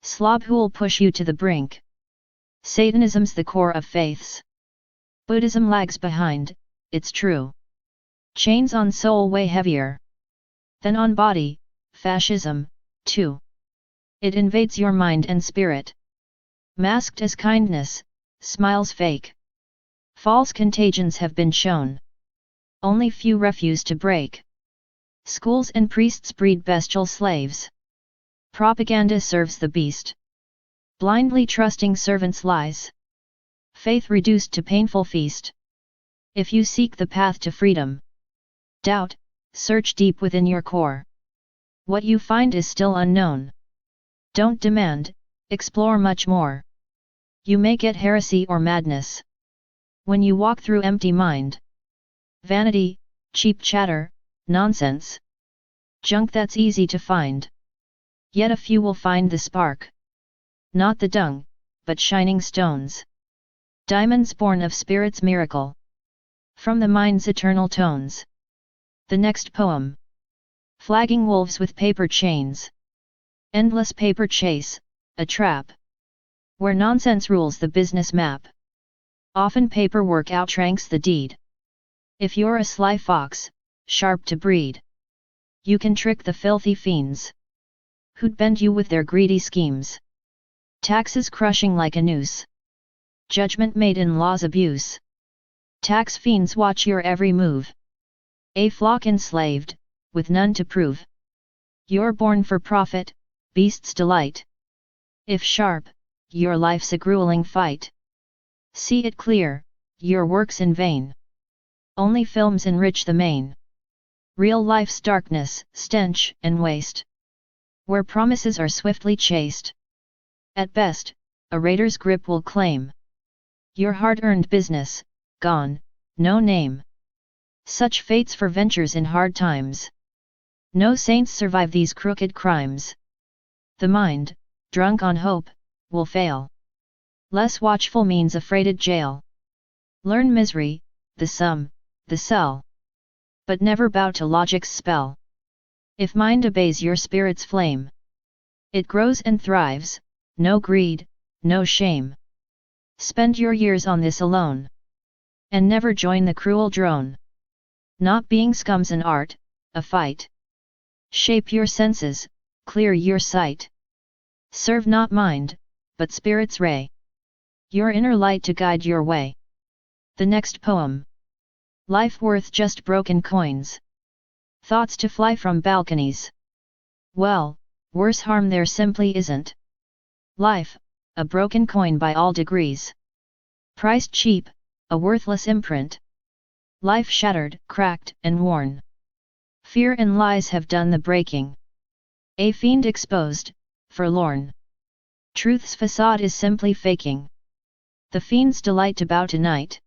slob who'll push you to the brink. Satanism's the core of faiths. Buddhism lags behind, it's true. Chains on soul weigh heavier than on body, fascism, too. It invades your mind and spirit. Masked as kindness, smiles fake. False contagions have been shown. Only few refuse to break. Schools and priests breed bestial slaves. Propaganda serves the beast. Blindly trusting servants' lies. Faith reduced to painful feast. If you seek the path to freedom, doubt, search deep within your core. What you find is still unknown. Don't demand, explore much more. You may get heresy or madness when you walk through empty mind. Vanity, cheap chatter, nonsense. Junk that's easy to find. Yet a few will find the spark. Not the dung, but shining stones. Diamonds born of spirit's miracle. From the mind's eternal tones. The next poem. Flagging wolves with paper chains. Endless paper chase, a trap, where nonsense rules the business map. Often paperwork outranks the deed. If you're a sly fox, sharp to breed, you can trick the filthy fiends who'd bend you with their greedy schemes. Taxes crushing like a noose. Judgment made in law's abuse. Tax fiends watch your every move. A flock enslaved, with none to prove. You're born for profit, beast's delight. If sharp, your life's a grueling fight. See it clear, your work's in vain. Only films enrich the main. Real life's darkness, stench, and waste, where promises are swiftly chased. At best, a raider's grip will claim your hard-earned business, gone, no name. Such fates for ventures in hard times. No saints survive these crooked crimes. The mind, drunk on hope, will fail. Less watchful means a freighted jail. Learn misery, the sum, the cell. But never bow to logic's spell. If mind obeys your spirit's flame, it grows and thrives, no greed, no shame. Spend your years on this alone, and never join the cruel drone. Not being scum's an art, a fight. Shape your senses, clear your sight. Serve not mind, but spirit's ray. Your inner light to guide your way. The next poem. Life worth just broken coins. Thoughts to fly from balconies. Well, worse harm there simply isn't. Life, a broken coin by all degrees. Priced cheap, a worthless imprint. Life shattered, cracked, and worn. Fear and lies have done the breaking. A fiend exposed, forlorn. Truth's facade is simply faking. The fiend's delight to bow tonight.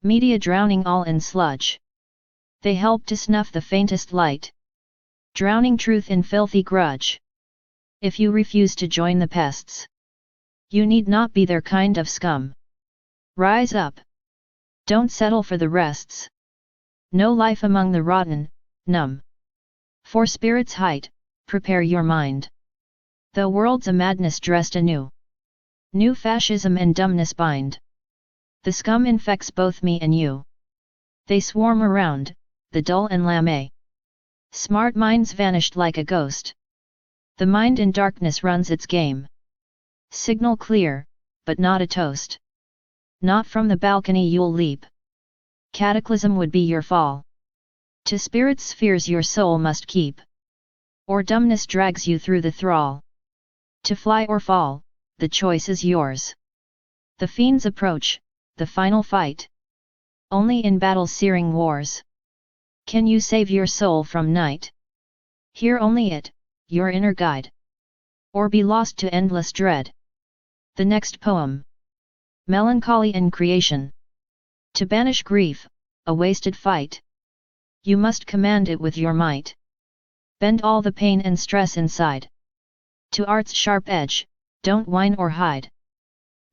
Media drowning all in sludge. They help to snuff the faintest light. Drowning truth in filthy grudge. If you refuse to join the pests, you need not be their kind of scum. Rise up. Don't settle for the rests. No life among the rotten, numb. For spirit's height, prepare your mind. The world's a madness dressed anew. New fascism and dumbness bind. The scum infects both me and you. They swarm around, the dull and lame. Smart minds vanished like a ghost. The mind in darkness runs its game. Signal clear, but not a toast. Not from the balcony you'll leap. Cataclysm would be your fall. To spirit spheres your soul must keep. Or dumbness drags you through the thrall. To fly or fall, the choice is yours. The fiends approach, the final fight. Only in battle's searing wars can you save your soul from night. Hear only it, your inner guide. Or be lost to endless dread. The next poem. Melancholy in creation. To banish grief, a wasted fight. You must command it with your might. Bend all the pain and stress inside. To art's sharp edge, don't whine or hide.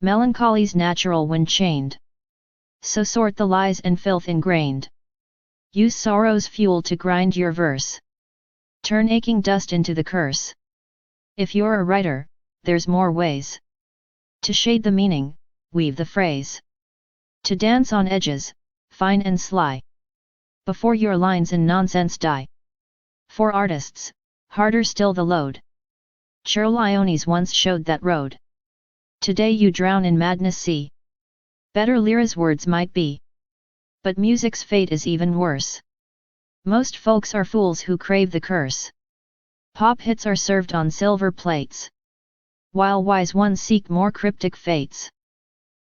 Melancholy's natural when chained. So sort the lies and filth ingrained. Use sorrow's fuel to grind your verse. Turn aching dust into the curse. If you're a writer, there's more ways. To shade the meaning, weave the phrase. To dance on edges, fine and sly. Before your lines in nonsense die. For artists, harder still the load. Chirleones once showed that road. Today you drown in madness sea. Better lyra's words might be. But music's fate is even worse. Most folks are fools who crave the curse. Pop hits are served on silver plates. While wise ones seek more cryptic fates.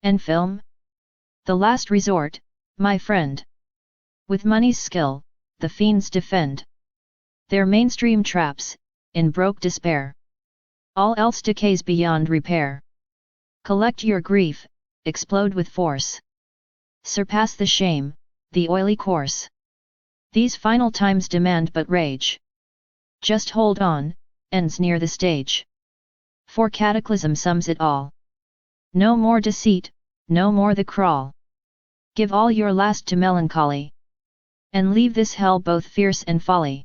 And film? The last resort, my friend. With money's skill, the fiends defend their mainstream traps, in broke despair. All else decays beyond repair. Collect your grief, explode with force. Surpass the shame, the oily course. These final times demand but rage. Just hold on, ends near the stage. For cataclysm sums it all. No more deceit, no more the crawl. Give all your last to melancholy. And leave this hell both fierce and folly.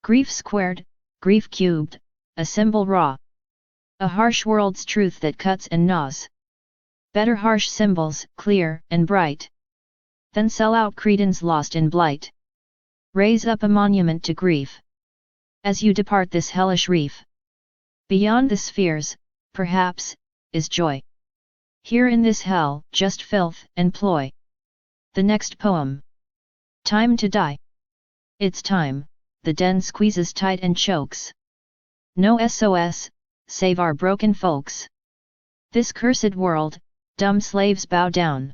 Grief squared, grief cubed, a symbol raw. A harsh world's truth that cuts and gnaws. Better harsh symbols, clear and bright, than sell out credence lost in blight. Raise up a monument to grief. As you depart this hellish reef. Beyond the spheres, perhaps, is joy. Here in this hell, just filth and ploy. The next poem. Time to die. It's time, the den squeezes tight and chokes. No SOS, save our broken folks. This cursed world, dumb slaves bow down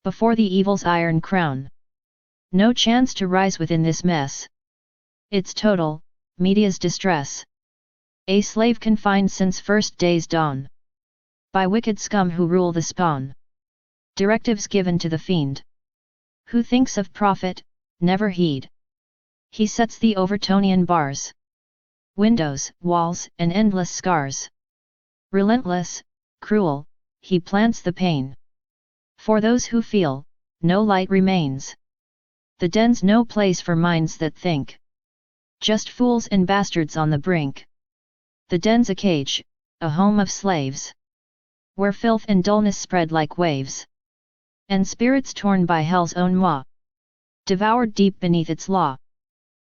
before the evil's iron crown. No chance to rise within this mess. It's total, media's distress. A slave confined since first day's dawn. By wicked scum who rule the spawn. Directives given to the fiend. Who thinks of profit, never heed. He sets the Overtonian bars. Windows, walls, and endless scars. Relentless, cruel, he plants the pain. For those who feel, no light remains. The den's no place for minds that think. Just fools and bastards on the brink. The den's a cage, a home of slaves. Where filth and dullness spread like waves. And spirits torn by hell's own maw. Devoured deep beneath its law.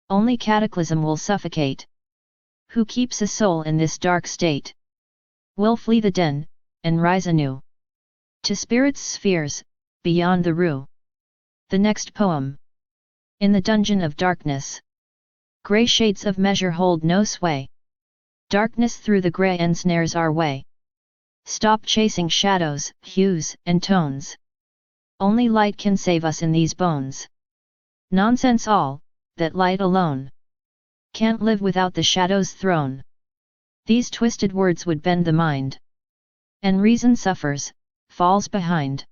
Only cataclysm will suffocate. Who keeps a soul in this dark state? Will flee the den, and rise anew. To spirits' spheres, beyond the rue. The next poem. In the dungeon of darkness. Grey shades of measure hold no sway. Darkness through the grey ensnares our way. Stop chasing shadows, hues, and tones. Only light can save us in these bones. Nonsense all, that light alone can't live without the shadow's throne. These twisted words would bend the mind. And reason suffers, falls behind.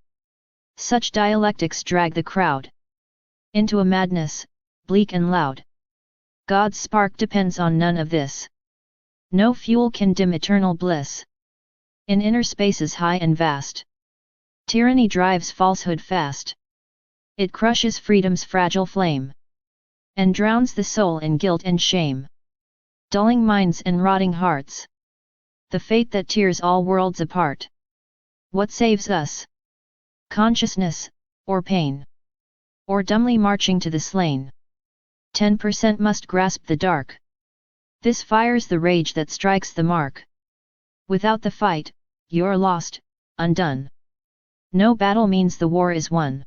Such dialectics drag the crowd into a madness, bleak and loud. God's spark depends on none of this. No fuel can dim eternal bliss. In inner spaces high and vast. Tyranny drives falsehood fast. It crushes freedom's fragile flame. And drowns the soul in guilt and shame. Dulling minds and rotting hearts. the fate that tears all worlds apart. What saves us? Consciousness, or pain? Or dumbly marching to the slain? 10% must grasp the dark. This fires the rage that strikes the mark. Without the fight, you're lost, undone. No battle means the war is won.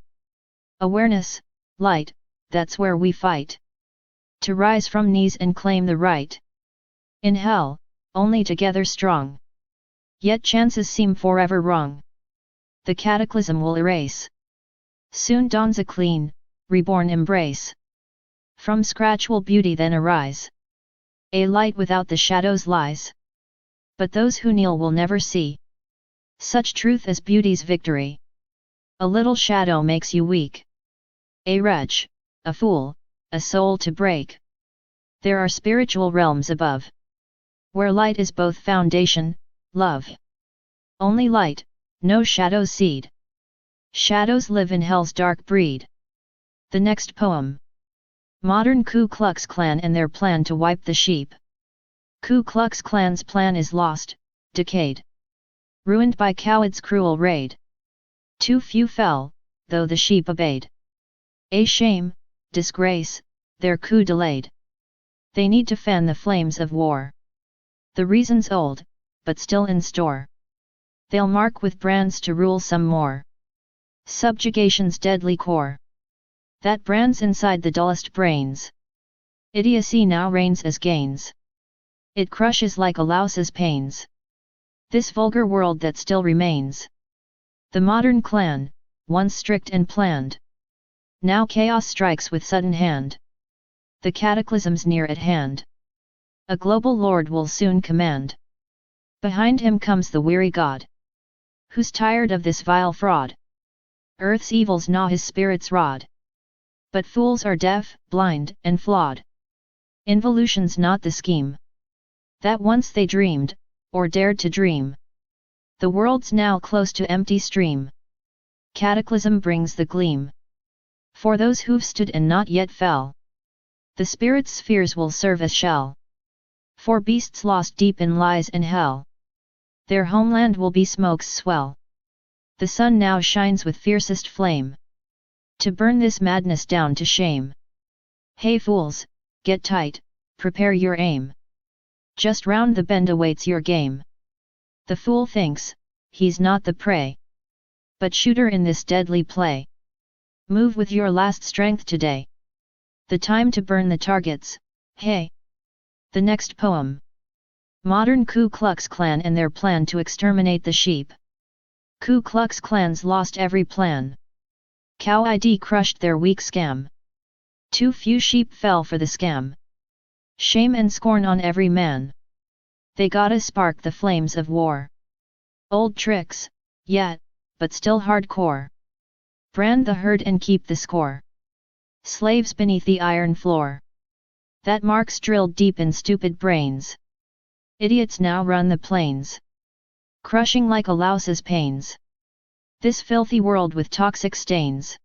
Awareness, light, that's where we fight. To rise from knees and claim the right. In hell, only together strong. Yet chances seem forever wrong. The cataclysm will erase. Soon dawns a clean, reborn embrace. From scratch will beauty then arise. A light without the shadows lies. But those who kneel will never see such truth as beauty's victory. A little shadow makes you weak. A wretch, a fool, a soul to break. There are spiritual realms above, where light is both foundation, love. Only light, no shadows seed. Shadows live in hell's dark breed. The next poem. Modern Ku Klux Klan and their plan to wipe the sheep. Ku Klux Klan's plan is lost, decayed, ruined by CowID's cruel raid. Too few fell, though the sheep obeyed. A shame, disgrace, their coup delayed. They need to fan the flames of war. The reason's old, but still in store. They'll mark with brands to rule some more. Subjugation's deadly core. That brands inside the dullest brains. Idiocy now reigns as gains. It crushes like a louse's pains. This vulgar world that still remains. The modern Klan, once strict and planned. Now chaos strikes with sudden hand. The cataclysm's near at hand. A global lord will soon command. Behind him comes the weary god. Who's tired of this vile fraud? Earth's evils gnaw his spirit's rod. But fools are deaf, blind, and flawed. Involution's not the scheme that once they dreamed, or dared to dream. The world's now close to empty stream. Cataclysm brings the gleam. For those who've stood and not yet fell. The spirit's spheres will serve as shell. For beasts lost deep in lies and hell. Their homeland will be smoke's swell. The sun now shines with fiercest flame. To burn this madness down to shame. Hey fools, get tight, prepare your aim. Just round the bend awaits your game. The fool thinks, he's not the prey, but shooter in this deadly play. Move with your last strength today. The time to burn the targets, hey! The next poem. Modern Ku Klux Klan and their plan to exterminate the sheep. Ku Klux Klans lost every plan. CowID crushed their weak scam. Too few sheep fell for the scam. Shame and scorn on every man. They gotta spark the flames of war. Old tricks, yet, but still hardcore. Brand the herd and keep the score. Slaves beneath the iron floor. That mark's drilled deep in stupid brains. Idiots now run the plains. Crushing like a louse's pains. This filthy world with toxic stains.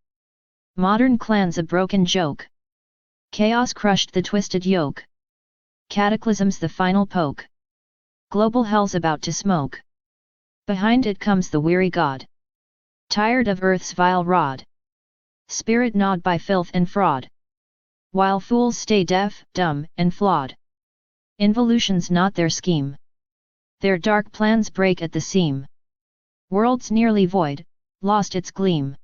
Modern Klan's a broken joke. Chaos crushed the twisted yoke. Cataclysm's the final poke. Global hell's about to smoke. Behind it comes the weary god. Tired of earth's vile rod. Spirit gnawed by filth and fraud. While fools stay deaf, dumb, and flawed. Involution's not their scheme. Their dark plans break at the seam. World's nearly void, lost its gleam.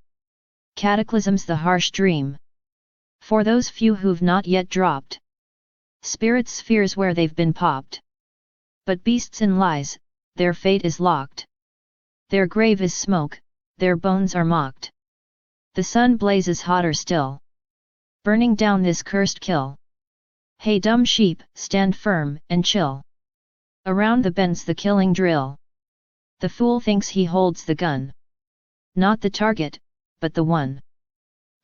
Cataclysm's the harsh dream. For those few who've not yet dropped. Spirit's spheres where they've been popped. But beasts and lies, their fate is locked. Their grave is smoke, their bones are mocked. The sun blazes hotter still. Burning down this cursed kill. Hey dumb sheep, stand firm and chill. Around the bends the killing drill. The fool thinks he holds the gun. Not the target, but the one.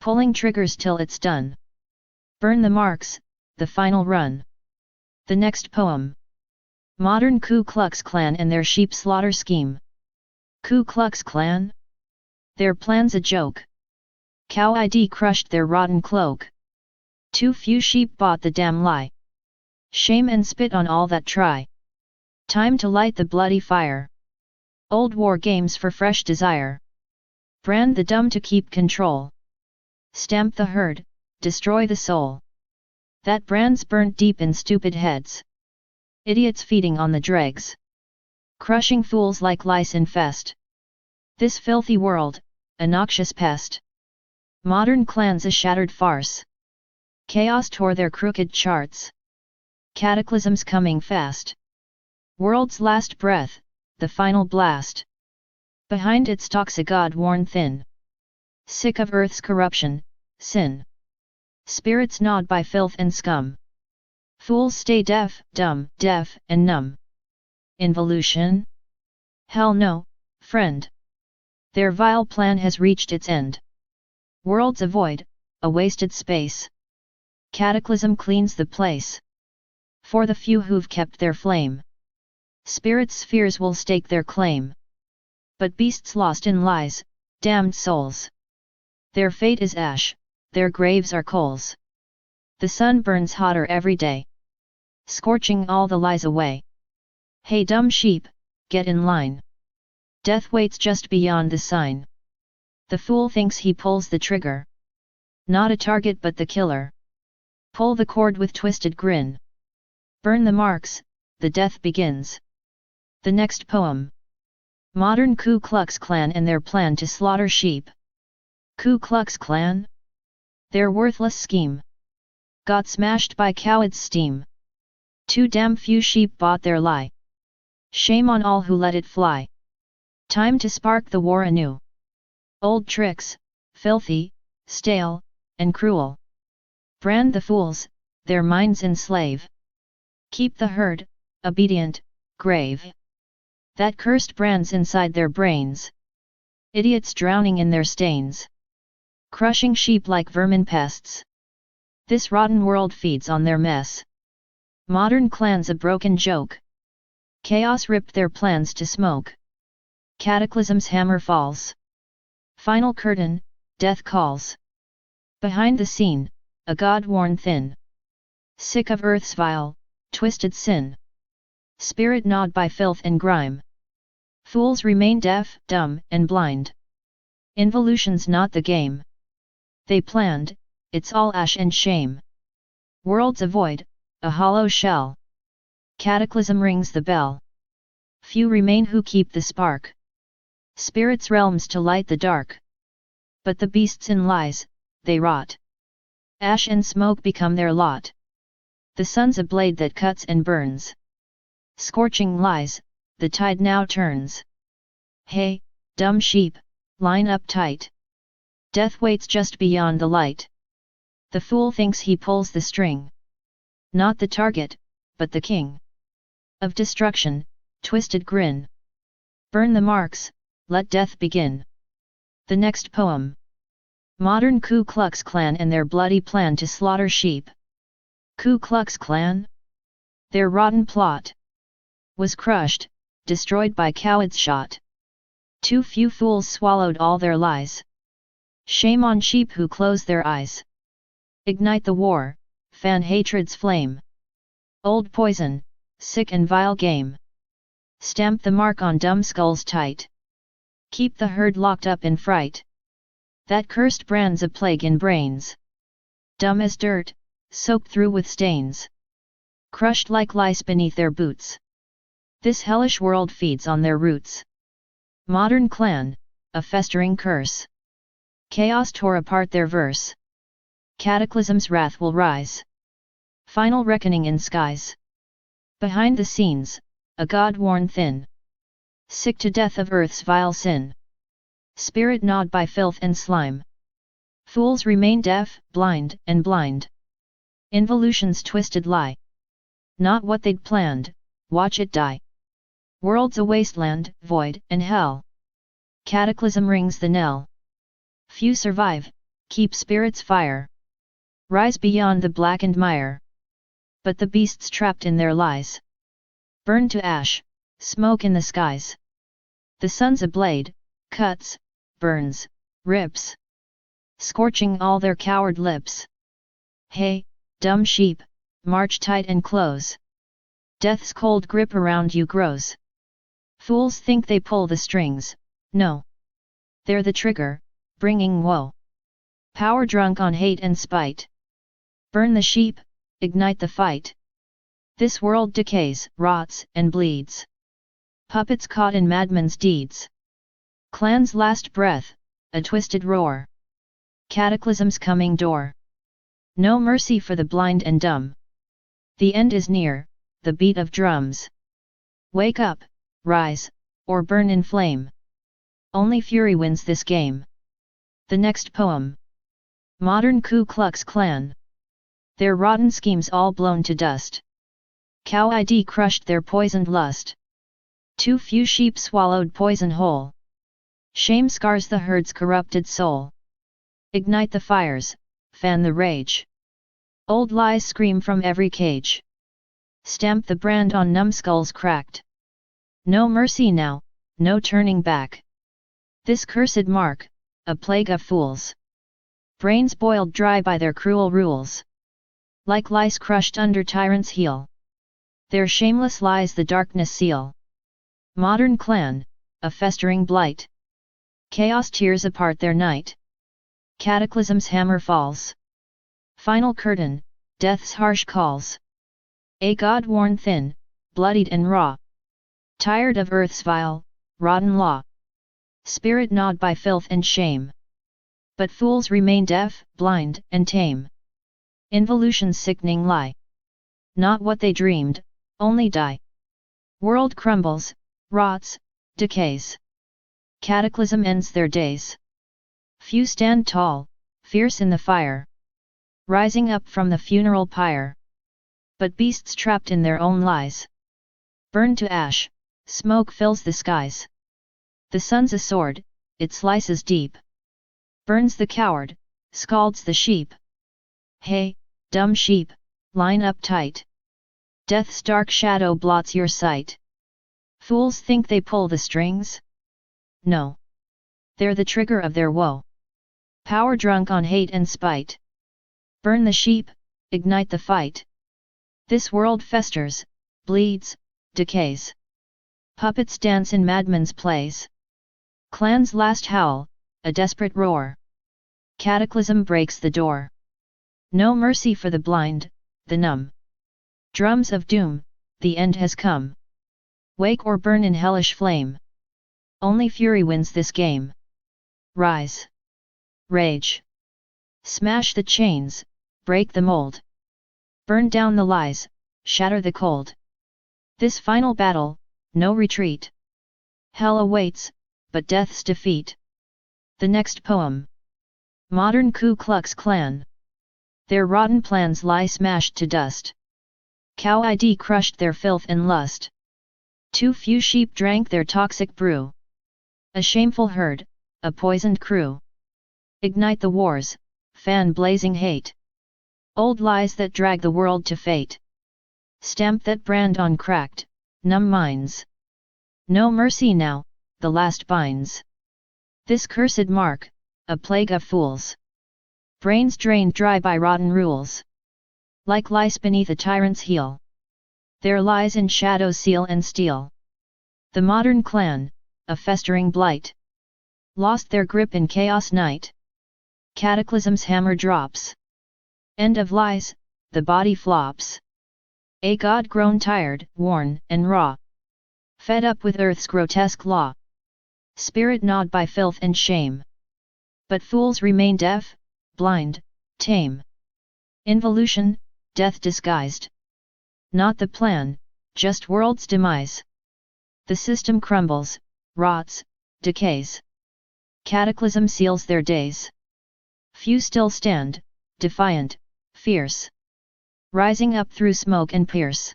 Pulling triggers till it's done. Burn the marks, the final run. The next poem. Modern Ku Klux Klan and their sheep slaughter scheme. Ku Klux Klan? Their plan's a joke. CowID crushed their rotten cloak. Too few sheep bought the damn lie. Shame and spit on all that try. Time to light the bloody fire. Old war games for fresh desire. Brand the dumb to keep control. Stamp the herd, destroy the soul. That brand's burnt deep in stupid heads. Idiots feeding on the dregs. Crushing fools like lice infest. This filthy world, a noxious pest. Modern clans a shattered farce. Chaos tore their crooked charts. Cataclysms coming fast. World's last breath, the final blast. Behind it stalks a god worn thin. Sick of earth's corruption, sin. Spirits gnawed by filth and scum. Fools stay deaf, dumb, deaf and numb. Involution? Hell no, friend. Their vile plan has reached its end. Worlds a void, a wasted space. Cataclysm cleans the place. For the few who've kept their flame. Spirit spheres will stake their claim. But beasts lost in lies, damned souls. Their fate is ash, their graves are coals. The sun burns hotter every day. Scorching all the lies away. Hey dumb sheep, get in line. Death waits just beyond the sign. The fool thinks he pulls the trigger. Not a target but the killer. Pull the cord with twisted grin. Burn the marks, the death begins. The next poem. Modern Ku Klux Klan and their plan to slaughter sheep. Ku Klux Klan? Their worthless scheme got smashed by CowID's steam. Too damn few sheep bought their lie. Shame on all who let it fly. Time to spark the war anew. Old tricks, filthy, stale, and cruel. Brand the fools, their minds enslave. Keep the herd, obedient, grave. That cursed brand's inside their brains. Idiots drowning in their stains. Crushing sheep like vermin pests. This rotten world feeds on their mess. Modern clans a broken joke. Chaos ripped their plans to smoke. Cataclysm's hammer falls. Final curtain, death calls. Behind the scene, a god worn thin. Sick of earth's vile, twisted sin. Spirit gnawed by filth and grime. Fools remain deaf, dumb, and blind. Involution's not the game. They planned, it's all ash and shame. World's a void, a hollow shell. Cataclysm rings the bell. Few remain who keep the spark. Spirits' realms to light the dark. But the beasts in lies, they rot. Ash and smoke become their lot. The sun's a blade that cuts and burns. Scorching lies, the tide now turns. Hey, dumb sheep, line up tight. Death waits just beyond the light. The fool thinks he pulls the string. Not the target, but the king. Of destruction, twisted grin. Burn the marks, let death begin. The next poem. Modern Ku Klux Klan and their bloody plan to slaughter sheep. Ku Klux Klan? Their rotten plot was crushed, destroyed by CowID's shot. Too few fools swallowed all their lies. Shame on sheep who close their eyes. Ignite the war, fan hatred's flame. Old poison, sick and vile game. Stamp the mark on dumb skulls tight. Keep the herd locked up in fright. That cursed brand's a plague in brains. Dumb as dirt, soaked through with stains. Crushed like lice beneath their boots. This hellish world feeds on their roots. Modern clan, a festering curse. Chaos tore apart their verse. Cataclysm's wrath will rise. Final reckoning in skies. Behind the scenes, a god worn thin. Sick to death of earth's vile sin. Spirit gnawed by filth and slime. Fools remain deaf, blind, and blind. Involution's twisted lie. Not what they'd planned, watch it die. World's a wasteland, void, and hell. Cataclysm rings the knell. Few survive, keep spirits fire. Rise beyond the blackened mire. But the beasts trapped in their lies. Burn to ash, smoke in the skies. The sun's a blade, cuts, burns, rips. Scorching all their coward lips. Hey, dumb sheep, march tight and close. death's cold grip around you grows. Fools think they pull the strings, no. They're the trigger, bringing woe. Power drunk on hate and spite. Burn the sheep, ignite the fight. This world decays, rots, and bleeds. Puppets caught in madmen's deeds. Clan's last breath, a twisted roar. Cataclysm's coming door. No mercy for the blind and dumb. The end is near, the beat of drums. Wake up, rise, or burn in flame. Only fury wins this game. The next poem. Modern Ku Klux Klan. Their rotten schemes all blown to dust. CowID crushed their poisoned lust. Too few sheep swallowed poison whole. Shame scars the herd's corrupted soul. Ignite the fires, fan the rage. Old lies scream from every cage. Stamp the brand on numbskulls cracked. No mercy now, no turning back. This cursed mark, a plague of fools. Brains boiled dry by their cruel rules. Like lice crushed under tyrants' heel. Their shameless lies the darkness seal. Modern Klan, a festering blight. Chaos tears apart their night. Cataclysm's hammer falls. Final curtain, death's harsh calls. A God worn thin, bloodied and raw. Tired of earth's vile, rotten law. Spirit gnawed by filth and shame. But fools remain deaf, blind, and tame. Involution's sickening lie. Not what they dreamed, only die. World crumbles, rots, decays. Cataclysm ends their days. Few stand tall, fierce in the fire. Rising up from the funeral pyre. But beasts trapped in their own lies. Burn to ash, smoke fills the skies. The sun's a sword, it slices deep. Burns the coward, scalds the sheep. Hey, dumb sheep, line up tight. Death's dark shadow blots your sight. Fools think they pull the strings? No. They're the trigger of their woe. Power drunk on hate and spite. Burn the sheep, ignite the fight. This world festers, bleeds, decays. Puppets dance in madmen's plays. Clan's last howl, a desperate roar. Cataclysm breaks the door. No mercy for the blind, the numb. Drums of doom, the end has come. Wake or burn in hellish flame. Only fury wins this game. Rise. Rage. Smash the chains, break the mold. Burn down the lies, shatter the cold. This final battle, no retreat. Hell awaits, but death's defeat. The next poem. Modern Ku Klux Klan. Their rotten plans lie smashed to dust. CowID crushed their filth and lust. Too few sheep drank their toxic brew. A shameful herd, a poisoned crew. Ignite the wars, fan blazing hate. Old lies that drag the world to fate. Stamp that brand on cracked, numb minds. No mercy now, the last binds. This cursed mark, a plague of fools. Brains drained dry by rotten rules. Like lice beneath a tyrant's heel. Their lies in shadows seal and steal. The modern Klan, a festering blight. Lost their grip in chaos night. Cataclysm's hammer drops. End of lies, the body flops. A God grown tired, worn, and raw. Fed up with earth's grotesque law. Spirit gnawed by filth and shame. But fools remain deaf, blind, tame. Involution, death disguised. Not the plan, just world's demise. The system crumbles, rots, decays. Cataclysm seals their days. Few still stand, defiant, fierce. Rising up through smoke and pierce.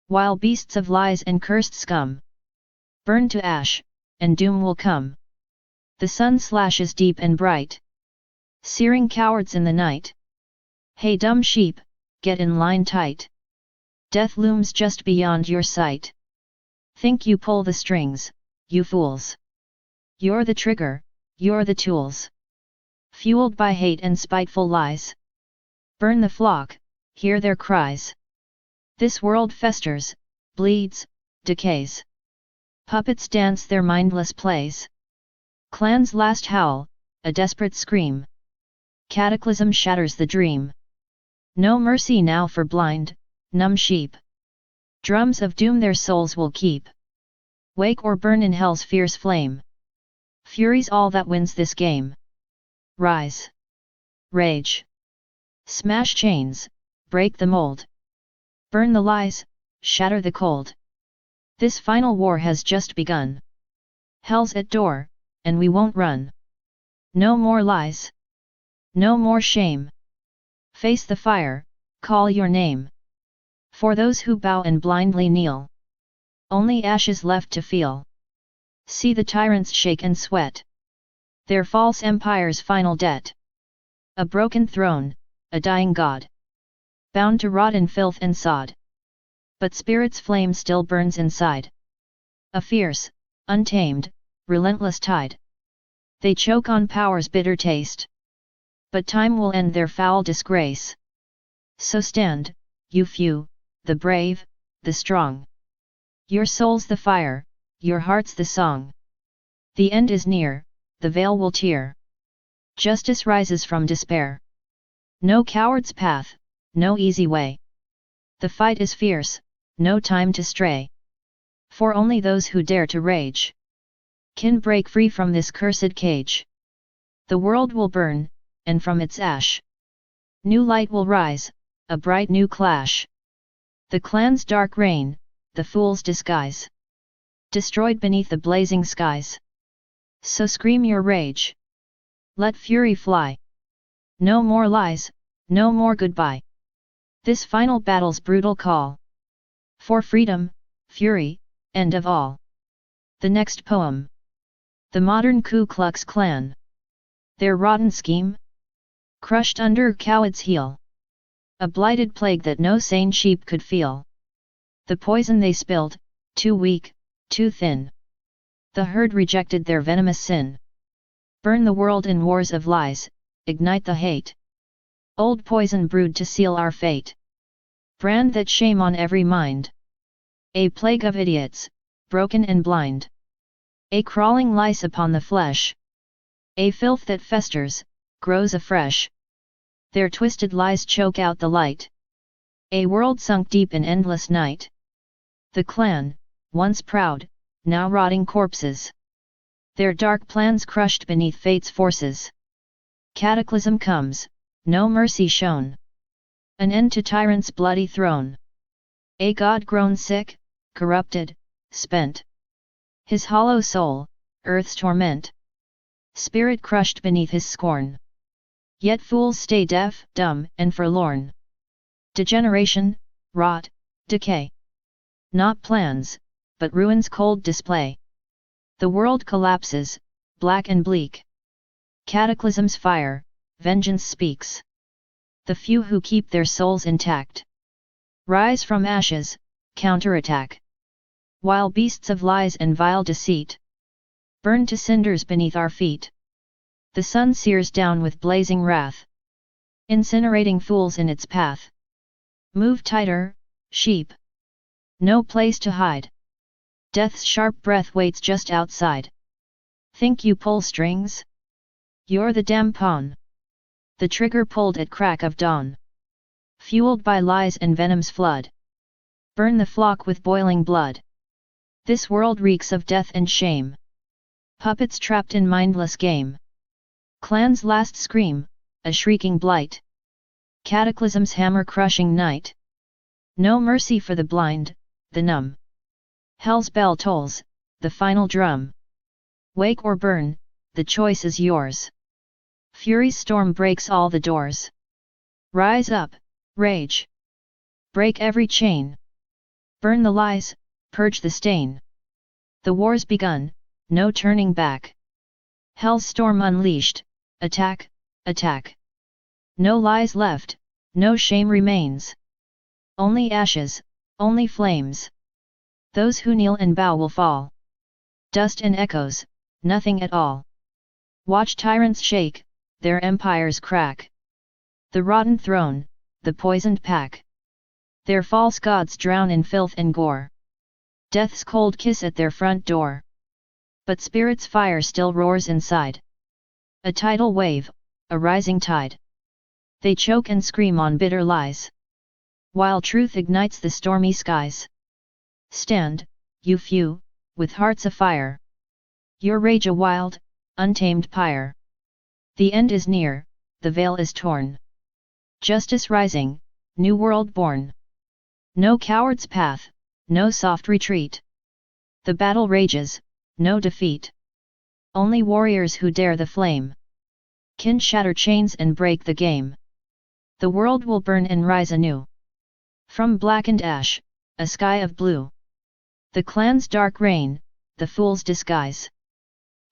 While beasts of lies and cursed scum burn to ash, and doom will come. The sun slashes deep and bright, searing cowards in the night. Hey dumb sheep, get in line tight. Death looms just beyond your sight. Think you pull the strings, you fools. You're the trigger, you're the tools. Fueled by hate and spiteful lies. Burn the flock, hear their cries. This world festers, bleeds, decays. Puppets dance their mindless plays. Clan's last howl, a desperate scream. Cataclysm shatters the dream. No mercy now for blind, numb sheep. Drums of doom their souls will keep. Wake or burn in hell's fierce flame. Fury's all that wins this game. Rise. Rage. Smash chains, break the mold. Burn the lies, shatter the cold. This final war has just begun. Hell's at door, and we won't run. No more lies. No more shame. Face the fire, call your name. For those who bow and blindly kneel. Only ashes left to feel. See the tyrants shake and sweat. Their false empire's final debt. A broken throne, a dying god. Bound to rot in filth and sod. But spirit's flame still burns inside. A fierce, untamed, relentless tide. They choke on power's bitter taste. But time will end their foul disgrace. So stand, you few, the brave, the strong. Your soul's the fire, your heart's the song. The end is near, the veil will tear. Justice rises from despair. No coward's path, no easy way. The fight is fierce, no time to stray. For only those who dare to rage can break free from this cursed cage. The world will burn, and from its ash new light will rise, a bright new clash. The clan's dark reign, the fool's disguise, destroyed beneath the blazing skies. So scream your rage. Let fury fly. No more lies, no more goodbye. This final battle's brutal call. For freedom, fury, end of all. The next poem. The modern Ku Klux Klan. Their rotten scheme? Crushed under CowID's heel. A blighted plague that no sane sheep could feel. The poison they spilled, too weak, too thin. The herd rejected their venomous sin. Burn the world in wars of lies, ignite the hate. Old poison brewed to seal our fate. Brand that shame on every mind. A plague of idiots, broken and blind. A crawling lice upon the flesh. A filth that festers, grows afresh. Their twisted lies choke out the light. A world sunk deep in endless night. The clan, once proud, now rotting corpses. Their dark plans crushed beneath fate's forces. Cataclysm comes, no mercy shown. An end to tyrant's bloody throne. A god grown sick, corrupted, spent. His hollow soul, earth's torment. Spirit crushed beneath his scorn. Yet fools stay deaf, dumb, and forlorn. Degeneration, rot, decay. Not plans, but ruin's cold display. The world collapses, black and bleak. Cataclysm's fire, vengeance speaks. The few who keep their souls intact rise from ashes, counterattack. While beasts of lies and vile deceit burn to cinders beneath our feet. The sun sears down with blazing wrath, incinerating fools in its path. Move tighter, sheep. No place to hide. Death's sharp breath waits just outside. Think you pull strings? You're the damn pawn. The trigger pulled at crack of dawn. Fueled by lies and venom's flood. Burn the flock with boiling blood. This world reeks of death and shame. Puppets trapped in mindless game. Clan's last scream, a shrieking blight. Cataclysm's hammer-crushing night. No mercy for the blind, the numb. Hell's bell tolls, the final drum. Wake or burn, the choice is yours. Fury's storm breaks all the doors. Rise up, rage. Break every chain. Burn the lies, purge the stain. The war's begun, no turning back. Hell's storm unleashed, attack, attack. No lies left, no shame remains. Only ashes, only flames. Those who kneel and bow will fall. Dust and echoes, nothing at all. Watch tyrants shake, their empires crack. The rotten throne, the poisoned pack. Their false gods drown in filth and gore. Death's cold kiss at their front door. But spirit's fire still roars inside. A tidal wave, a rising tide. They choke and scream on bitter lies, while truth ignites the stormy skies. Stand, you few, with hearts afire. Your rage a wild, untamed pyre. The end is near, the veil is torn. Justice rising, new world born. No coward's path, no soft retreat. The battle rages, no defeat. Only warriors who dare the flame can shatter chains and break the game. The world will burn and rise anew. From blackened ash, a sky of blue. The clan's dark reign, the fool's disguise.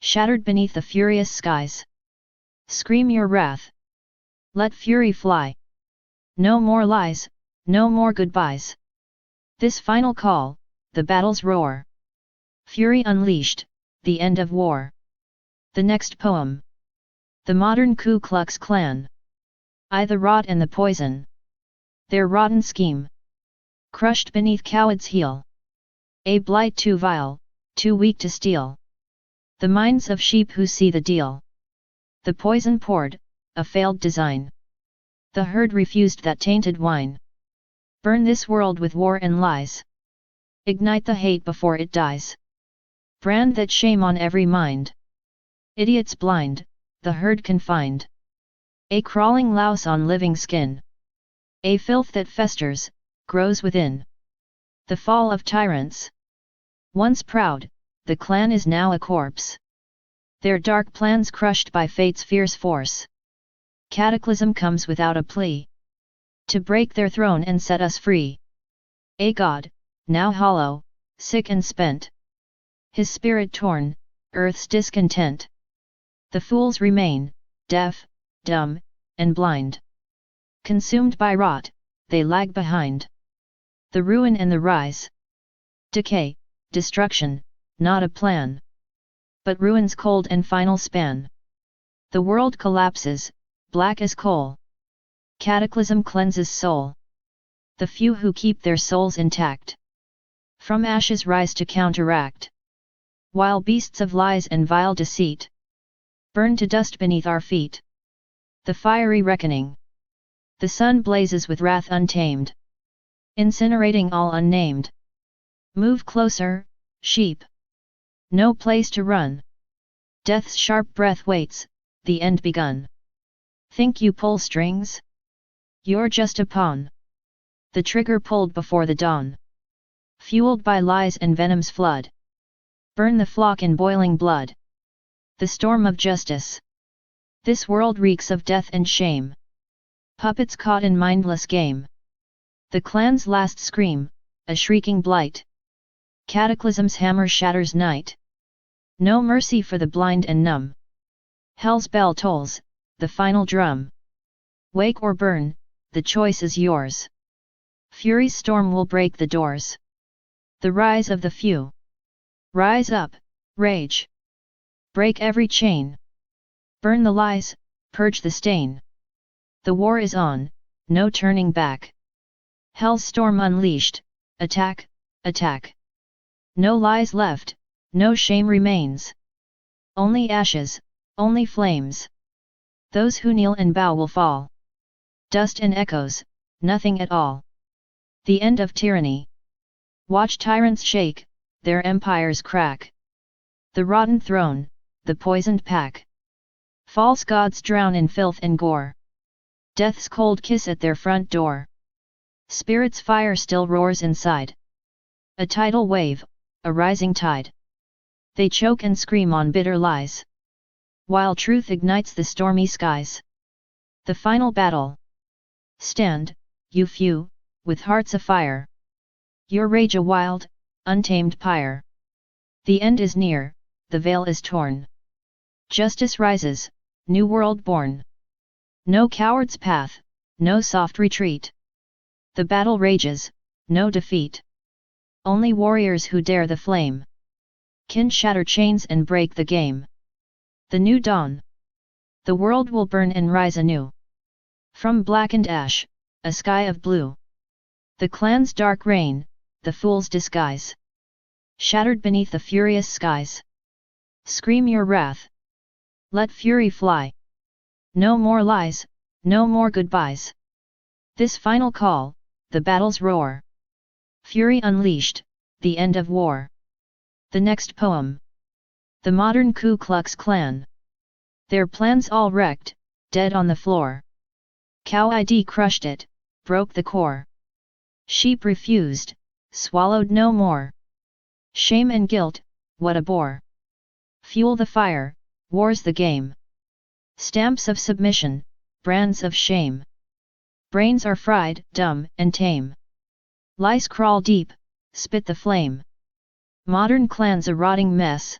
Shattered beneath the furious skies. Scream your wrath. Let fury fly. No more lies, no more goodbyes. This final call, the battle's roar. Fury unleashed, the end of war. The next poem. The modern Ku Klux Klan. I the rot and the poison. Their rotten scheme. Crushed beneath CowID's heel. A blight too vile, too weak to steal the minds of sheep who see the deal. The poison poured, a failed design. The herd refused that tainted wine. Burn this world with war and lies. Ignite the hate before it dies. Brand that shame on every mind. Idiots blind, the herd confined. A crawling louse on living skin. A filth that festers, grows within. The fall of tyrants. Once proud, the clan is now a corpse. Their dark plans crushed by fate's fierce force. Cataclysm comes without a plea. To break their throne and set us free. A god, now hollow, sick and spent. His spirit torn, earth's discontent. The fools remain, deaf, dumb, and blind. Consumed by rot, they lag behind. The ruin and the rise. Decay, destruction, not a plan. But ruin's cold and final span. The world collapses, black as coal. Cataclysm cleanses soul. The few who keep their souls intact. From ashes rise to counteract. While beasts of lies and vile deceit burn to dust beneath our feet. The fiery reckoning. The sun blazes with wrath untamed. Incinerating all unnamed. Move closer, sheep. No place to run. Death's sharp breath waits, the end begun. Think you pull strings? You're just a pawn. The trigger pulled before the dawn. Fueled by lies and venom's flood. Burn the flock in boiling blood. The storm of justice. This world reeks of death and shame. Puppets caught in mindless game. The clan's last scream, a shrieking blight. Cataclysm's hammer shatters night. No mercy for the blind and numb. Hell's bell tolls, the final drum. Wake or burn, the choice is yours. Fury's storm will break the doors. The rise of the few. Rise up, rage. Break every chain. Burn the lies, purge the stain. The war is on, no turning back. Hell's storm unleashed, attack, attack. No lies left, no shame remains. Only ashes, only flames. Those who kneel and bow will fall. Dust and echoes, nothing at all. The end of tyranny. Watch tyrants shake, their empires crack. The rotten throne, the poisoned pack. False gods drown in filth and gore. Death's cold kiss at their front door. Spirit's fire still roars inside. A tidal wave, a rising tide. They choke and scream on bitter lies. While truth ignites the stormy skies. The final battle. Stand, you few, with hearts afire. Your rage a wild, untamed pyre. The end is near, the veil is torn. Justice rises, new world born. No coward's path, no soft retreat. The battle rages, no defeat. Only warriors who dare the flame can shatter chains and break the game. The new dawn. The world will burn and rise anew. From blackened ash, a sky of blue. The clan's dark reign, the fool's disguise. shattered beneath the furious skies. Scream your wrath. Let fury fly. No more lies, no more goodbyes. This final call, the battle's roar. Fury unleashed, the end of war. The next poem. The modern Ku Klux Klan. Their plans all wrecked, dead on the floor. CowID crushed it, broke the core. Sheep refused, swallowed no more. Shame and guilt, what a bore. Fuel the fire, war's the game. Stamps of submission, brands of shame. Brains are fried, dumb and tame. Lies crawl deep, spit the flame. Modern clans a rotting mess.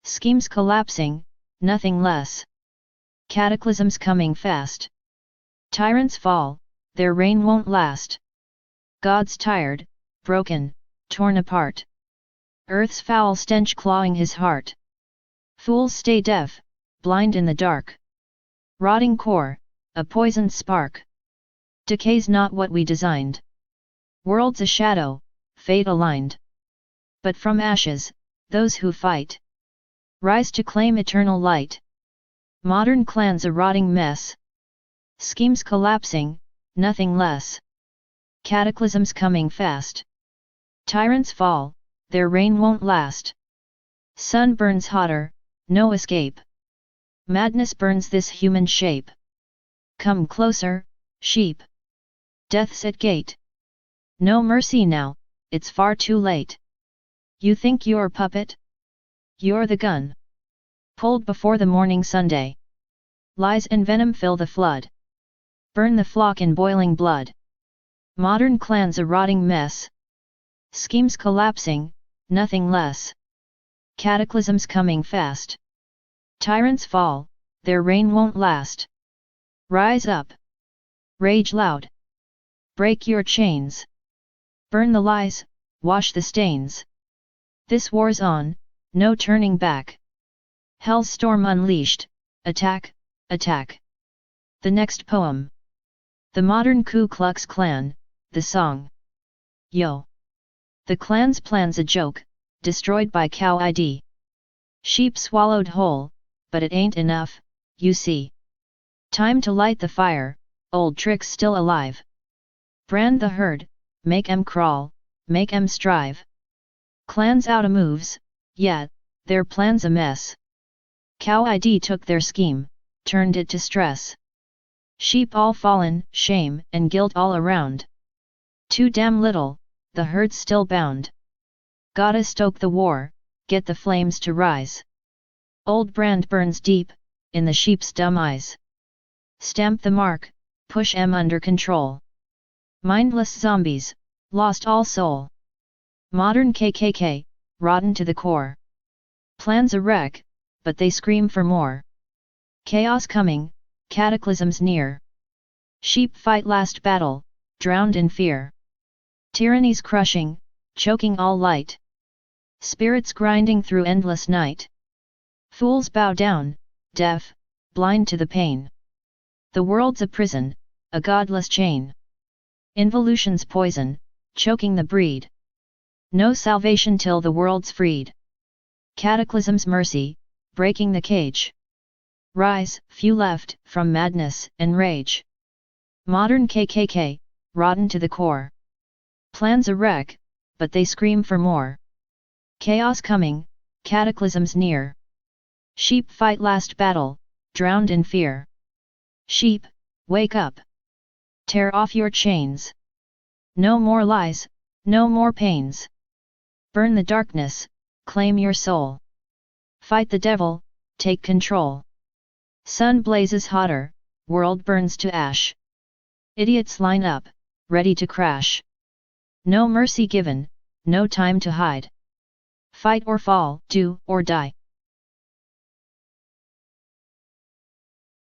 Schemes collapsing, nothing less. Cataclysms coming fast. Tyrants fall, their reign won't last. God's tired, broken, torn apart. Earth's foul stench clawing his heart. Fools stay deaf, blind in the dark. Rotting core, a poisoned spark. Decay's not what we designed. World's a shadow, fate aligned. But from ashes, those who fight rise to claim eternal light. Modern clans a rotting mess. Schemes collapsing, nothing less. Cataclysms coming fast. Tyrants fall, their reign won't last. Sun burns hotter, no escape. Madness burns this human shape. Come closer, sheep. Death's at gate. No mercy now, it's far too late. You think you're puppet? You're the gun. Pulled before the morning Sunday. Lies and venom fill the flood. Burn the flock in boiling blood. Modern clans a rotting mess. Schemes collapsing, nothing less. Cataclysms coming fast. Tyrants fall, their reign won't last. Rise up. Rage loud. Break your chains. Burn the lies, wash the stains. This war's on, no turning back. Hell's storm unleashed, attack, attack. The next poem. The modern Ku Klux Klan, the song. Yo! The Klan's plan's a joke, destroyed by CowID. Sheep swallowed whole, but it ain't enough, you see. Time to light the fire, old tricks still alive. Brand the herd, make 'em crawl, make 'em strive. Clans outta moves, yeah, their plan's a mess. CowID took their scheme, turned it to stress. Sheep all fallen, shame and guilt all around. Too damn little, the herd's still bound. Gotta stoke the war, get the flames to rise. Old brand burns deep, in the sheep's dumb eyes. Stamp the mark, push 'em under control. Mindless zombies, lost all soul. Modern KKK, rotten to the core. Plans a wreck, but they scream for more. Chaos coming, cataclysms near. Sheep fight last battle, drowned in fear. Tyranny's crushing, choking all light. Spirits grinding through endless night. Fools bow down, deaf, blind to the pain. The world's a prison, a godless chain. Involution's poison, choking the breed. No salvation till the world's freed. Cataclysm's mercy, breaking the cage. Rise, few left, from madness and rage. Modern KKK, rotten to the core. Plans a wreck, but they scream for more. Chaos coming, cataclysms near. Sheep fight last battle, drowned in fear. Sheep, wake up. Tear off your chains. No more lies, no more pains. Burn the darkness, claim your soul. Fight the devil, take control. Sun blazes hotter, world burns to ash. Idiots line up, ready to crash. No mercy given, no time to hide. Fight or fall, do or die.